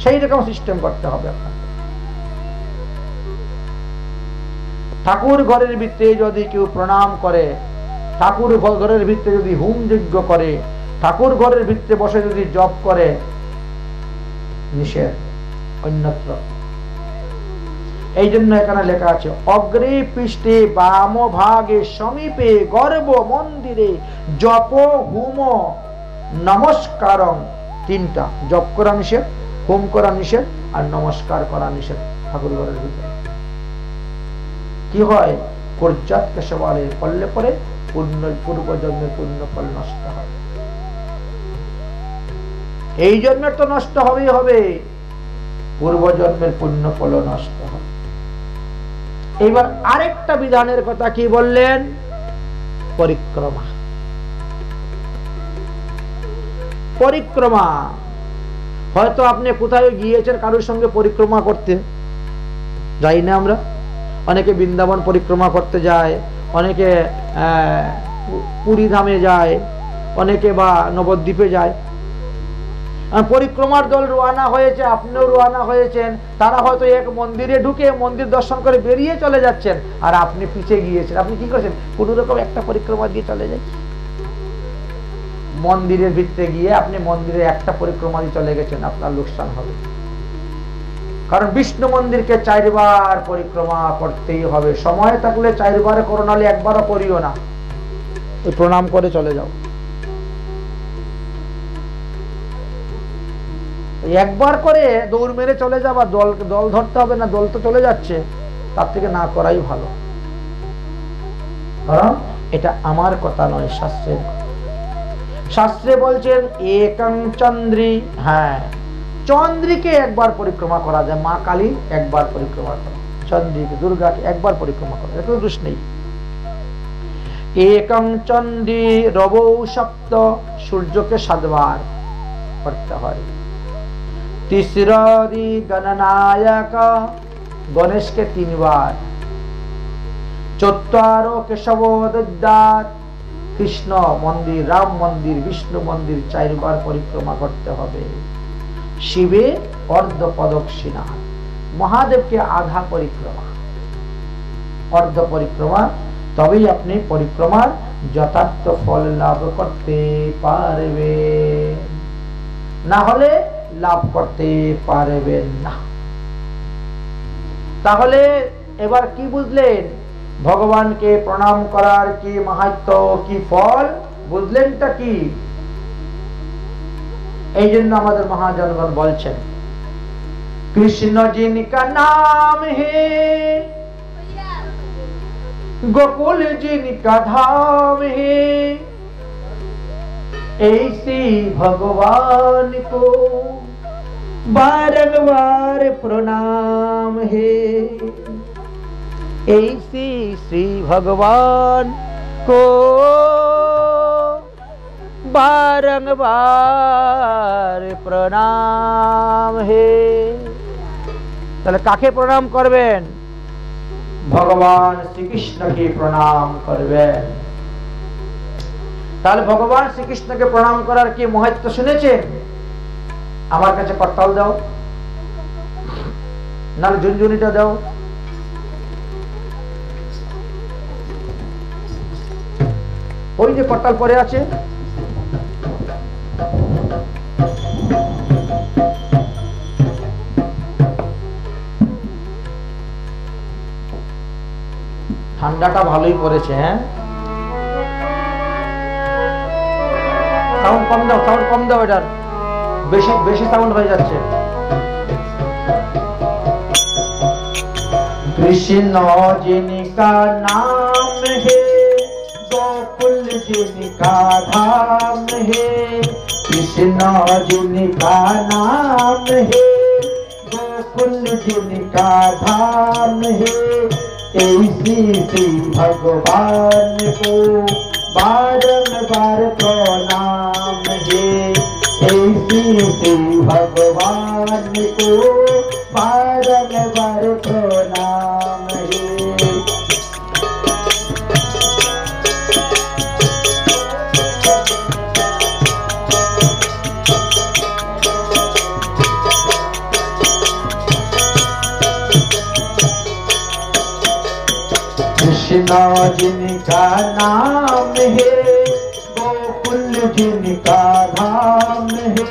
সেই রকম সিস্টেম করতে হবে আপনার। ঠাকুর ঘরের ভিতরে যদি কেউ প্রণাম করে, ঠাকুর ঘরের ভিতরে যদি হোম যজ্ঞ করে, ঠাকুর ঘরের ভিতরে বসে যদি জপ করে, নিষেধ অন্যত্র। এই জন্য এখানে লেখা আছে অগ্রে পৃষ্ঠে বাম ভাগে সমীপে গর্ভ মন্দিরে জপ হোম নমস্কারং। তিনটা, জপ করা নিষেধ, হোম করা নিষেধ, আর নমস্কার করা নিষেধ ঠাকুর ঘরের ভিতরে। কি হয়? কুরজাত কেশবালে পড়লে পরে পূর্ব জন্মের পুণ্য ফল নষ্ট হয়। এই জন্মের তো নষ্ট হবেই হবে, পূর্ব জন্মের পুণ্য ফল নষ্ট হয়। এবার আরেকটা বিধানের কথা কি বললেন? পরিক্রমা। পরিক্রমা, হয়তো আপনি কোথায় গিয়েছেন কারোর সঙ্গে পরিক্রমা করতে, যাই না আমরা? অনেকে বৃন্দাবন পরিক্রমা করতে যায়, অনেকে পুরী ধামে যায়, অনেকে বা নবদ্বীপে যায়। পরিক্রমার দল রওনা হয়েছে, আপনিও রওনা হয়েছেন। তারা হয়তো এক মন্দিরে ঢুকে মন্দির দর্শন করে বেরিয়ে চলে যাচ্ছেন, আর আপনি পিছিয়ে গিয়েছেন। আপনি কি করেছেন? কোন রকম একটা পরিক্রমা দিয়ে চলে যাই। মন্দিরের ভিতরে গিয়ে আপনি মন্দিরে একটা পরিক্রমা দিয়ে চলে গেছেন, আপনার লোকসান হবে। কারণ বিষ্ণু মন্দিরকে 4 বার পরিক্রমা করতেই হবে। সময় থাকলে 4 বার করো, নাহলে একবারও করিও না, প্রণাম করে চলে যাও। একবার করে দৌড় মেরে চলে যাবা, দল ধরতে হবে না, দল তো চলে যাচ্ছে, তার থেকে না করাই ভালো। কারণ এটা আমার কথা নয়, শাস্ত্রের। শাস্ত্রে বলছেন একং চন্দ্রী, হ্যাঁ চন্দ্রীকে একবার পরিক্রমা করা যায়, মা কালী একবার পরিক্রমা করা, চন্দ্রীকে দুর্গাকে একবার পরিক্রমা করা, এটা দোষ নেই। একং চন্দ্রী রবৌ সপ্ত, সূর্যকে 7 বার করতে হয়। তিসরি গণনায়ক, গণেশকে 3 বার। চত্বারো কেশব দদ্যাৎ, কৃষ্ণ মন্দির, রাম মন্দির, বিষ্ণু মন্দির 4 বার পরিক্রমা করতে হবে। শিবে অর্ধ প্রদক্ষিণা, মহাদেবকে আধা পরিক্রমা, অর্ধ পরিক্রমা, তবেই আপনি পরিক্রমার যথার্থ ফল লাভ করতে পারবেন, না হলে লাভ করতে পারবেন না। তাহলে এবার কি বুঝলেন ভগবানকে প্রণাম করার কি মাহাত্ম্য, কি ফল বুঝলেনটা কি? এই জন্য আমাদের মহাজনগণ বলছেন কৃষ্ণ জিনকা নাম হে, गोकुल जिनका धाम है, ऐसी भगवान को बारंबार प्रणाम है, ऐसी श्री भगवान को बारंबार प्रणाम है। তাহলে কাকে প্রণাম করবেন? ভগবান শ্রীকৃষ্ণকে প্রণাম করবেন। তাহলে ভগবান শ্রীকৃষ্ণকে প্রণাম করার কি মহত্ব শুনেছেন? আমার কাছে করতাল দাও, না ঝুনঝুনিটা দাও। ওই যে করতাল পরে আছে, ঠান্ডাটা ভালোই পড়েছে। হ্যাঁ, সাউন্ড কম দাও, সাউন্ড কম দাও, এটার বেশি বেশি সাউন্ড হয়ে যাচ্ছে। কৃষ্ণ জিনকা নাম হে, গোকুল জিনকা ধাম হে, কৃষ্ণ জিনকা নাম হে, गोकुल जिनका धाम है, ऐसी श्री भगवान को बारंबार प्रणाम है, ऐसी श्री भगवान को बारंबार प्रणाम है। कृष्ण जिनका नाम है, गोकुल जिनका धाम है,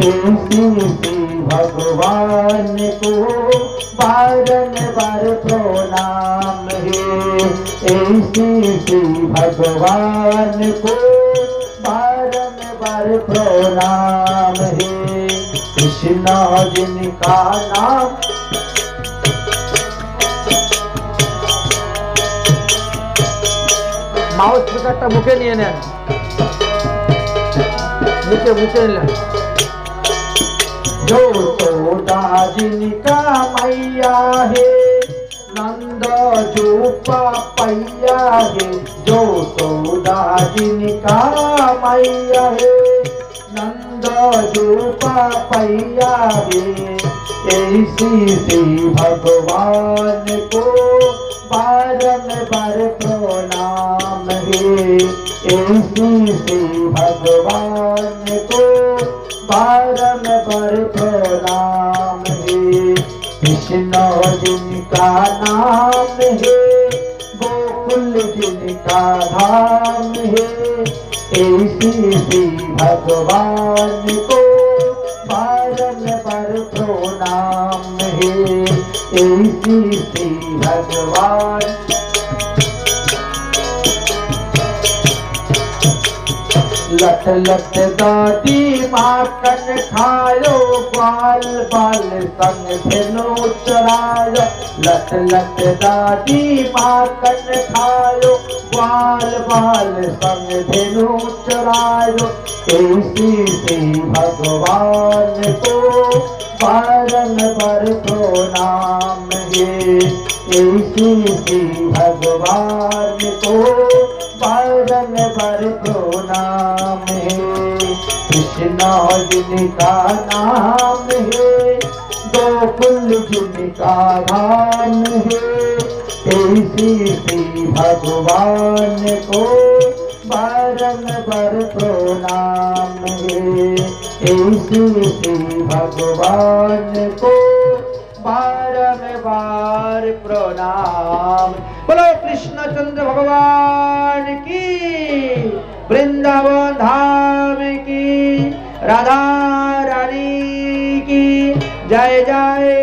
ऐसी श्री भगवान को बारंबार प्रणाम है, ऐसी श्री भगवान को बारंबार प्रणाम है। कृष्ण जिनका नाम, माउस स्पीकरটা মুখে নিয়ে নেন, মুখে নিলেন। जो सोदा जिनका मैया है, नंद जो पैया है, जो सोदा जिनका मैया है, नंद जो पैया है, ऐसी श्री भगवान को बारंबार प्रणाम है, ऐसी श्री भगवान को बारंबार प्रणाम है। कृष्ण जिनका नाम है, गोकुल जिनका धाम है, ऐसी श्री भगवान को बारंबार प्रणाम है, ऐसी श्री भगवान। लट लट दादी माखन खायो, ग्वाल बाल संग धेनु चरायो। लट लट दादी माखन खायो, ग्वाल बाल संग धेनु चरायो। ऐसी सी भगवान को बारंबार प्रणाम है। ऐसी सी भगवान को बारंबार प्रणाम है। कृष्ण जिनका नाम है, गोकुल जिनका धाम है। ऐसी सी भगवान को बारंबार प्रणाम है। ऐसी सी भगवान को बारंबार प्रणाम। बोलो कृष्णचंद्र भगवान की, वृंदावन धाम की, राधा रानी की जय जय।